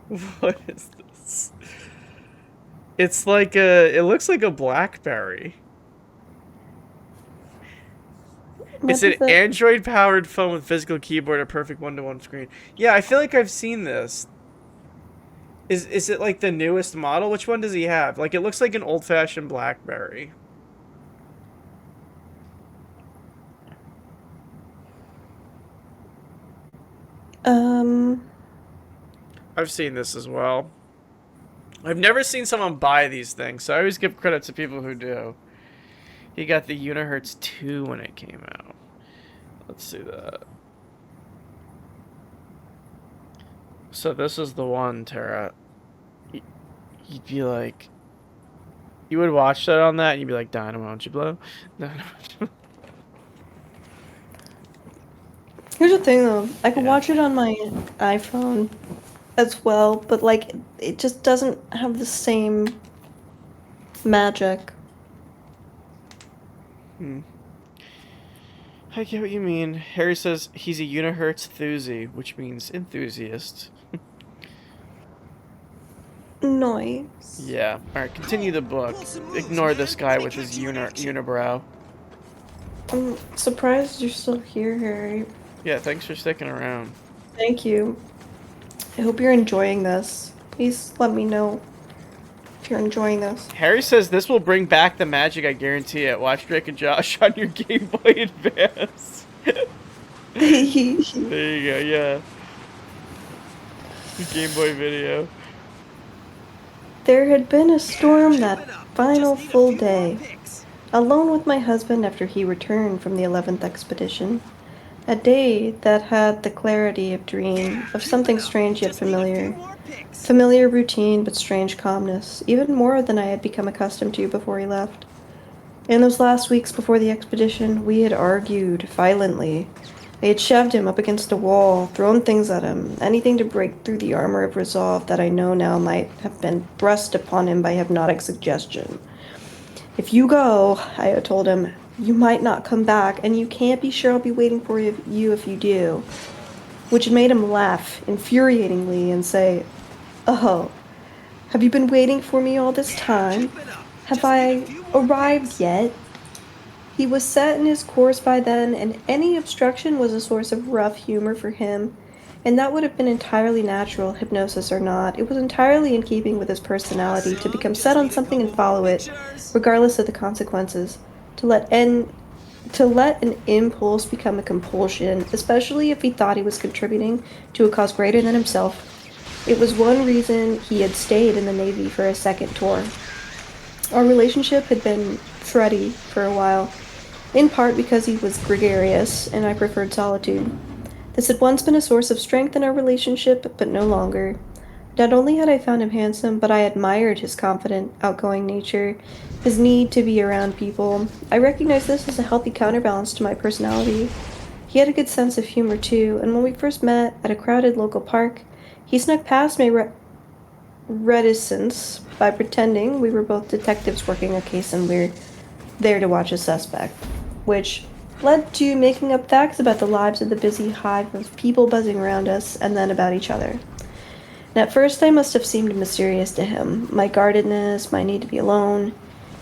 What is this? It's like a... It looks like a BlackBerry. It's an Android-powered phone with physical keyboard, a perfect one-to-one screen. Yeah, I feel like I've seen this. Is it like the newest model? Which one does he have? Like, it looks like an old-fashioned BlackBerry. I've seen this as well. I've never seen someone buy these things, so I always give credit to people who do. He got the Unihertz 2 when it came out. Let's see that. So this is the one, Tara. You'd be like... You would watch that on that, and you'd be like, Dynamo, won't you blow? Dynamo, won't you blow? Here's the thing, though. I can watch it on my iPhone as well, but, like, it just doesn't have the same magic. I get what you mean. Harry says he's a Unihertz thuzy, which means enthusiast. Nice. Yeah. Alright, continue the book. Ignore this guy with his unibrow. I'm surprised you're still here, Harry. Yeah, thanks for sticking around. Thank you. I hope you're enjoying this. Please let me know if you're enjoying this. Harry says this will bring back the magic, I guarantee it. Watch Drake and Josh on your Game Boy Advance. There you go, yeah. Game Boy video. There had been a storm that final full day. Alone with my husband after he returned from the 11th expedition. A day that had the clarity of dream, of something strange yet familiar. Familiar routine, but strange calmness, even more than I had become accustomed to before he left. In those last weeks before the expedition, we had argued violently. I had shoved him up against a wall, thrown things at him, anything to break through the armor of resolve that I know now might have been thrust upon him by hypnotic suggestion. If you go, I had told him, you might not come back, and you can't be sure I'll be waiting for you if you do. Which had made him laugh infuriatingly and say, oh, have you been waiting for me all this time? Have I arrived yet? He was set in his course by then, and any obstruction was a source of rough humor for him, and that would have been entirely natural, hypnosis or not. It was entirely in keeping with his personality to become set on something and follow it, regardless of the consequences. To let an impulse become a compulsion, especially if he thought he was contributing to a cause greater than himself. It was one reason he had stayed in the Navy for a second tour. Our relationship had been thready for a while, in part because he was gregarious and I preferred solitude. This had once been a source of strength in our relationship, but no longer. Not only had I found him handsome, but I admired his confident, outgoing nature, his need to be around people. I recognized this as a healthy counterbalance to my personality. He had a good sense of humor, too, and when we first met at a crowded local park, he snuck past my reticence by pretending we were both detectives working a case and we're there to watch a suspect, which led to making up facts about the lives of the busy hive of people buzzing around us and then about each other. And at first I must have seemed mysterious to him, my guardedness, my need to be alone,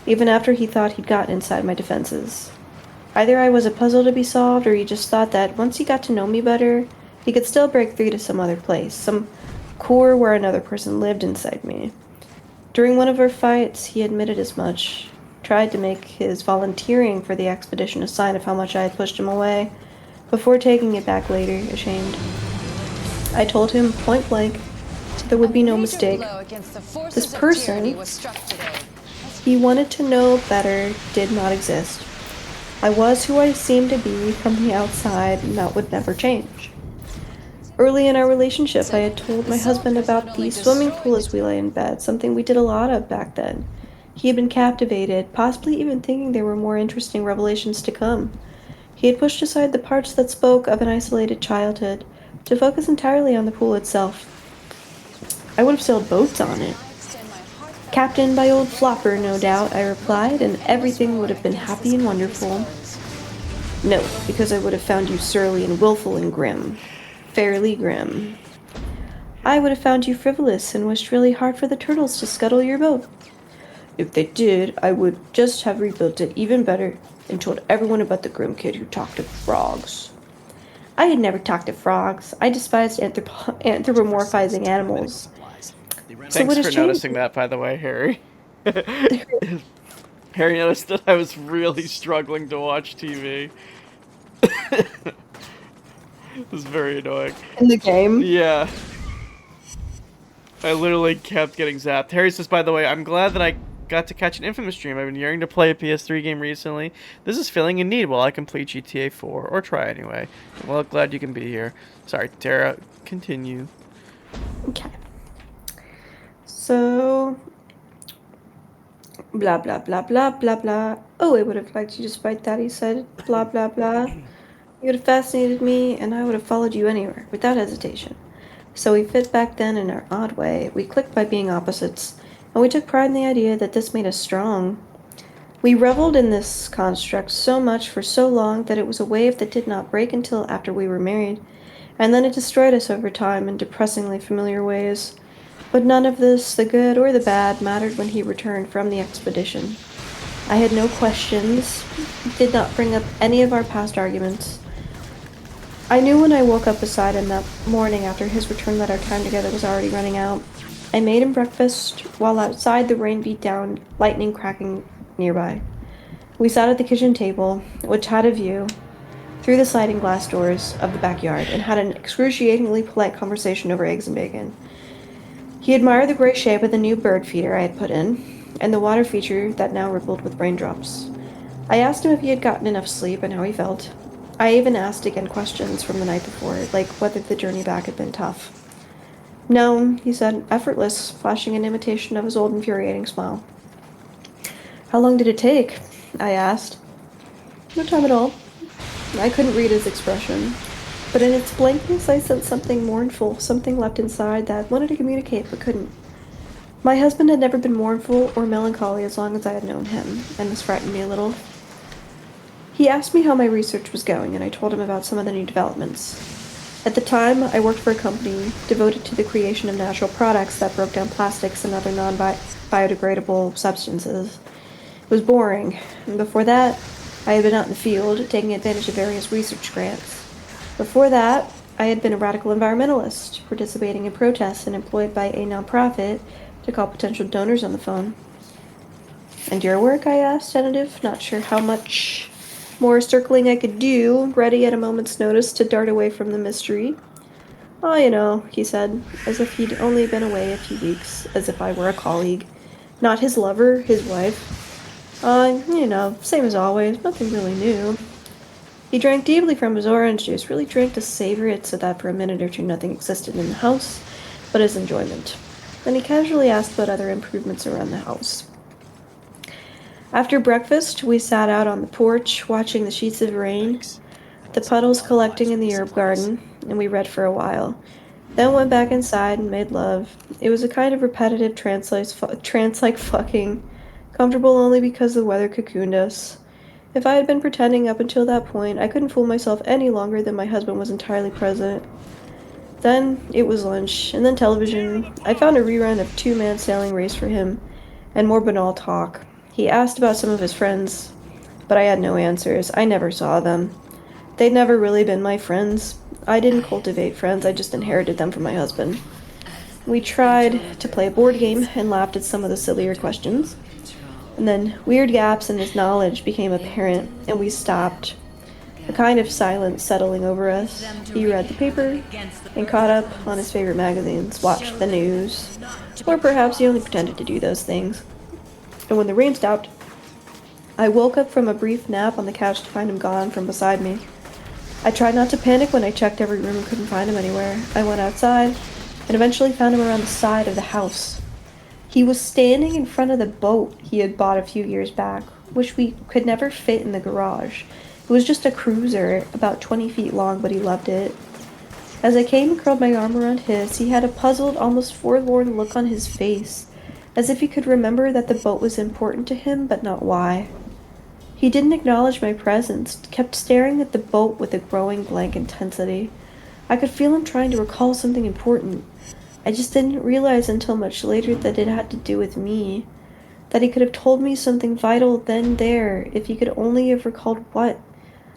even after he thought he'd gotten inside my defenses. Either I was a puzzle to be solved, or he just thought that once he got to know me better, he could still break through to some other place, some core where another person lived inside me. During one of our fights, he admitted as much, tried to make his volunteering for the expedition a sign of how much I had pushed him away, before taking it back later, ashamed. I told him point blank, so there would be no mistake. This person he wanted to know better did not exist. I was who I seemed to be from the outside, and that would never change. Early in our relationship, I had told my husband about the swimming pool as we lay in bed, something we did a lot of back then. He had been captivated, possibly even thinking there were more interesting revelations to come. He had pushed aside the parts that spoke of an isolated childhood to focus entirely on the pool itself. I would have sailed boats on it. Captained by old Flopper, no doubt, I replied, and everything would have been happy and wonderful. No, because I would have found you surly and willful and grim. Fairly grim. I would have found you frivolous and wished really hard for the turtles to scuttle your boat. If they did, I would just have rebuilt it even better and told everyone about the grim kid who talked to frogs. I had never talked to frogs. I despised anthropomorphizing animals. Thanks for noticing that, by the way, Harry. Harry noticed that I was really struggling to watch TV. It was very annoying. In the game? Yeah. I literally kept getting zapped. Harry says, by the way, I'm glad that I got to catch an inFAMOUS stream. I've been yearning to play a PS3 game recently. This is filling a need while I complete GTA 4, or try anyway. Well, glad you can be here. Sorry, Tara, continue. Okay. So, blah, blah, blah, blah, blah, blah. Oh, I would have liked you despite that, he said. Blah, blah, blah. You would have fascinated me, and I would have followed you anywhere, without hesitation. So we fit back then in our odd way. We clicked by being opposites, and we took pride in the idea that this made us strong. We reveled in this construct so much for so long that it was a wave that did not break until after we were married, and then it destroyed us over time in depressingly familiar ways. But none of this, the good or the bad, mattered when he returned from the expedition. I had no questions, did not bring up any of our past arguments. I knew when I woke up beside him that morning after his return that our time together was already running out. I made him breakfast, while outside the rain beat down, lightning cracking nearby. We sat at the kitchen table, which had a view through the sliding glass doors of the backyard, and had an excruciatingly polite conversation over eggs and bacon. He admired the gray shape of the new bird feeder I had put in, and the water feature that now rippled with raindrops. I asked him if he had gotten enough sleep and how he felt. I even asked again questions from the night before, like whether the journey back had been tough. No, he said, effortless, flashing an imitation of his old infuriating smile. How long did it take? I asked. No time at all. I couldn't read his expression, but in its blankness I sensed something mournful, something left inside that wanted to communicate but couldn't. My husband had never been mournful or melancholy as long as I had known him, and this frightened me a little. He asked me how my research was going, and I told him about some of the new developments. At the time, I worked for a company devoted to the creation of natural products that broke down plastics and other non-biodegradable substances. It was boring, and before that, I had been out in the field, taking advantage of various research grants. Before that, I had been a radical environmentalist, participating in protests and employed by a nonprofit to call potential donors on the phone. And your work? I asked, tentative, not sure how much more circling I could do, ready at a moment's notice to dart away from the mystery. Oh, you know, he said, as if he'd only been away a few weeks, as if I were a colleague. Not his lover, his wife. You know, same as always, nothing really new. He drank deeply from his orange juice, really drank to savor it so that for a minute or two nothing existed in the house but his enjoyment. Then he casually asked about other improvements around the house. After breakfast, we sat out on the porch, watching the sheets of rain, the puddles collecting in the herb garden, and we read for a while. Then went back inside and made love. It was a kind of repetitive trance-like fucking, comfortable only because the weather cocooned us. If I had been pretending up until that point, I couldn't fool myself any longer than my husband was entirely present. Then it was lunch, and then television. I found a rerun of Two-Man Sailing Race for him, and more banal talk. He asked about some of his friends, but I had no answers. I never saw them. They'd never really been my friends. I didn't cultivate friends, I just inherited them from my husband. We tried to play a board game and laughed at some of the sillier questions. And then weird gaps in his knowledge became apparent, and we stopped. A kind of silence settling over us. He read the paper and caught up on his favorite magazines, watched the news, or perhaps he only pretended to do those things. And when the rain stopped, I woke up from a brief nap on the couch to find him gone from beside me. I tried not to panic when I checked every room and couldn't find him anywhere. I went outside and eventually found him around the side of the house. He was standing in front of the boat he had bought a few years back, which we could never fit in the garage. It was just a cruiser, about 20 feet long, but he loved it. As I came and curled my arm around his, he had a puzzled, almost forlorn look on his face, as if he could remember that the boat was important to him, but not why. He didn't acknowledge my presence, kept staring at the boat with a growing blank intensity. I could feel him trying to recall something important. I just didn't realize until much later that it had to do with me. That he could have told me something vital then there, if he could only have recalled what.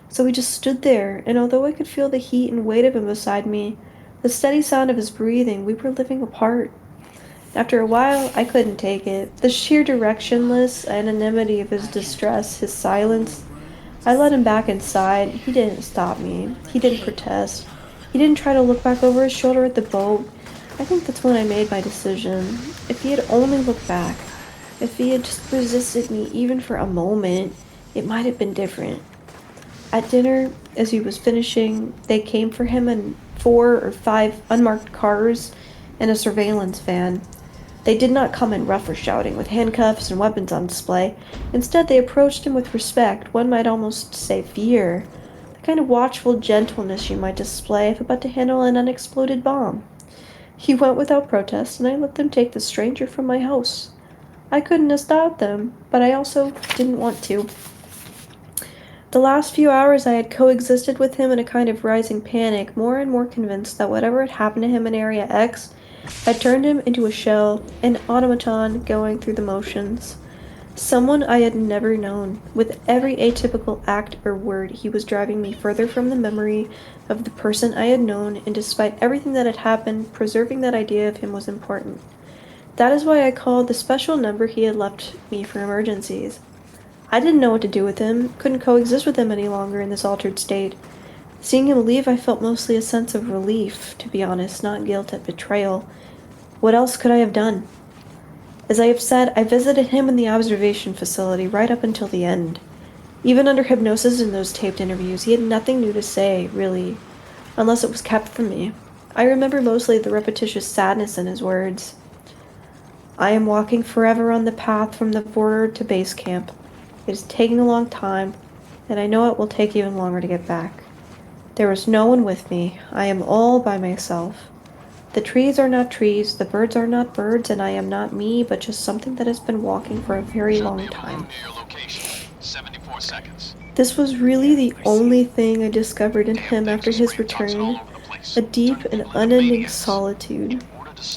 So he just stood there, and although I could feel the heat and weight of him beside me, the steady sound of his breathing, we were living apart. After a while, I couldn't take it. The sheer directionless anonymity of his distress, his silence. I let him back inside. He didn't stop me. He didn't protest. He didn't try to look back over his shoulder at the boat. I think that's when I made my decision. If he had only looked back, if he had just resisted me even for a moment, it might have been different. At dinner, as he was finishing, they came for him in 4 or 5 unmarked cars and a surveillance van. They did not come in rough or shouting, with handcuffs and weapons on display. Instead, they approached him with respect, one might almost say fear, the kind of watchful gentleness you might display if about to handle an unexploded bomb. He went without protest, and I let them take the stranger from my house. I couldn't have stopped them, but I also didn't want to. The last few hours I had coexisted with him in a kind of rising panic, more and more convinced that whatever had happened to him in Area X had turned him into a shell, an automaton going through the motions. Someone I had never known. With every atypical act or word, he was driving me further from the memory of the person I had known, and despite everything that had happened, preserving that idea of him was important. That is why I called the special number he had left me for emergencies. I didn't know what to do with him, couldn't coexist with him any longer in this altered state. Seeing him leave, I felt mostly a sense of relief, to be honest, not guilt at betrayal. What else could I have done? As I have said, I visited him in the observation facility right up until the end. Even under hypnosis in those taped interviews, he had nothing new to say, really, unless it was kept from me. I remember mostly the repetitious sadness in his words. I am walking forever on the path from the border to base camp. It is taking a long time, and I know it will take even longer to get back. There is no one with me. I am all by myself. The trees are not trees, the birds are not birds, and I am not me, but just something that has been walking for a very long time. Near your location. 74 seconds. This was really the only thing I discovered in him after his return. A deep and unending solitude.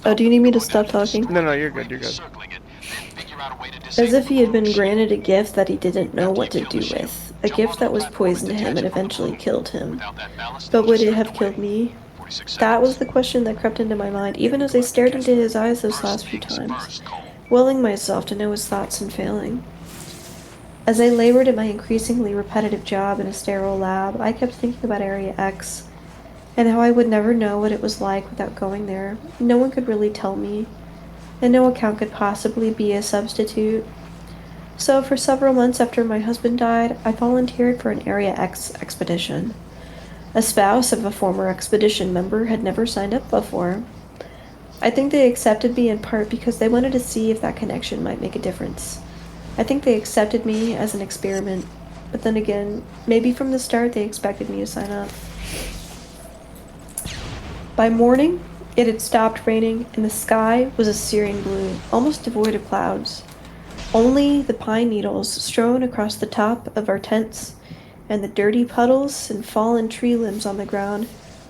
Oh, do you need me to stop talking? No, you're good, you're good. Circling it, then figure out a way to As disable if he had been the granted a gift that he didn't know what to do with. A gift that was poison to him and eventually killed him. Without that ballast, But would it have killed me? 46 That was seconds. the question that crept into my mind, even as I stared into his eyes those last few times, willing myself to know his thoughts and failing. As I labored at my increasingly repetitive job in a sterile lab, I kept thinking about Area X, and how I would never know what it was like without going there. No one could really tell me, and no account could possibly be a substitute. So for several months after my husband died, I volunteered for an Area X expedition. A spouse of a former expedition member had never signed up before. I think they accepted me in part because they wanted to see if that connection might make a difference. I think they accepted me as an experiment, but then again, maybe from the start they expected me to sign up. By morning, it had stopped raining, and the sky was a searing blue, almost devoid of clouds. Only the pine needles strewn across the top of our tents, and the dirty puddles and fallen tree limbs on the ground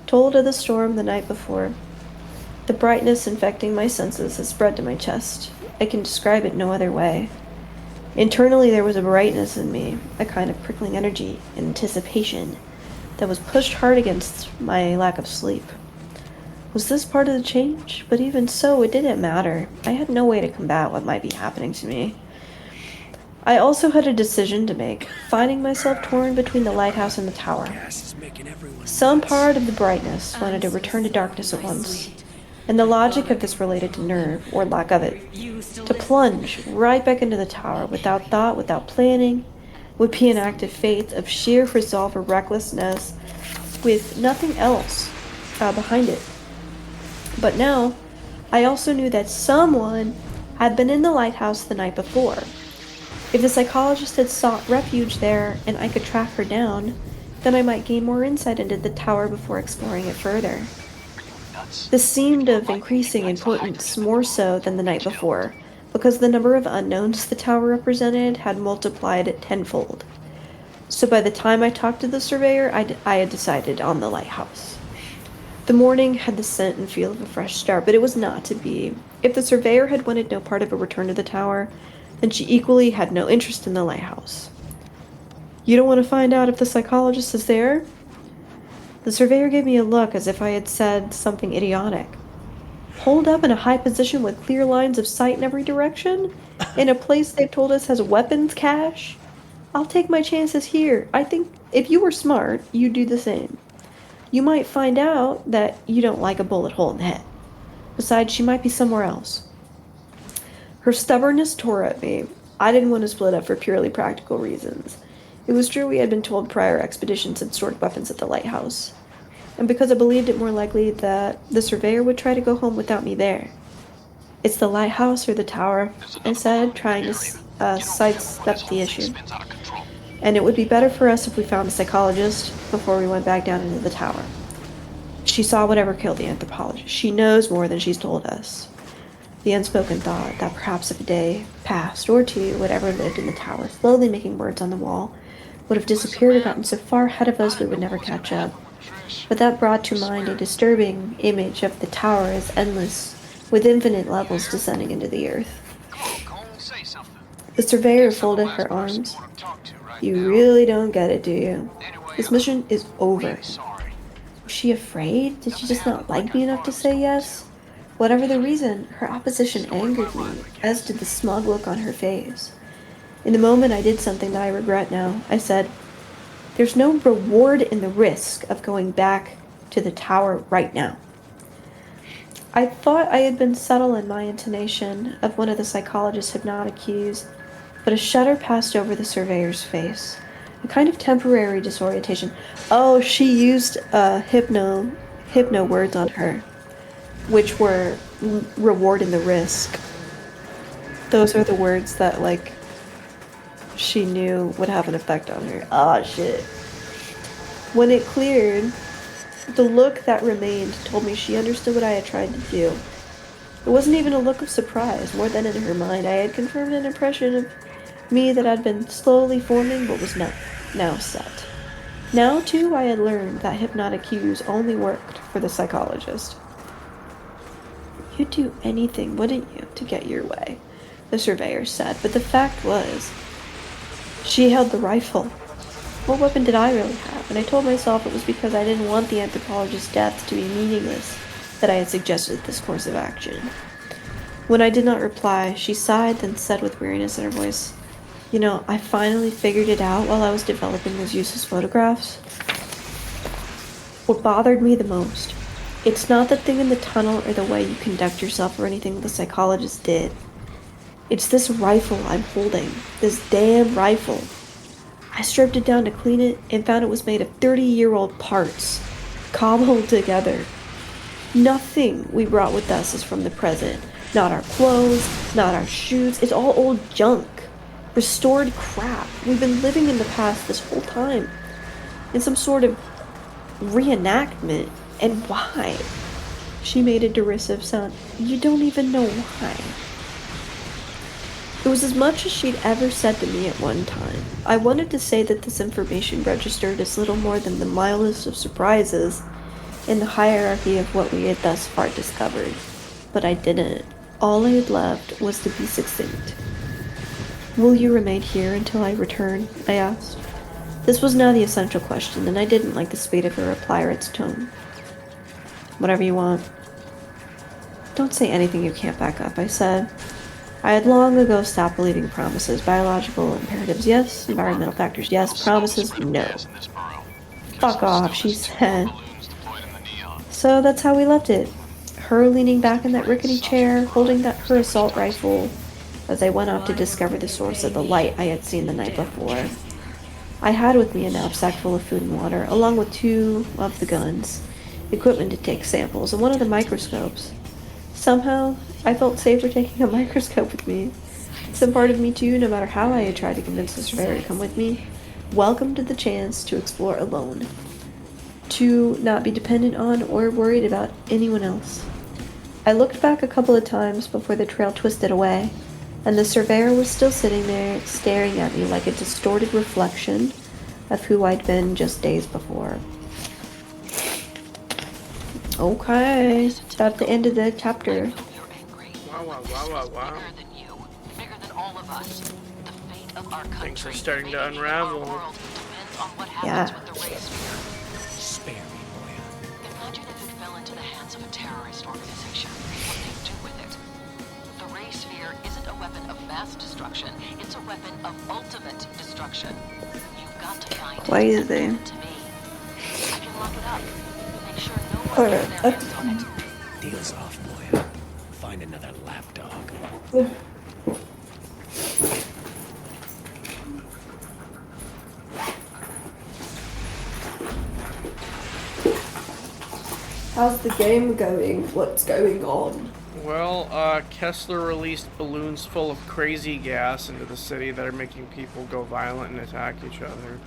told of the storm the night before. The brightness infecting my senses had spread to my chest. I can describe it no other way. Internally there was a brightness in me, a kind of prickling energy and anticipation that was pushed hard against my lack of sleep. Was this part of the change? But even so, it didn't matter. I had no way to combat what might be happening to me. I also had a decision to make, finding myself torn between the lighthouse and the tower. Some part of the brightness wanted to return to darkness at once, and the logic of this related to nerve, or lack of it. To plunge right back into the tower without thought, without planning, would be an act of faith, of sheer resolve or recklessness, with nothing else behind it. But now, I also knew that someone had been in the lighthouse the night before. If the psychologist had sought refuge there and I could track her down, then I might gain more insight into the tower before exploring it further. This seemed of increasing importance, more so than the night before, because the number of unknowns the tower represented had multiplied tenfold. So by the time I talked to the surveyor, I had decided on the lighthouse. The morning had the scent and feel of a fresh start, but it was not to be. If the surveyor had wanted no part of a return to the tower, then she equally had no interest in the lighthouse. You don't want to find out if the psychologist is there? The surveyor gave me a look as if I had said something idiotic. Holed up in a high position with clear lines of sight in every direction? In a place they've told us has weapons cache? I'll take my chances here. I think if you were smart, you'd do the same. You might find out that you don't like a bullet hole in the head. Besides, she might be somewhere else. Her stubbornness tore at me. I didn't want to split up for purely practical reasons. It was true we had been told prior expeditions had stored weapons at the lighthouse, and because I believed it more likely that the surveyor would try to go home without me there. It's the lighthouse or the tower, I said, trying to sidestep the issue. And it would be better for us if we found a psychologist before we went back down into the tower. She saw whatever killed the anthropologist. She knows more than she's told us. The unspoken thought that perhaps if a day passed, or two, whatever lived in the tower, slowly making words on the wall, would have disappeared or gotten so far ahead of us we would never catch up. But that brought to mind a disturbing image of the tower as endless, with infinite levels descending into the earth. The surveyor folded her arms. You really don't get it, do you? This mission is over. Was she afraid? Did she just not like me enough to say yes? Whatever the reason, her opposition angered me, as did the smug look on her face. In the moment, I did something that I regret now. I said, "There's no reward in the risk of going back to the tower right now." I thought I had been subtle in my intonation of one of the psychologist's hypnotic cues, but a shudder passed over the surveyor's face. A kind of temporary disorientation. Oh, she used hypno words on her, which were reward in the risk. Those are the words that, like, she knew would have an effect on her. Ah, shit. When it cleared, the look that remained told me she understood what I had tried to do. It wasn't even a look of surprise. More than in her mind, I had confirmed an impression of me that had been slowly forming but was not now set. Now, too, I had learned that hypnotic cues only worked for the psychologist. You'd do anything, wouldn't you, to get your way, the surveyor said, but the fact was, she held the rifle. What weapon did I really have? And I told myself it was because I didn't want the anthropologist's death to be meaningless that I had suggested this course of action. When I did not reply, she sighed, then said with weariness in her voice, "You know, I finally figured it out while I was developing those useless photographs. What bothered me the most, it's not the thing in the tunnel or the way you conduct yourself or anything the psychologist did. It's this rifle I'm holding. This damn rifle. I stripped it down to clean it and found it was made of 30-year-old parts, cobbled together. Nothing we brought with us is from the present. Not our clothes, not our shoes. It's all old junk. Restored crap. We've been living in the past this whole time. In some sort of reenactment. And why?" She made a derisive sound. "You don't even know why." It was as much as she'd ever said to me at one time. I wanted to say that this information registered as little more than the mildest of surprises in the hierarchy of what we had thus far discovered. But I didn't. All I had left was to be succinct. "Will you remain here until I return?" I asked. This was now the essential question, and I didn't like the speed of her reply or its tone. "Whatever you want." "Don't say anything you can't back up," I said. I had long ago stopped believing promises. Biological imperatives, yes. Environmental factors, yes. Promises, no. "Fuck off," she said. So that's how we left it. Her leaning back in that rickety chair, holding her assault rifle, as I went off to discover the source of the light I had seen the night before. I had with me a knapsack full of food and water, along with 2 of the guns, equipment to take samples, and 1 of the microscopes. Somehow, I felt safer taking a microscope with me. Some part of me too, no matter how I had tried to convince the surveyor to come with me, welcomed the chance to explore alone. To not be dependent on or worried about anyone else. I looked back a couple of times before the trail twisted away. And the surveyor was still sitting there, staring at me like a distorted reflection of who I'd been just days before. Okay, it's about the end of the chapter. Wow. Things are starting to unravel. Yeah. Spare me, Moya. Imagine if it fell into the hands of a terrorist organization. What they'd do with it. The ray sphere isn't a weapon of mass destruction. It's a weapon of ultimate destruction. You've got to find it. Crazy. To me. I can lock it up. Make sure no one gets their hands on it. Deal's off, Moya. Find another lapdog. How's the game going? What's going on? Well, Kessler released balloons full of crazy gas into the city that are making people go violent and attack each other.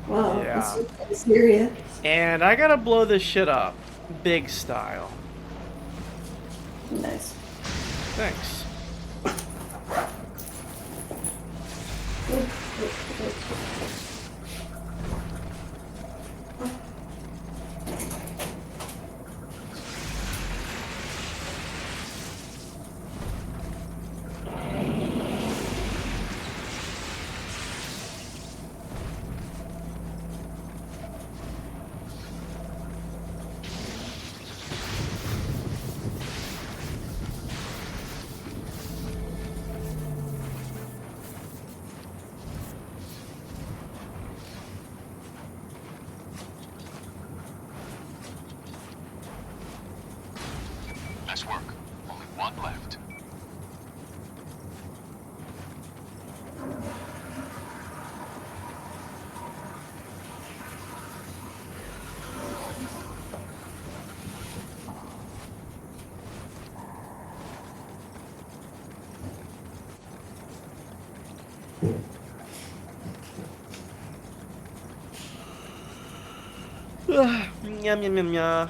Wow, Yeah. that's serious. And I gotta blow this shit up. Big style. Nice. Thanks. Nice work. Only one left. Yum yum yum yum.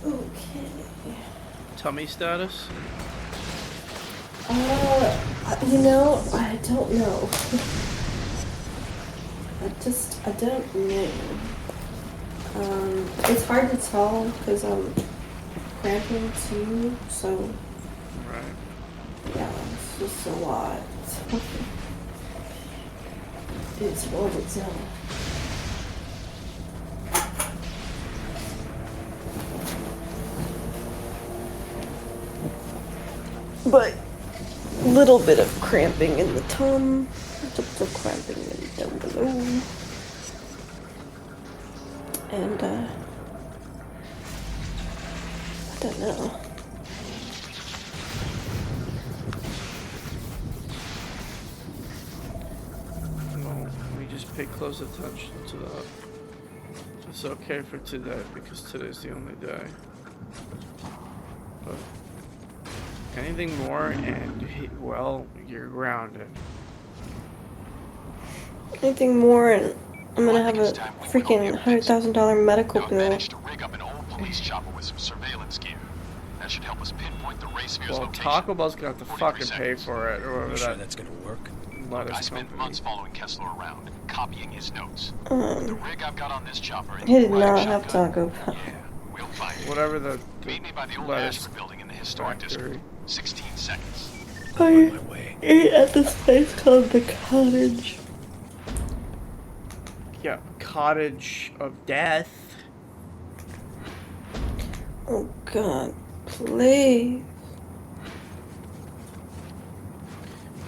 Okay. Tummy status? You know, I don't know. I don't know. It's hard to tell because I'm cramping too, so Right. yeah, it's just a lot. It's what it's But little bit of cramping in the tum, little cramping down below, and I don't know. Well, we just pay close attention to that. It's okay for today because today's the only day. But anything more and, well, you're grounded. Anything more, and I'm gonna have a freaking $100,000 medical Now I bill. managed to rig up an old police chopper with some surveillance gear. That should help us pinpoint the ray sphere's Well, location. Taco Bell's gonna have to 43 fucking pay seconds. for it, or You whatever sure that that's gonna work? I lettuce spent company. months following Kessler around, copying his notes. The rig I've got on this chopper and He did the not riot have shotgun. Taco Bell. Yeah, we'll find it. Whatever the Meet me by the old lettuce Ashford building in the historic district. factory. 16 seconds. I My way. ate at this place called the Cottage. Yeah, Cottage of Death. Oh God, please.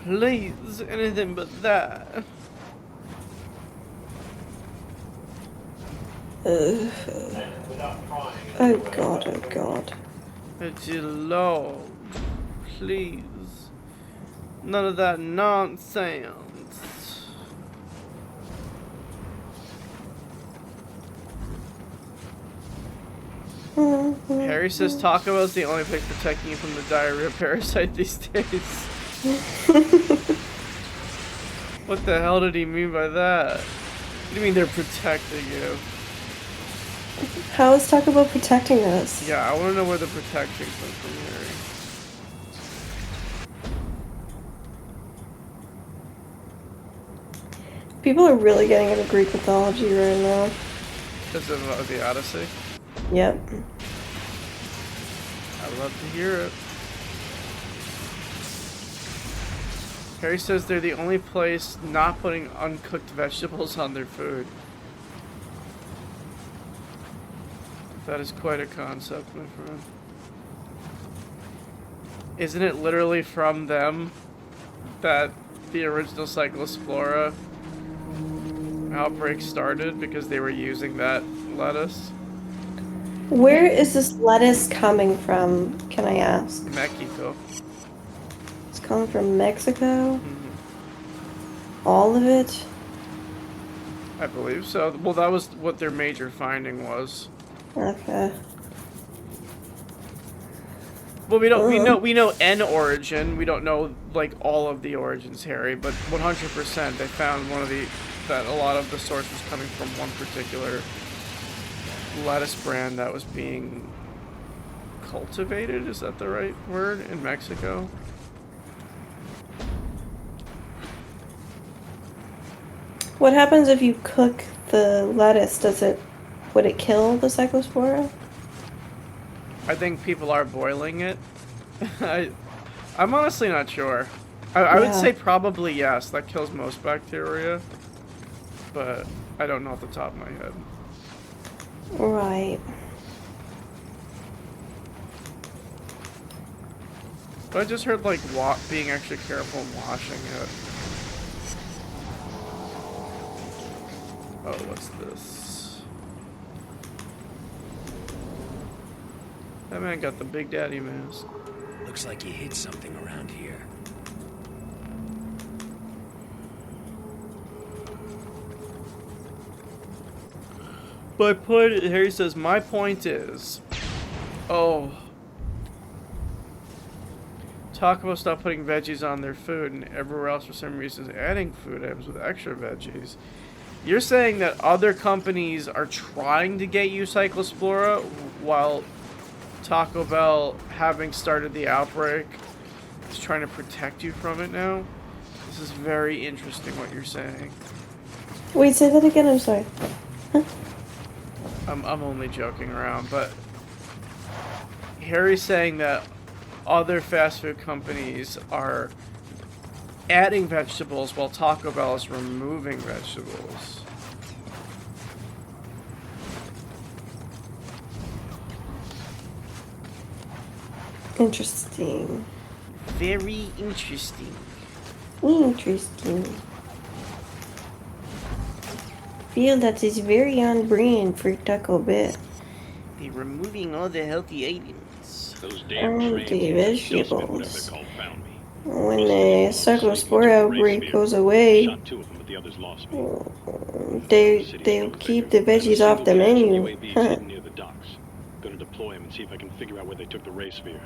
Please, anything but that. Oh God, oh God. It's your Lord. Please. None of that nonsense. Harry says Taco Bell's the only place protecting you from the diarrhea parasite these days. What the hell did he mean by that? What do you mean they're protecting you? How is Taco Bell protecting us? Yeah, I want to know where the protection comes from, Harry. People are really getting into Greek mythology right now. Because of the Odyssey? Yep. I'd love to hear it. Harry says they're the only place not putting uncooked vegetables on their food. That is quite a concept, my friend. Isn't it literally from them that the original Cyclosplora outbreak started, because they were using that lettuce? Where is this lettuce coming from, can I ask? Mexico. It's coming from Mexico? Mm-hmm. All of it? I believe so. Well, that was what their major finding was. Okay. Well, we know an origin. We don't know like all of the origins, Harry, but 100% they found that a lot of the source was coming from one particular lettuce brand that was being cultivated. Is that the right word? In Mexico? What happens if you cook the lettuce? Would it kill the Cyclospora? I think people are boiling it. I'm honestly not sure. I would say probably yes. That kills most bacteria. But I don't know off the top of my head. Right. But I just heard like being extra careful in washing it. Oh, what's this? That man got the Big Daddy mask. Looks like you hit something around here. Harry says, my point is, Taco Bell stopped putting veggies on their food, and everywhere else for some reason is adding food items with extra veggies. You're saying that other companies are trying to get you Cyclospora, while Taco Bell, having started the outbreak, is trying to protect you from it now? This is very interesting what you're saying. Wait, say that again, I'm sorry. I'm only joking around, but Harry's saying that other fast food companies are adding vegetables while Taco Bell is removing vegetables. Interesting. Very interesting. Interesting. Feel that is very on brand for Taco Bell. They're removing all the healthy items. Those damn The vegetables. called found me. When the Cyclospora outbreak goes away, Shot 2 of them, but the others lost me. they'll keep the veggies off the menu. Huh. Near the docks. Gonna deploy them and see if I can figure out where they took the ray sphere.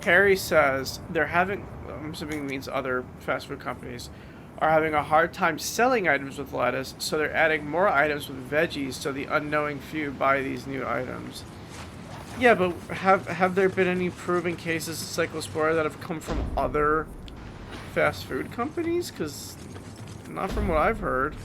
Harry says they're having, I'm assuming it means other fast food companies, are having a hard time selling items with lettuce, so they're adding more items with veggies so the unknowing few buy these new items. Yeah, but have there been any proven cases of Cyclospora that have come from other fast food companies? Because not from what I've heard.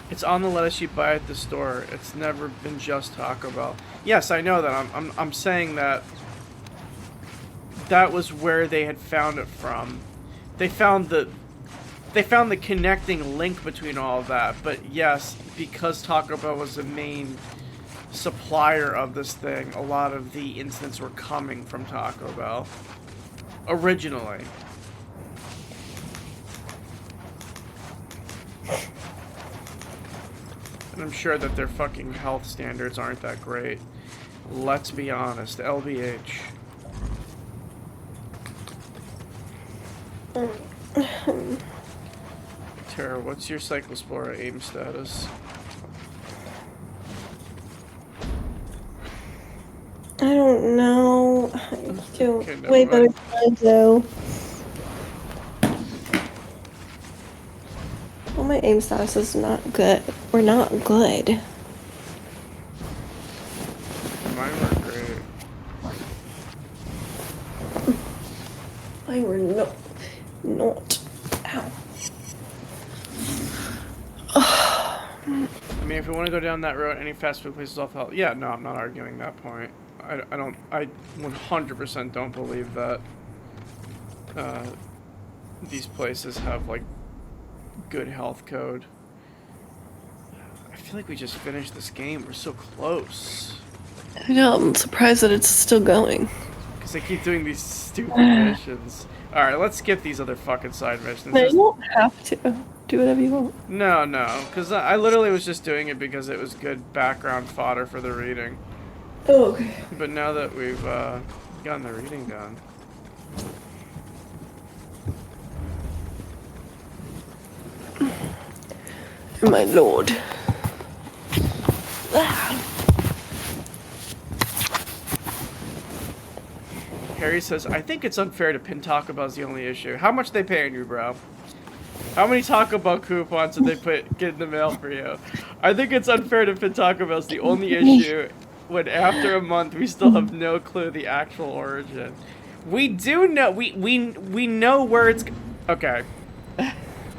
It's on the lettuce you buy at the store. It's never been just Taco Bell. Yes, I know that. I'm saying that that was where they had found it from. They found the connecting link between all of that. But yes, because Taco Bell was the main supplier of this thing, a lot of the incidents were coming from Taco Bell originally. And I'm sure that their fucking health standards aren't that great. Let's be honest, LBH. Tara, what's your Cyclospora aim status? I don't know. I do Okay, never way better mind. times though. Well, my aim status is not good. We're not good. Mine were great. Mine were not. Ow. I mean, if we want to go down that road, any fast food places off health. Yeah, no, I'm not arguing that point. I 100% don't believe that these places have, like, good health code. I feel like we just finished this game. We're so close. I know, I'm surprised that it's still going. Because I keep doing these stupid missions. Alright, let's skip these other fucking side missions. No, you don't have to. Do whatever you want. No, because I literally was just doing it because it was good background fodder for the reading. Oh, okay. But now that we've gotten the reading done. My lord. Harry says, I think it's unfair to pin Taco Bell's the only issue. How much they paying you, bro? How many Taco Bell coupons did they get in the mail for you? I think it's unfair to pin Taco Bell's the only issue when after a month we still have no clue the actual origin. We do know, we know where it's, okay.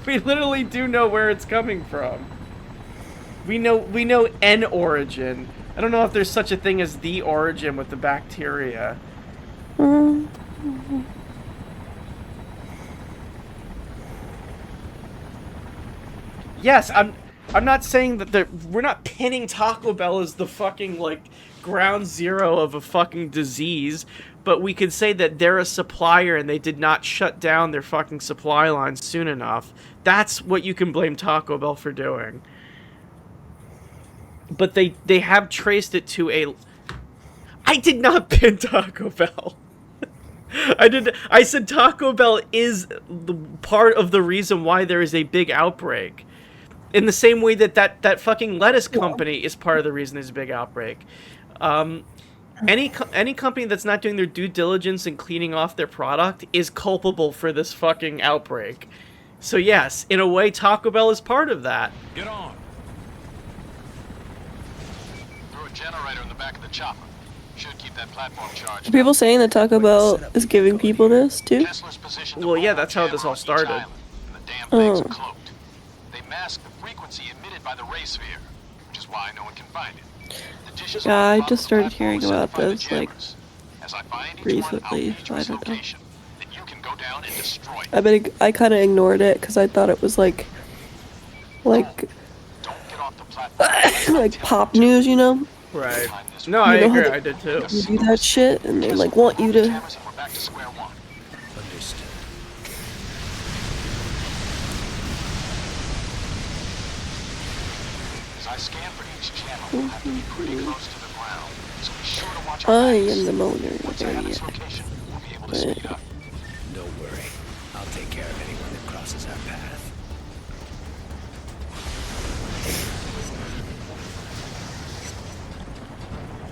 We literally do know where it's coming from. We know an origin. I don't know if there's such a thing as the origin with the bacteria. Yes, I'm not saying that we're not pinning Taco Bell as the fucking, like, ground zero of a fucking disease, but we could say that they're a supplier and they did not shut down their fucking supply lines soon enough. That's what you can blame Taco Bell for doing. But they have traced it to a... I did not pin Taco Bell. I said Taco Bell is the part of the reason why there is a big outbreak. In the same way that fucking lettuce company is part of the reason there's a big outbreak. Any company that's not doing their due diligence and cleaning off their product is culpable for this fucking outbreak. So yes, in a way, Taco Bell is part of that. Get on. Throw a generator in the back of the chopper. Should keep that platform charged. Are people saying that Taco Bell is giving people this too? Kessler's positioned Well, a yeah, robot that's how this jammer all on each started. island, and the damn things are cloaked. They mask the frequency emitted by the ray sphere, which is why no one can find it. The dishes Yeah, on I the bottom just started of the platform hearing about signify the this, like, jammers. As I find each recently, one, I'll lead to I its don't know. location. Then you can go down and destroy it. I bet I kind of ignored it because I thought it was like Don't get off the platform. like pop news, you know? Right. No, I You know how agree. they- I did too. You do that shit, and they like want you to. Cameras and we're back to square one. Understood. As I scan for each channel, we'll have to be pretty close to the ground. So be sure to watch our I backs. am the moaner. Once I have its location, we'll be able to speed up. Don't worry. I'll take care of anyone that crosses our path.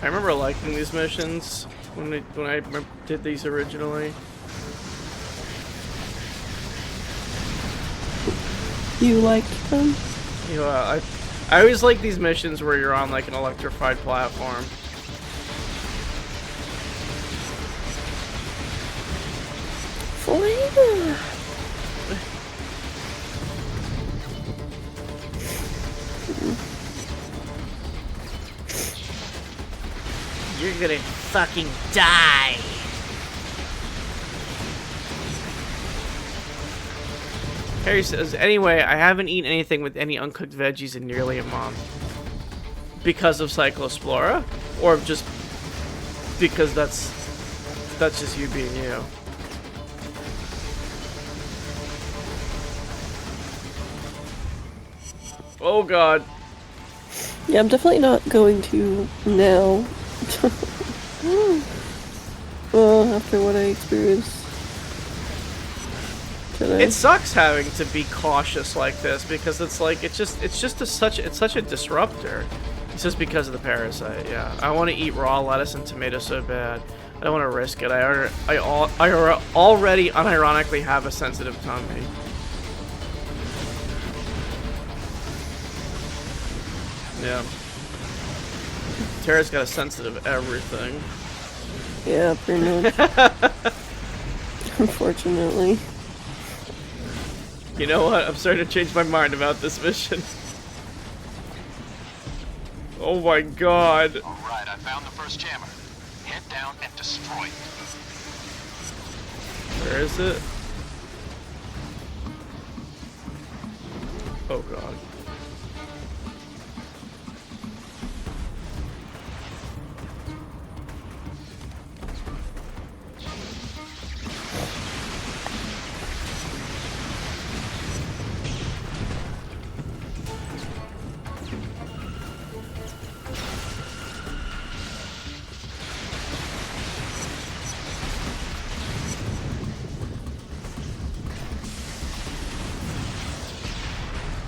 I remember liking these missions when I did these originally. You liked them? You know, I always like these missions where you're on like an electrified platform. Flavor. You're gonna fucking die. Harry says, anyway, I haven't eaten anything with any uncooked veggies in nearly a month. Because of Cyclosplora? Or just because that's just you being you? Oh god. Yeah, I'm definitely not going to now. After what I experienced today. It sucks having to be cautious like this because it's like it's such a disruptor. It's just because of the parasite. Yeah, I want to eat raw lettuce and tomato so bad. I don't want to risk it. I already unironically have a sensitive tummy. Yeah. Tara's got a sensitive everything. Yeah, pretty much. Unfortunately. You know what? I'm starting to change my mind about this mission. Oh my god. Alright, I found the first jammer. Head down and destroy it. Where is it? Oh god.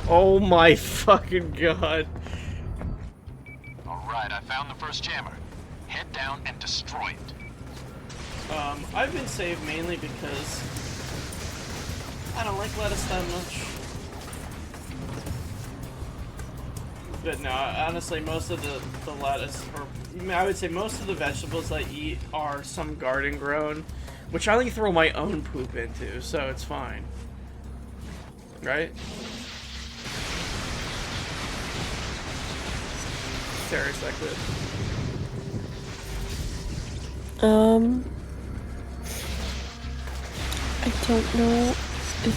Oh my fucking god. Alright, I found the first jammer. Head down and destroy it. I've been saved mainly because I don't like lettuce that much. But no, honestly, most of the lettuce, or I would say most of the vegetables I eat are some garden grown, which I only throw my own poop into, so it's fine. Right? Terry's that good. I don't know if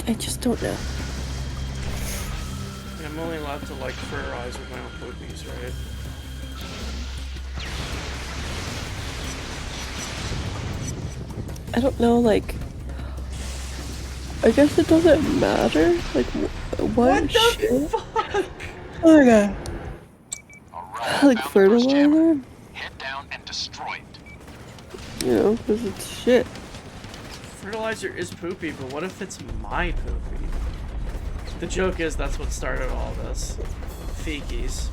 I just don't know. I'm only allowed to like fertilize with my own poopies, right? I don't know, like, I guess it doesn't matter, like, what the shit? fuck? Oh my god. Alright, Like I found the first jammer. fertilizer? Head down and destroy it. You know, because it's shit. Fertilizer is poopy, but what if it's my poopy? The joke is that's what started all this. Fekies.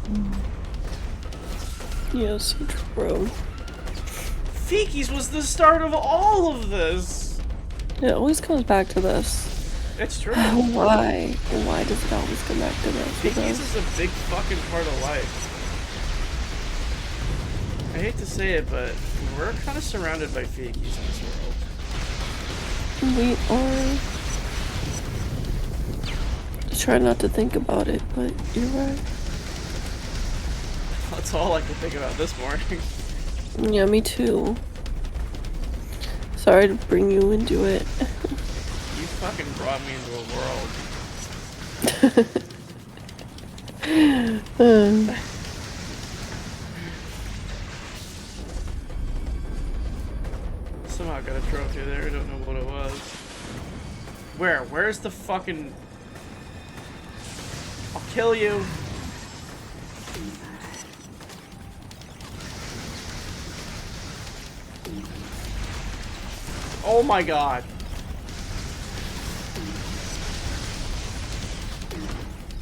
Yeah, so true. Fekies was the start of all of this! It always comes back to this. It's true. Why? Why does it always come back to this? Fekies is a big fucking part of life. I hate to say it, but we're kind of surrounded by fekies in this world. We are. I try not to think about it, but you're right. That's all I could think about this morning. Yeah, me too. Sorry to bring you into it. You fucking brought me into a world. Somehow got a trophy there, I don't know what it was. Where? Where's the fucking... I'll kill you. Oh my god.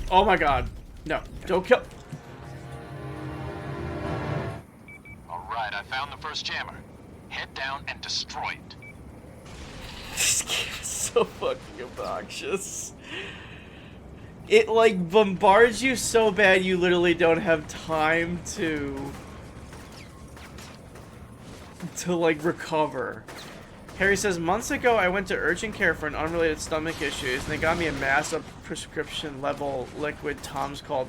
Oh my god. No, don't kill. Alright, I found the first jammer. Head down and destroy it. This game is so fucking obnoxious. It like bombards you so bad you literally don't have time to like recover. Harry says, months ago I went to urgent care for an unrelated stomach issues and they got me a massive prescription level liquid Tums called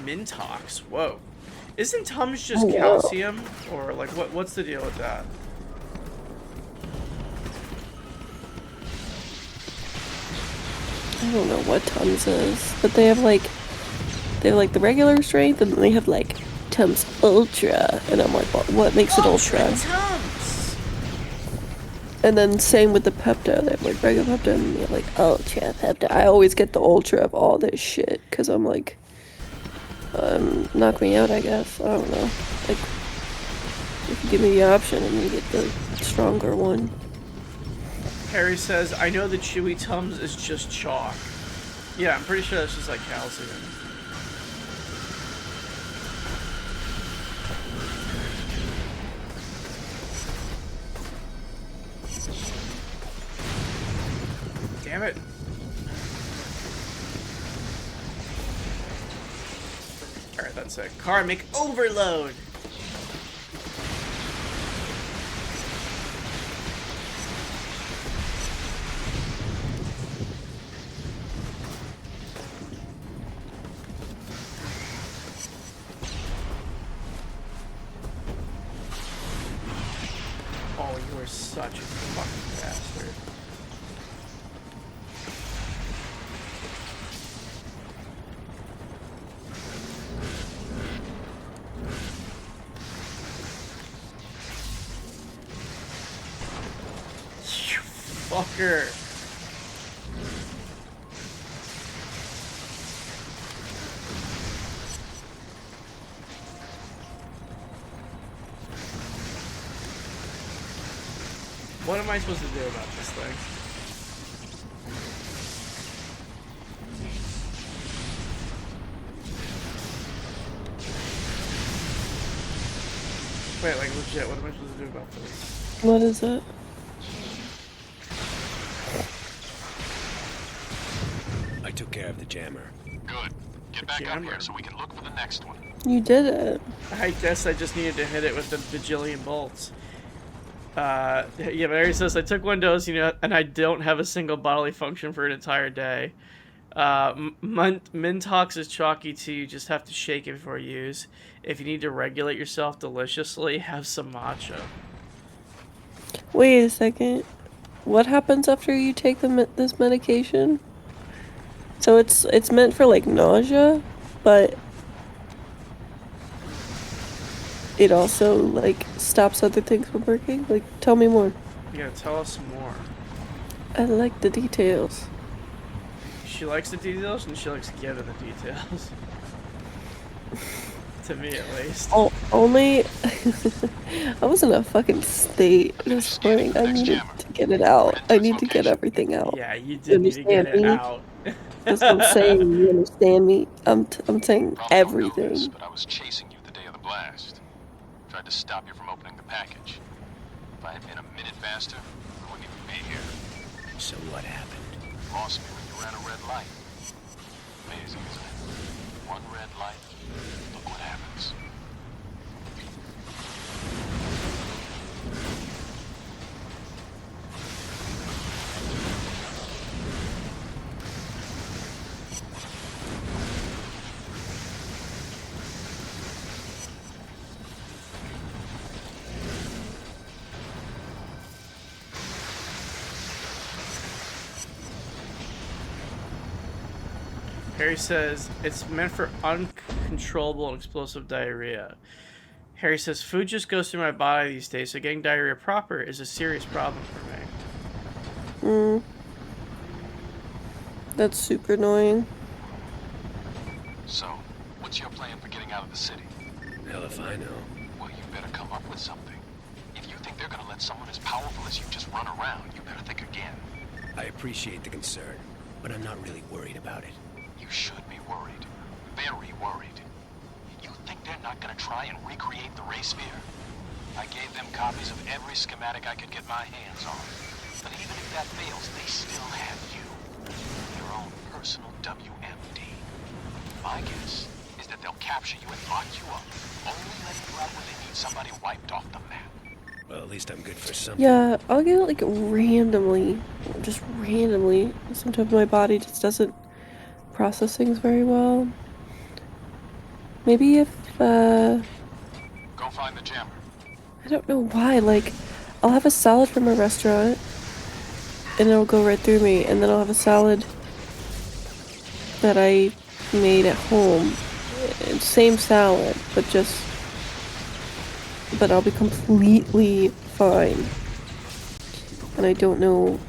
Mintox. Whoa. Isn't Tums just calcium? Or like what's the deal with that? I don't know what Tums is, but they have like the regular strength and then they have like Tums Ultra, and I'm like, what makes it Ultra? Tums. And then same with the Pepto. They have like regular Pepto and they're like Ultra Pepto. I always get the Ultra of all this shit because I'm like, knock me out, I guess. I don't know. Like, if you give me the option, I'm gonna get the stronger one. Harry says, I know the Chewy Tums is just chalk. Yeah, I'm pretty sure that's just like calcium. Damn it. Alright, that's it. Karmic overload! Oh, you are such a fucking bastard. You fucker. What am I supposed to do about this thing? Wait, like legit, what am I supposed to do about this? What is it? I took care of the jammer. Good. Get back up here so we can look for the next one. You did it. I guess I just needed to hit it with the bajillion bolts. Yeah, but Harry says, I took one dose, and I don't have a single bodily function for an entire day. Mintox is chalky too, you just have to shake it before you use. If you need to regulate yourself deliciously, have some matcha. Wait a second. What happens after you take this medication? So it's meant for like nausea, but it also like stops other things from working. Like, tell me more. Yeah, tell us more. I like the details. She likes the details, and she likes giving the details. To me, at least. Oh, only I was in a fucking state this morning. I needed to get it out. I need to get everything out. Yeah, you did need to get it out. That's what I'm saying. You understand me? I'm saying Probably don't know everything. this, but I was chasing you the day of the blast. Tried to stop you from opening the package. If I had been a minute faster, we wouldn't even be here. So what happened? Lost me when you ran a red light. Amazing, isn't it? One red light, look what happens. Harry says, it's meant for uncontrollable and explosive diarrhea. Harry says, food just goes through my body these days, so getting diarrhea proper is a serious problem for me. That's super annoying. So, what's your plan for getting out of the city? Hell if I know. Well, you better come up with something. If you think they're gonna let someone as powerful as you just run around, you better think again. I appreciate the concern, but I'm not really worried about it. You should be worried. Very worried. You think they're not gonna try and recreate the ray sphere? I gave them copies of every schematic I could get my hands on. But even if that fails, they still have you. Your own personal WMD. My guess is that they'll capture you and lock you up. Only let you out when they need somebody wiped off the map. Well, at least I'm good for something. Yeah, I'll get like randomly, just randomly. Sometimes my body just doesn't process things very well. Maybe if, Go find the jammer. I don't know why, like, I'll have a salad from a restaurant, and it'll go right through me, and then I'll have a salad that I made at home. Same salad, but I'll be completely fine. And I don't know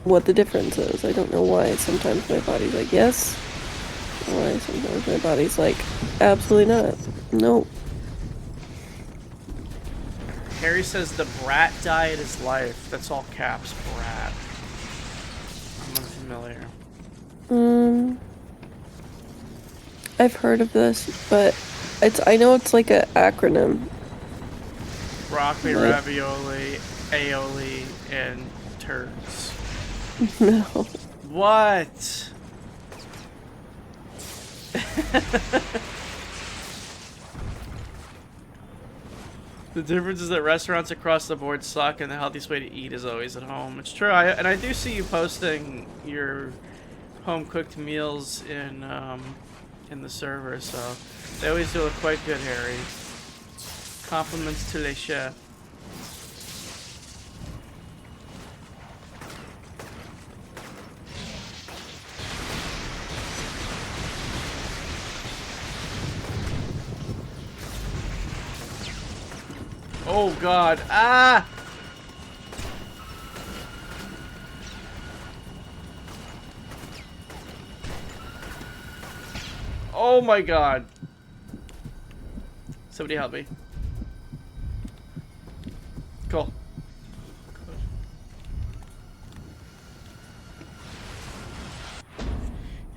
what the difference is. I don't know why sometimes my body's like, yes. Why sometimes my body's like, absolutely not. Nope. Harry says the brat diet is life. That's all caps, brat. I'm unfamiliar. I've heard of this, but I know it's like an acronym. Broccoli, ravioli, aioli, and turds. No. What? The difference is that restaurants across the board suck, and the healthiest way to eat is always at home. It's true, and I do see you posting your home-cooked meals in the server, so they always do look quite good, Harry. Compliments to les chefs. Oh God! Ah! Oh my God! Somebody help me. Cool.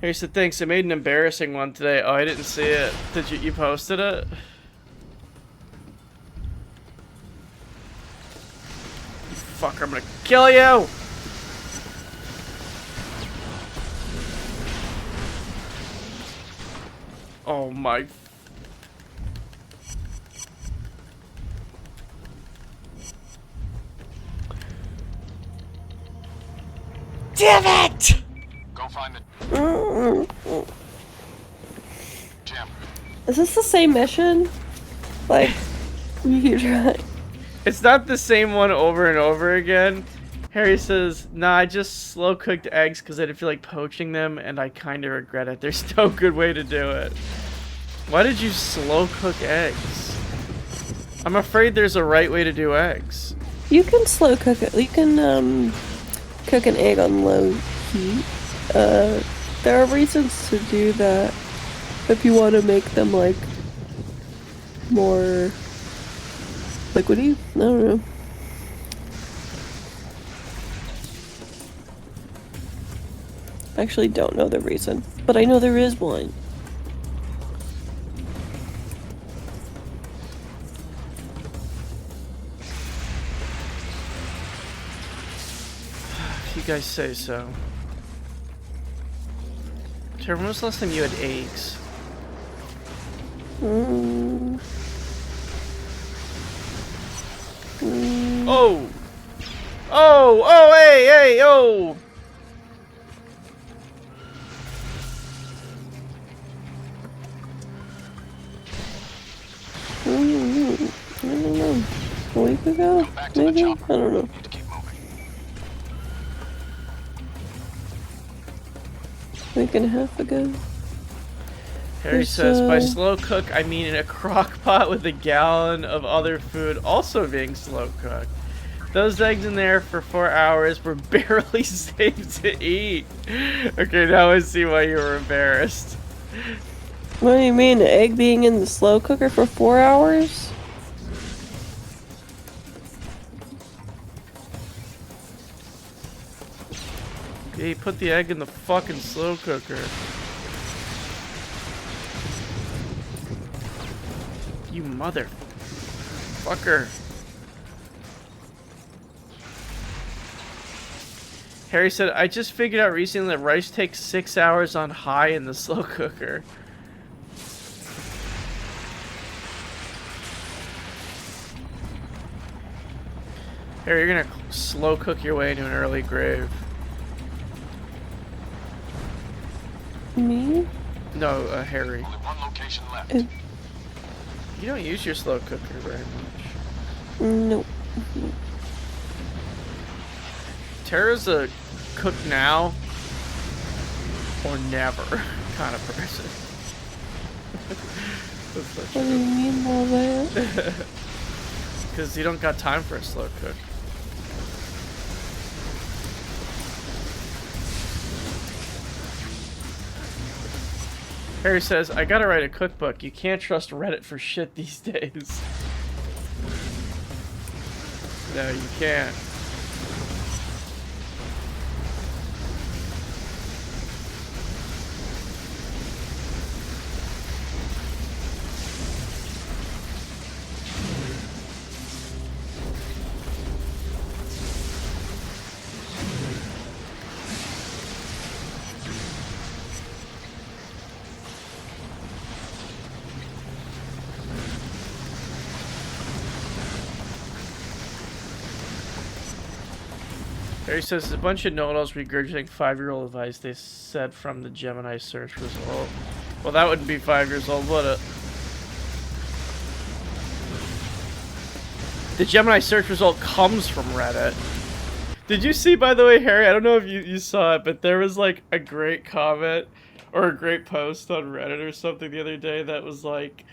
Here's the thing. So I made an embarrassing one today. Oh, I didn't see it. Did you? You posted it? Fucker, I'm gonna kill you! Oh my... Damn it! Go find the Jim. Is this the same mission? Like, you try. It's not the same one over and over again. Harry says, nah, I just slow cooked eggs because I didn't feel like poaching them and I kind of regret it. There's no good way to do it. Why did you slow cook eggs? I'm afraid there's a right way to do eggs. You can slow cook it. You can cook an egg on low heat. There are reasons to do that if you want to make them like more liquidy. I don't know. I actually don't know the reason, but I know there is one. If you guys say so. Trevor, when was the last time you had eggs? Oh! Oh! Oh! Hey! Hey! Oh! I don't know. A week ago? Maybe? I don't know. A week and a half ago. Harry says, by slow cook, I mean in a crock pot with a gallon of other food also being slow cooked. Those eggs in there for 4 hours were barely safe to eat. Okay, now I see why you were embarrassed. What do you mean, the egg being in the slow cooker for 4 hours? Yeah, you put the egg in the fucking slow cooker. You motherfucker. Harry said, I just figured out recently that rice takes 6 hours on high in the slow cooker. Harry, you're gonna slow cook your way into an early grave. Me? No, Harry. Only one location left. You don't use your slow cooker very much. Nope. Tara's a cook now or never kind of person. What do you mean by that? Because you don't got time for a slow cook. Harry says, I gotta write a cookbook. You can't trust Reddit for shit these days. No, you can't. Harry says, there's a bunch of know-it-alls regurgitating 5-year-old advice they said from the Gemini search result. Well, that wouldn't be 5 years old, would it? The Gemini search result comes from Reddit. Did you see, by the way, Harry, I don't know if you saw it, but there was, like, a great comment or a great post on Reddit or something the other day that was, like,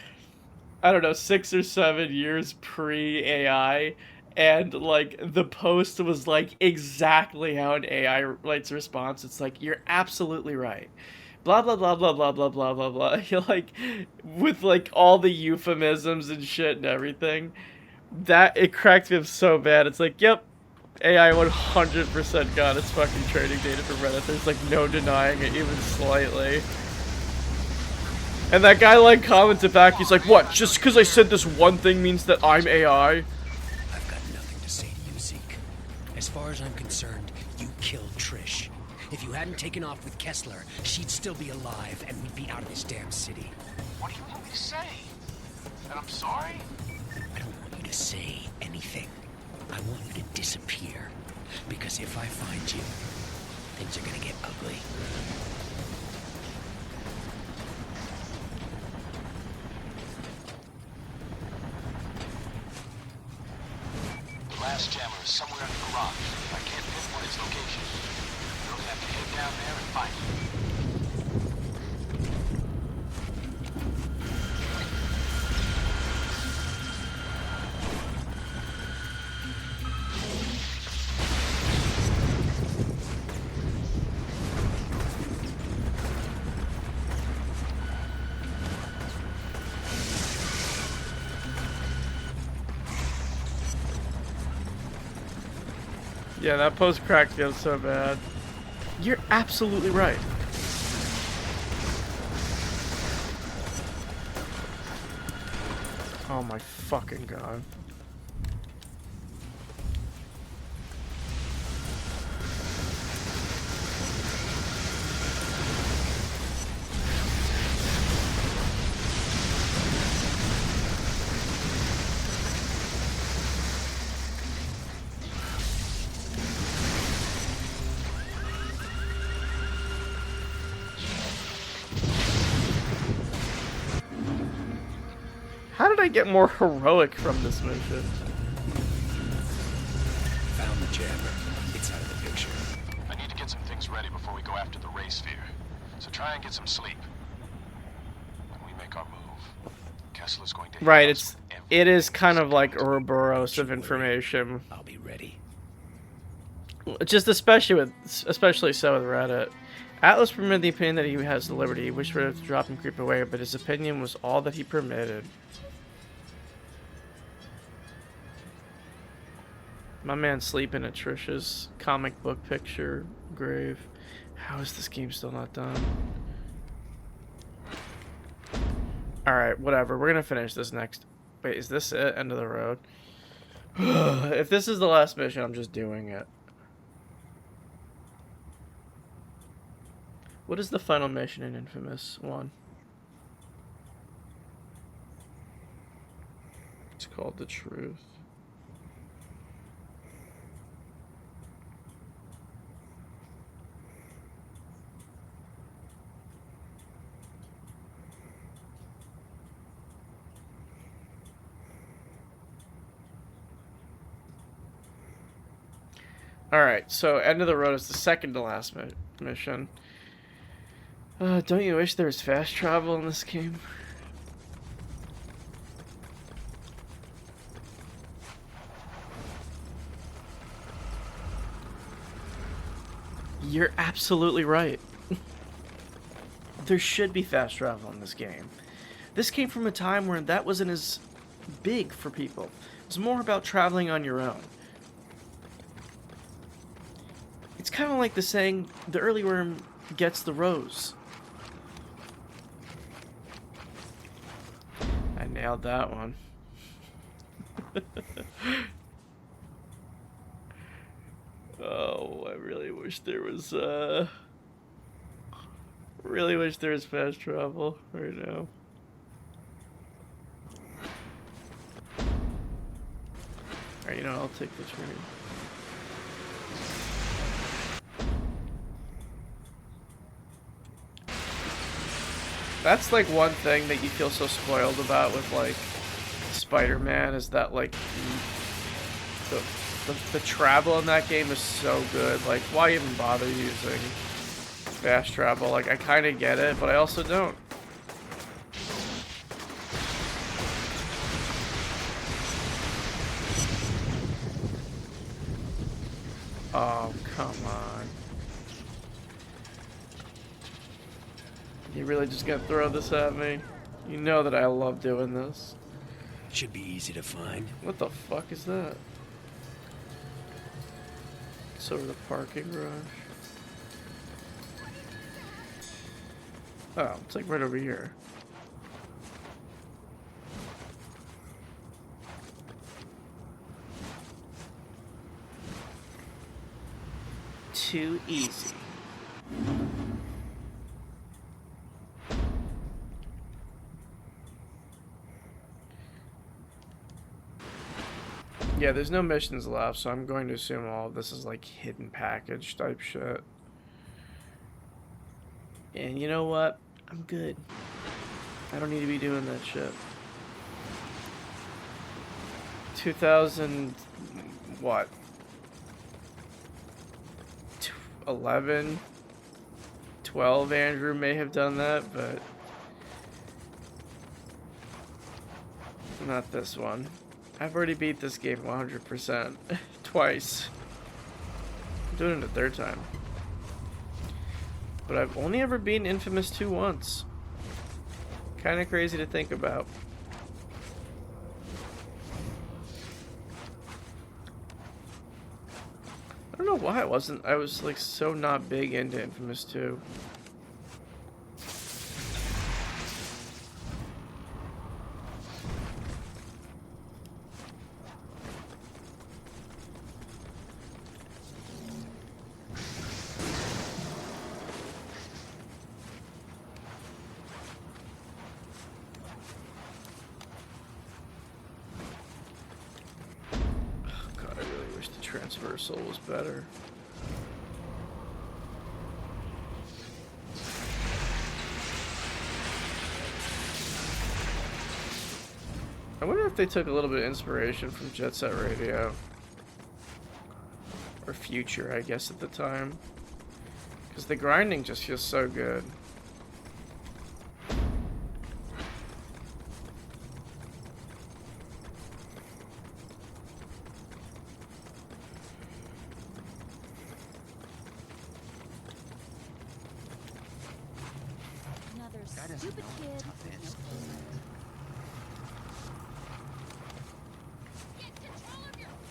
I don't know, 6 or 7 years pre-AI. And, like, the post was, like, exactly how an AI writes a response. It's like, you're absolutely right. Blah, blah, blah, blah, blah, blah, blah, blah, blah. Like, with, like, all the euphemisms and shit and everything. That, it cracked me up so bad. It's like, yep, AI 100% got its fucking training data from Reddit. There's, like, no denying it, even slightly. And that guy, like, commented back, he's like, what, just because I said this one thing means that I'm AI? As far as I'm concerned, you killed Trish. If you hadn't taken off with Kessler, she'd still be alive and we'd be out of this damn city. What do you want me to say? That I'm sorry? I don't want you to say anything. I want you to disappear. Because if I find you, things are gonna get ugly. The last jammer is somewhere in the garage. I can't pinpoint its location. You'll have to head down there and find it. Yeah, that post cracked me up so bad. You're absolutely right. Oh my fucking god. How did I get more heroic from this mission? Found the jammer. It's out of the picture. I need to get some things ready before we go after the ray sphere. So try and get some sleep. When we make our move, Kessler's going to... Right, it is kind of like Ouroboros of information. I'll be ready. Just especially so with Reddit. Atlas permitted the opinion that he has the liberty. He wished Reddit to drop and creep away, but his opinion was all that he permitted. My man sleeping at Trisha's comic book picture grave. How is this game still not done? Alright, whatever. We're gonna finish this next. Wait, is this it? End of the road? If this is the last mission, I'm just doing it. What is the final mission in Infamous 1? It's called The Truth. Alright, so End of the Road is the second to last mission. Don't you wish there was fast travel in this game? You're absolutely right. there should be fast travel in this game. This came from a time where that wasn't as big for people. It was more about traveling on your own. It's kind of like the saying, the early worm gets the rose. I nailed that one. Oh, I really wish there was fast travel right now. Alright, you know, I'll take the train. That's like one thing that you feel so spoiled about with like Spider-Man, is that like the travel in that game is so good. Like, why even bother using fast travel? Like, I kind of get it, but I also don't. Oh, come on. You really just gonna throw this at me? You know that I love doing this. Should be easy to find. What the fuck is that? It's over the parking garage. Oh, it's like right over here. Too easy. Yeah, there's no missions left, so I'm going to assume all of this is like hidden package type shit. And you know what? I'm good. I don't need to be doing that shit. 2000 what? 11, 12 Andrew may have done that, but not this one. I've already beat this game 100% twice. I'm doing it a third time. But I've only ever beaten Infamous 2 once. Kinda crazy to think about. I don't know why I was like so not big into Infamous 2. Transversal was better. I wonder if they took a little bit of inspiration from Jet Set Radio. Or Future, I guess, at the time. Because the grinding just feels so good. Stupid kid. Get control of yourself.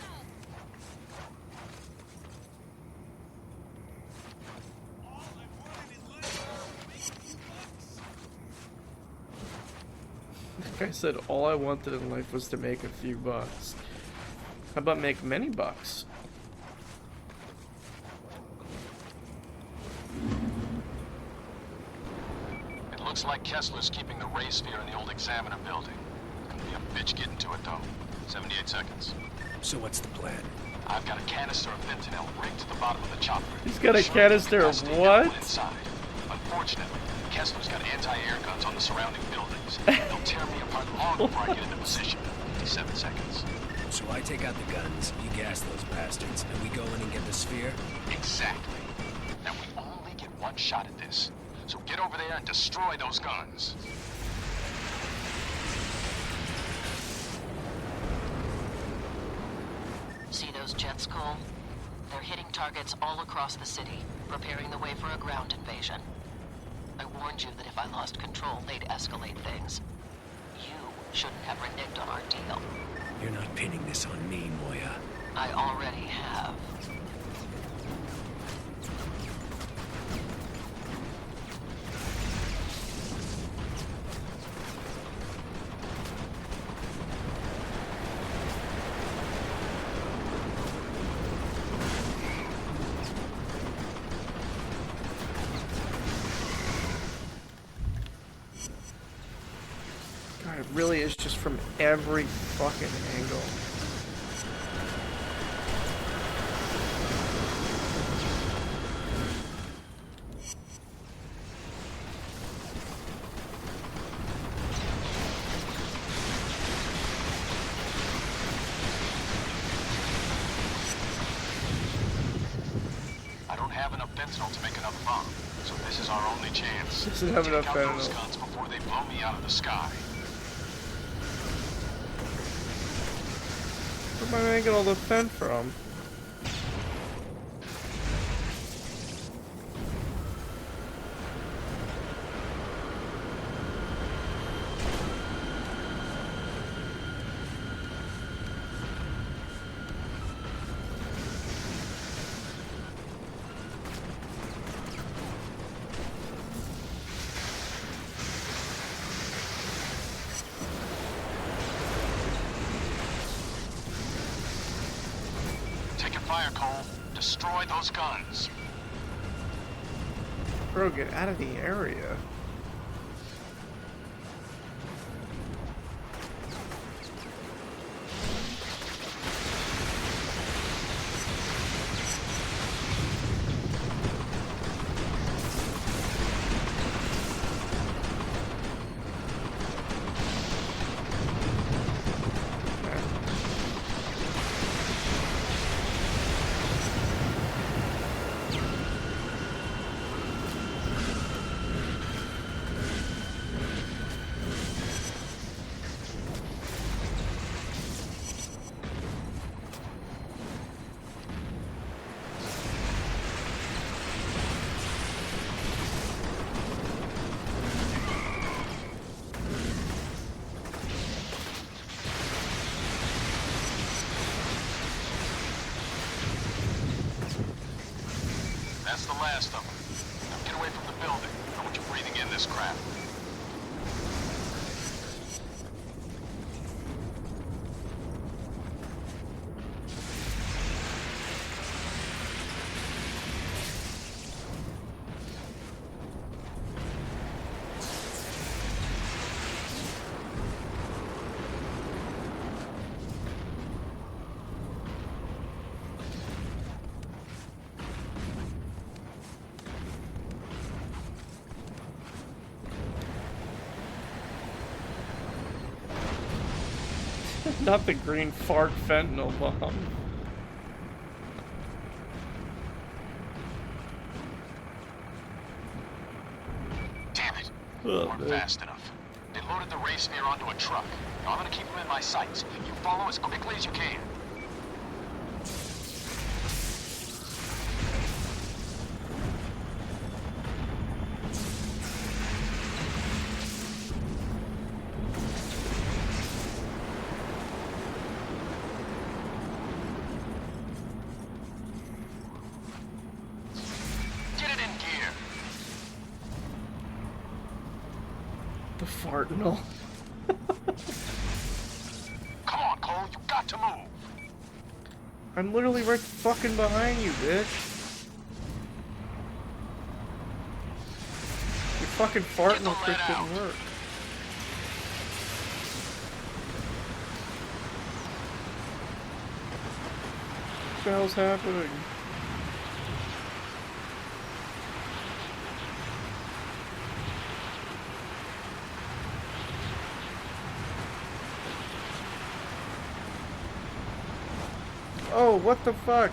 Like I said, all I wanted in life was to make a few bucks. How about make many bucks? Looks like Kessler's keeping the ray sphere in the old Examiner building. Gonna be a bitch getting to it, though. 78 seconds. So what's the plan? I've got a canister of fentanyl rigged to the bottom of the chopper. He's got a canister of what? Inside. Unfortunately, Kessler's got anti-air guns on the surrounding buildings. They'll tear me apart long before I get into position. 7 seconds. So I take out the guns, you gas those bastards, and we go in and get the sphere? Exactly. Now we only get one shot at this. So get over there and destroy those guns. See those jets, Cole? They're hitting targets all across the city, preparing the way for a ground invasion. I warned you that if I lost control, they'd escalate things. You shouldn't have reneged on our deal. You're not pinning this on me, Moya. I already have. God, it really is just from every fucking angle. I don't have enough fentanyl to make another bomb, so this is our only chance. Doesn't have enough Take out those fentanyl. guns before they blow me out of the sky. Where am I getting all the fen from? Taking fire, Cole. Destroy those guns. Bro, get out of the area. That's the last of them. Now get away from the building. I want you breathing in this crap. Not the green fart fentanyl bomb. Damn it. Oh, Weren't man. fast enough. They loaded the race sphere onto a truck. Now I'm gonna keep them in my sights. You follow as quickly as you can. Get it in gear. The fartinol. Come on, Cole. You got to move. I'm literally right fucking behind you, bitch. Your fucking fartinol trick didn't work. What the hell's happening? Oh, what the fuck?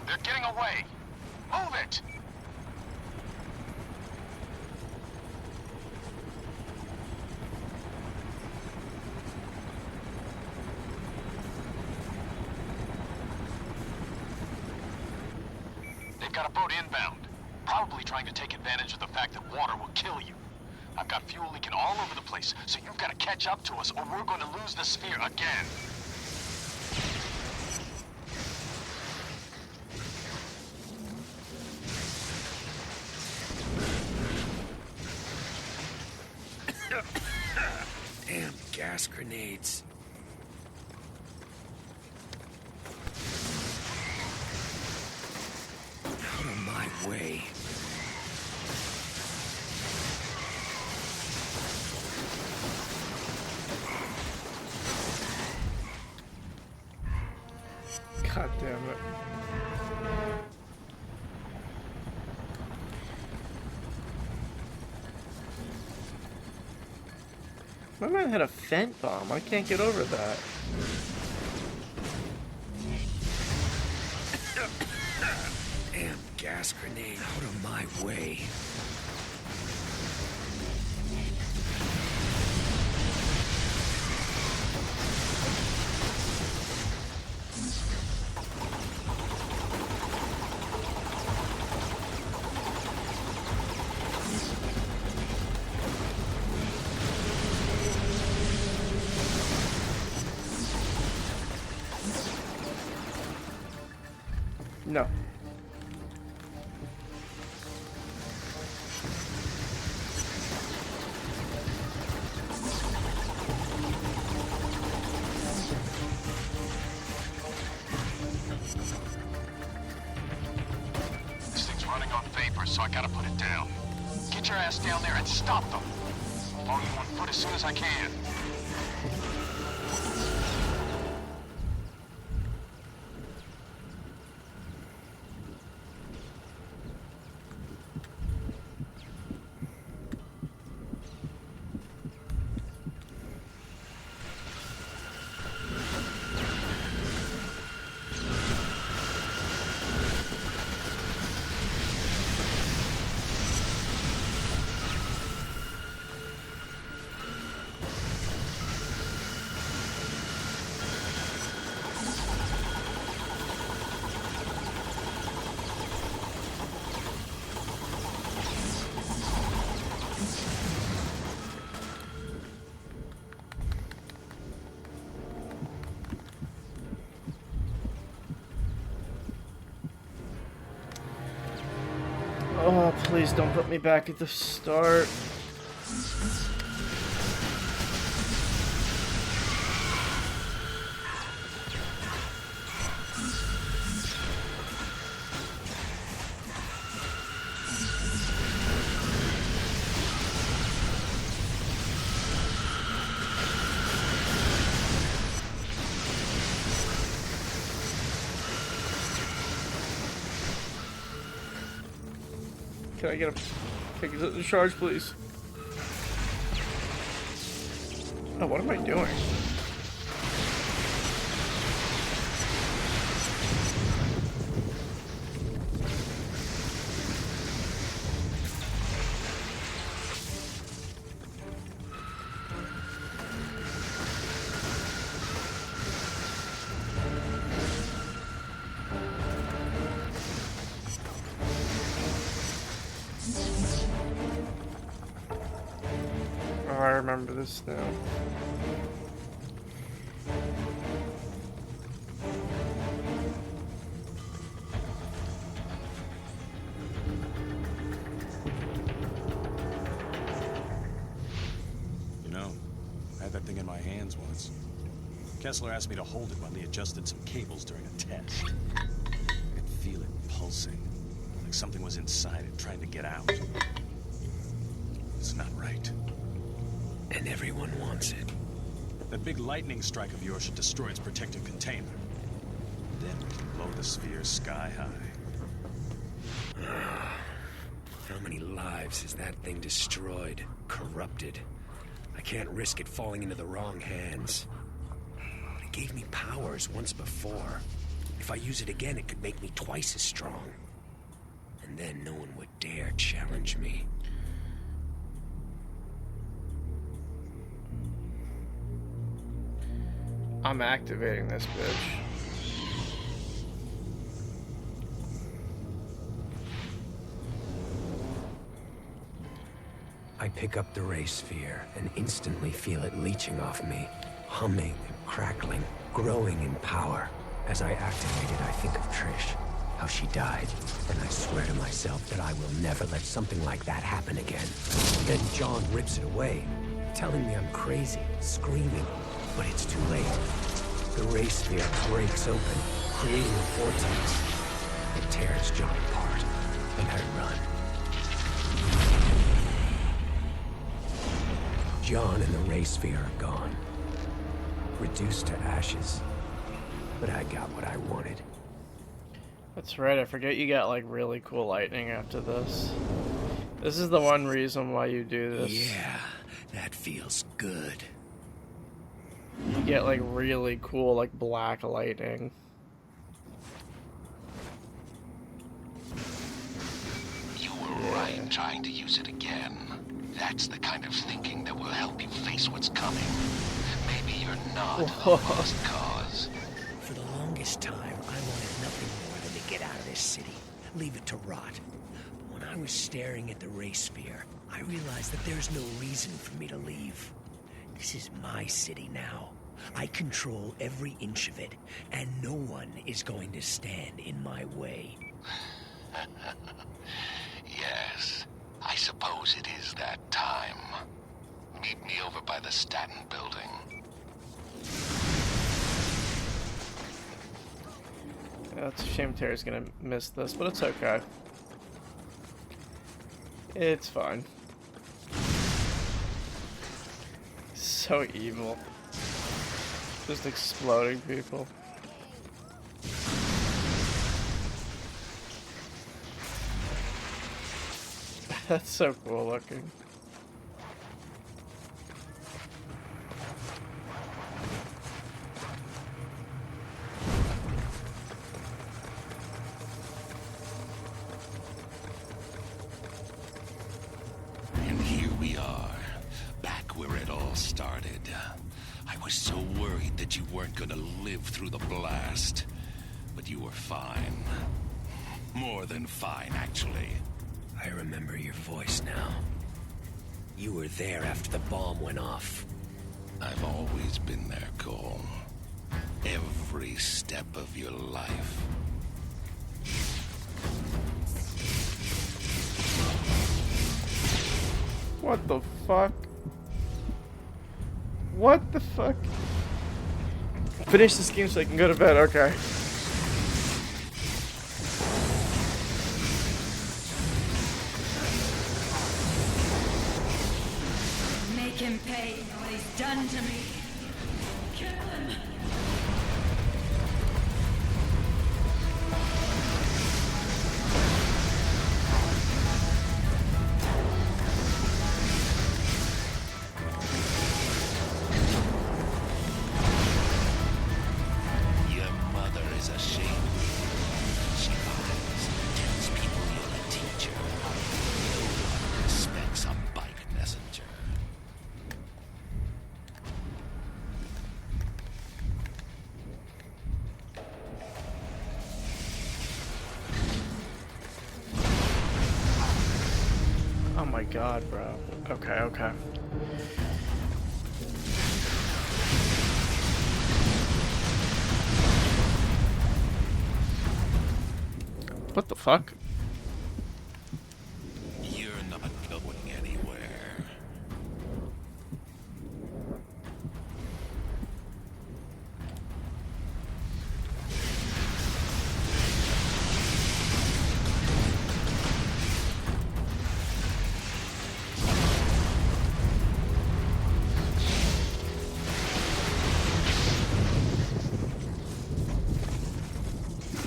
They're getting away. Move it. got a boat inbound. Probably trying to take advantage of the fact that water will kill you. I've got fuel leaking all over the place, so you've got to catch up to us or we're going to lose the sphere again. Damn gas grenades. Out of my way. God damn it. My man had a fent bomb. I can't get over that. Damn gas grenade. Out of my way. No. This thing's running on vapor, so I gotta put it down. Get your ass down there and stop them. I'll follow you on foot as soon as I can. Oh, please don't put me back at the start. Can I get a charge, please? Oh, what am I doing? Oh, I remember this now. You know, I had that thing in my hands once. Kessler asked me to hold it while he adjusted some cables during a test. I could feel it pulsing, like something was inside it trying to get out. It's not right. And everyone wants it. That big lightning strike of yours should destroy its protective container. Then we can blow the sphere sky high. How many lives has that thing destroyed? Corrupted. I can't risk it falling into the wrong hands. It gave me powers once before. If I use it again, it could make me twice as strong. And then no one would dare challenge me. I'm activating this bitch. I pick up the ray sphere and instantly feel it leeching off me, humming and crackling, growing in power. As I activate it, I think of Trish, how she died, and I swear to myself that I will never let something like that happen again. Then John rips it away, telling me I'm crazy, screaming, but it's too late. The ray sphere breaks open, creating a vortex. It tears John apart, and I run. John and the ray sphere are gone, reduced to ashes, but I got what I wanted. That's right, I forget you got like really cool lightning after this. This is the one reason why you do this. Yeah, that feels good. You get like really cool like black lightning. You were right trying to use it again. That's the kind of thinking that will help you face what's coming. Maybe you're not a lost cause. For the longest time, I wanted nothing more than to get out of this city, leave it to rot. But when I was staring at the ray sphere, I realized that there's no reason for me to leave. This is my city now. I control every inch of it, and no one is going to stand in my way. Yes, I suppose it is that time. Meet me over by the Staten building. Yeah, it's a shame Terry's gonna miss this, but it's okay. It's fine. So evil. Just exploding people. That's so cool looking. And here we are, back where it all started. I was so worried that you weren't gonna live through the blast. But you were fine. More than fine, actually. I remember your voice now. You were there after the bomb went off. I've always been there, Cole. Every step of your life. What the fuck? What the fuck? Finish this game so I can go to bed, okay. Make him pay for what he's done to me. Kill him. Your mother is ashamed. She lies, tells people you're a teacher. No one respects a bike messenger. Oh my god, bro. Okay, okay. What the fuck? You're not going anywhere.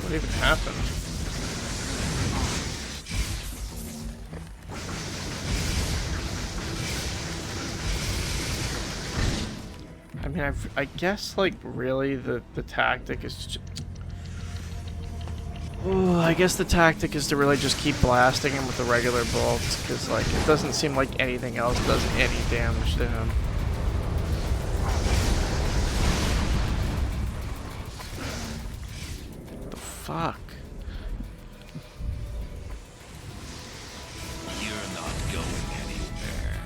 What even happened? I mean, I guess, like, really, the tactic is I guess the tactic is to really just keep blasting him with the regular bolts, because, like, it doesn't seem like anything else does any damage to him. What the fuck? You're not going anywhere.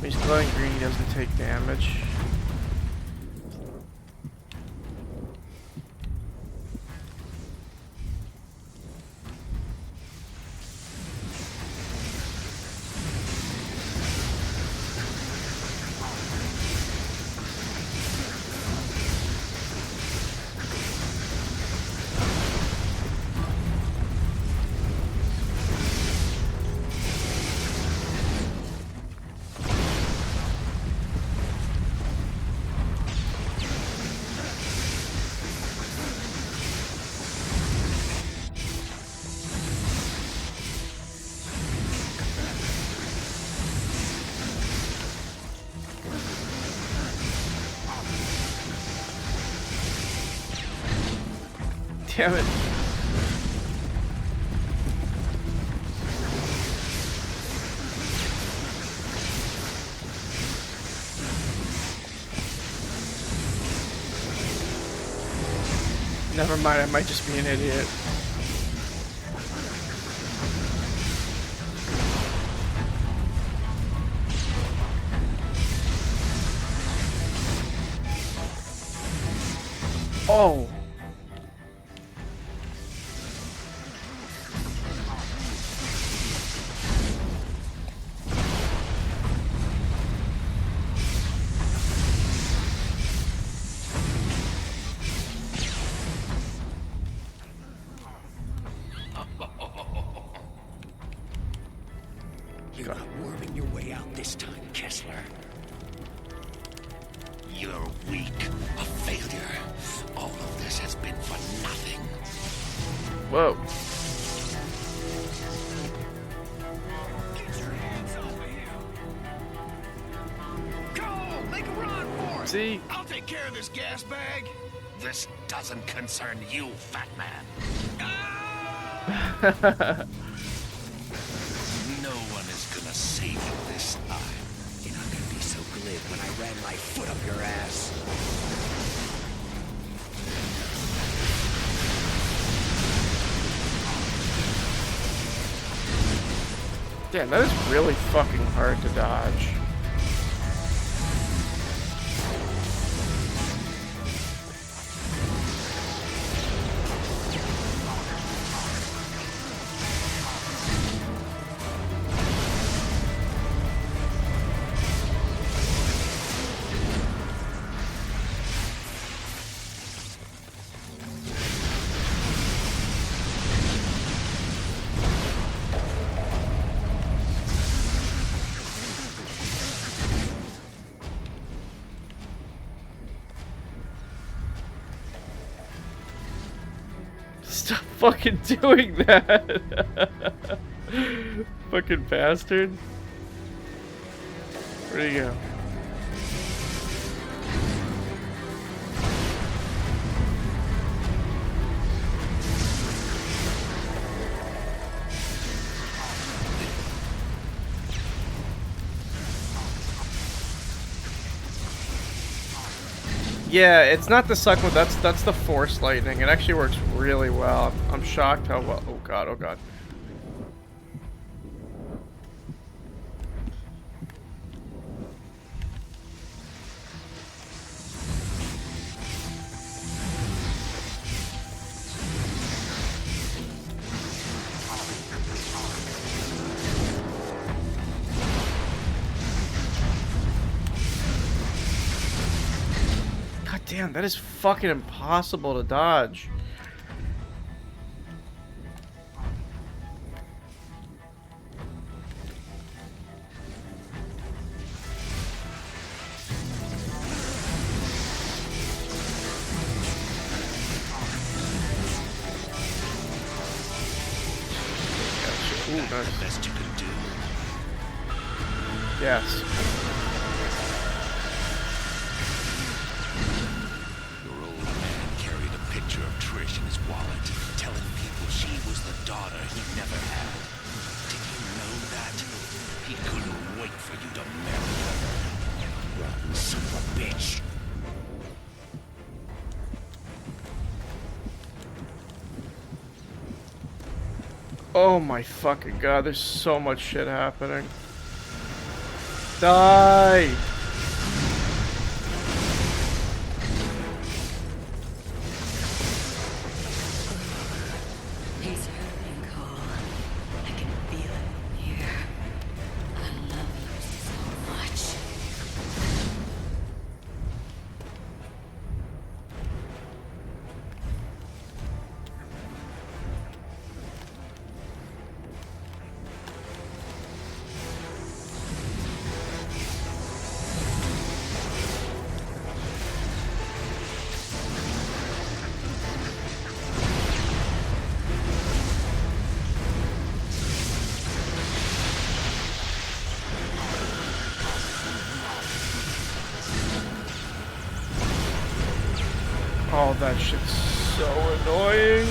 When he's glowing green, he doesn't take damage. Damn it. Never mind, I might just be an idiot. Oh. You're not worming your way out this time, Kessler. You're weak, a failure. All of this has been for nothing. Whoa. Get your hands off of him! Go! Make a run for it! See? I'll take care of this gas bag. This doesn't concern you, fat man. No one is gonna save you this time. You're not gonna be so glib when I ran my foot up your ass. Damn, that is really fucking hard to dodge. Stop fucking doing that! Fucking bastard. Where'd he go? Yeah, it's not the suck mode, that's the force lightning. It actually works really well. I'm shocked how well. Oh god, oh god. God damn, that is fucking impossible to dodge. Ooh, nice. The best you can do. Yes. Your old man carried a picture of Trish in his wallet, telling people she was the daughter he never had. Did you know that? He couldn't wait for you to marry her. Rotten son of a bitch. Oh my fucking god, there's so much shit happening. Die! He's hurting, Cole. I can feel it here. I love you so much. Oh, that shit's so annoying.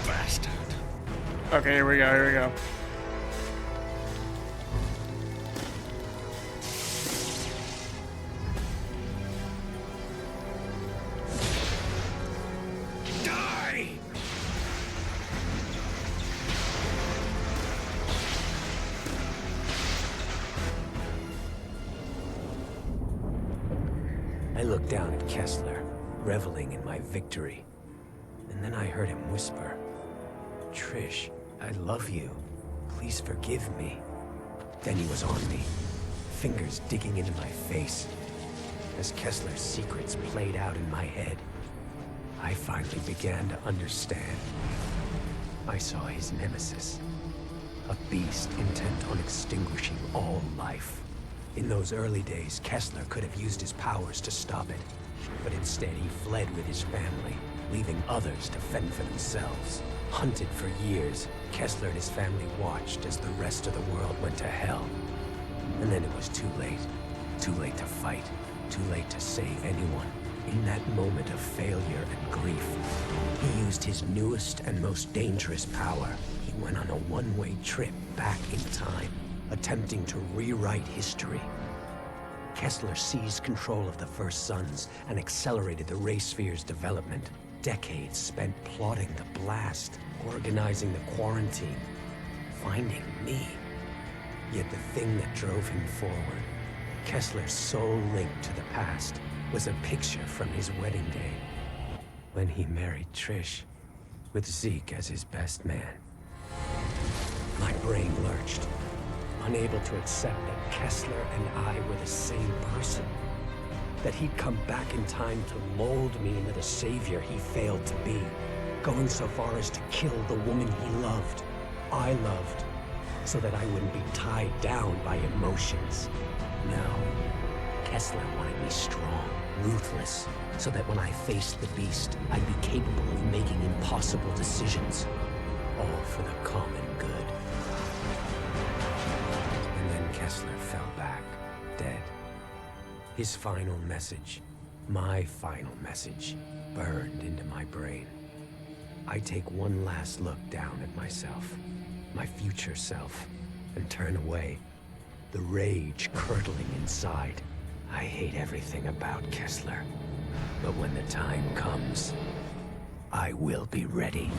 Bastard. Okay, here we go, here we go. Die! I looked down at Kessler, reveling in my victory. And then I heard him whisper, "Trish, I love you. Please forgive me." Then he was on me, fingers digging into my face. As Kessler's secrets played out in my head, I finally began to understand. I saw his nemesis, a beast intent on extinguishing all life. In those early days, Kessler could have used his powers to stop it, but instead he fled with his family, leaving others to fend for themselves. Hunted for years, Kessler and his family watched as the rest of the world went to hell. And then it was too late. Too late to fight. Too late to save anyone. In that moment of failure and grief, he used his newest and most dangerous power. He went on a one-way trip back in time, attempting to rewrite history. Kessler seized control of the First Sons and accelerated the Ray Sphere's development. Decades spent plotting the blast, organizing the quarantine, finding me. Yet the thing that drove him forward, Kessler's sole link to the past, was a picture from his wedding day, when he married Trish, with Zeke as his best man. My brain lurched, unable to accept that Kessler and I were the same person. That he'd come back in time to mold me into the savior he failed to be, going so far as to kill the woman he loved, I loved, so that I wouldn't be tied down by emotions. No, Kessler wanted me strong, ruthless, so that when I faced the beast, I'd be capable of making impossible decisions, all for the common good. And then Kessler fell back, dead. His final message, my final message, burned into my brain. I take one last look down at myself, my future self, and turn away, the rage curdling inside. I hate everything about Kessler, but when the time comes, I will be ready.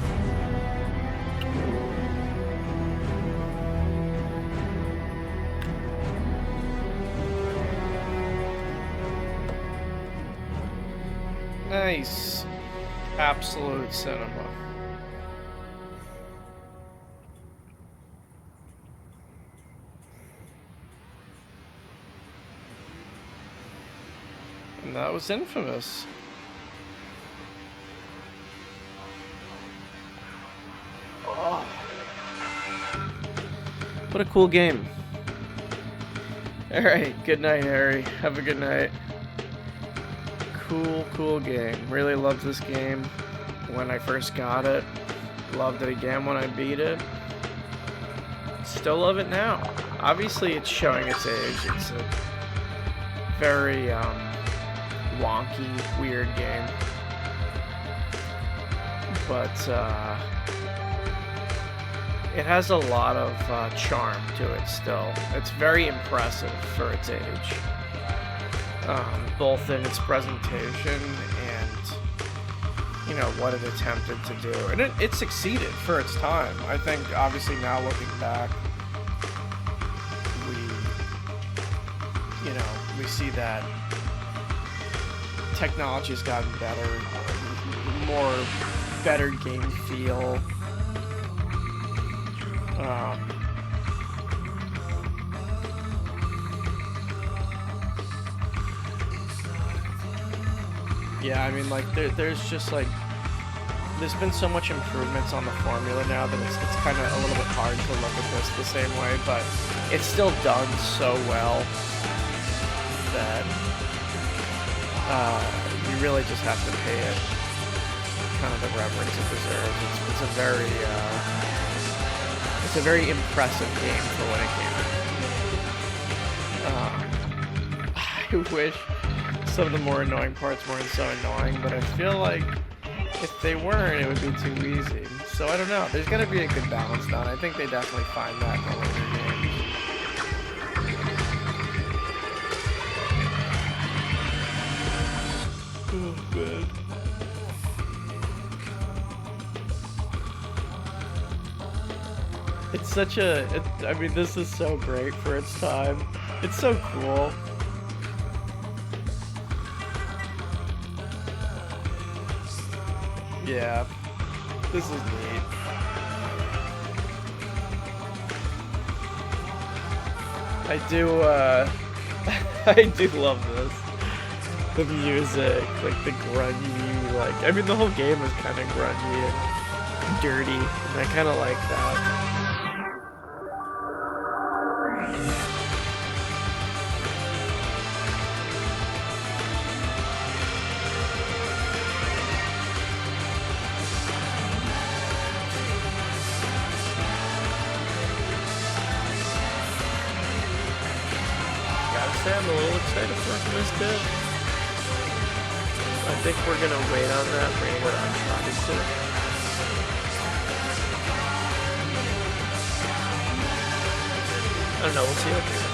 Nice. Absolute cinema. And that was Infamous. Oh. What a cool game. Alright, good night, Harry. Have a good night. Cool game. Really loved this game when I first got it. Loved it again when I beat it. Still love it now. Obviously, it's showing its age. It's a very wonky, weird game. But it has a lot of charm to it still. It's very impressive for its age. Both in its presentation and you know, what it attempted to do. And it succeeded for its time. I think, obviously, now looking back, we see that technology has gotten better, more better game feel. Yeah, I mean, like, there's just, like, there's been so much improvements on the formula now that it's kind of a little bit hard to look at this the same way, but it's still done so well that you really just have to pay it kind of the reverence it deserves. It's a very impressive game for when it came out. I wish some of the more annoying parts weren't so annoying, but I feel like if they weren't, it would be too easy. So I don't know. There's got to be a good balance down. I think they definitely find that in the later games. Oh, man. It's such a... I mean, this is so great for its time. It's so cool. Yeah, this is neat. I do love this. The music, like the grungy, like, I mean, the whole game is kind of grungy and dirty, and I kind of like that. I'm a little excited for this too. I think we're gonna wait on that rating what I'm trying to. I don't know, we'll see how it goes.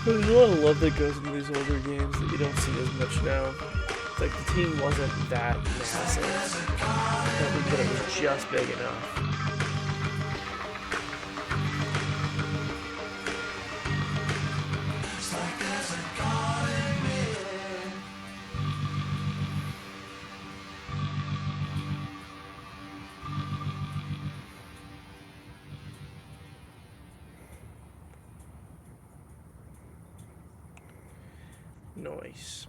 There's a lot of love that goes into these older games that you don't see as much now. It's like the team wasn't that massive, but it was just big enough. Nice.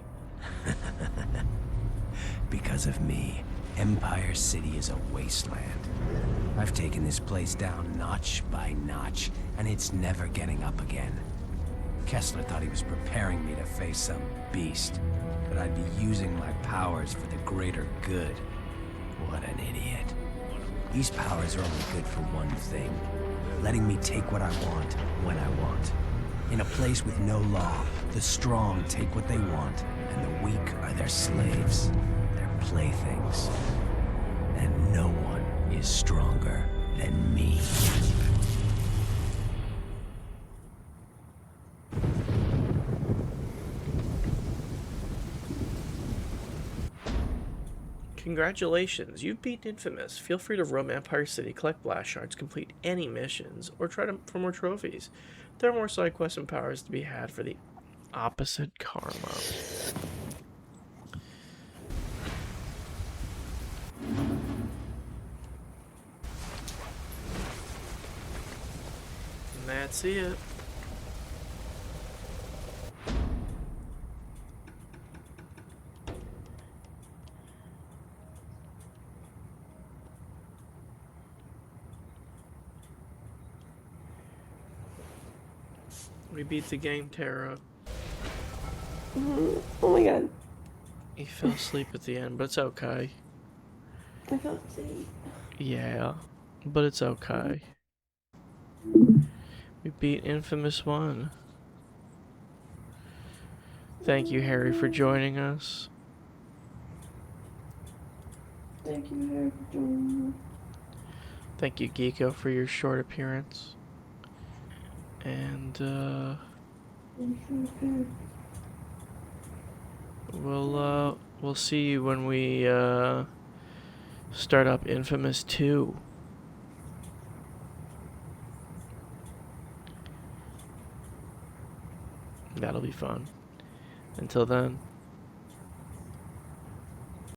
Because of me, Empire City is a wasteland. I've taken this place down notch by notch, and it's never getting up again. Kessler thought he was preparing me to face some beast, that I'd be using my powers for the greater good. What an idiot. These powers are only good for one thing, letting me take what I want, when I want. In a place with no law, the strong take what they want, and the weak are their slaves, their playthings. And no one is stronger than me. Congratulations, you've beaten inFAMOUS. Feel free to roam Empire City, collect blast shards, complete any missions, or try for more trophies. There are more side quests and powers to be had for the opposite karma. And that's it. We beat the game, Tara. Oh my god. He fell asleep at the end, but it's okay. I fell asleep. Yeah, but it's okay. We beat inFAMOUS 1. Thank you, Harry, for joining us. Thank you, Harry, for joining us. Thank you, Geeko, for your short appearance. And we'll see you when we start up Infamous 2. That'll be fun. Until then.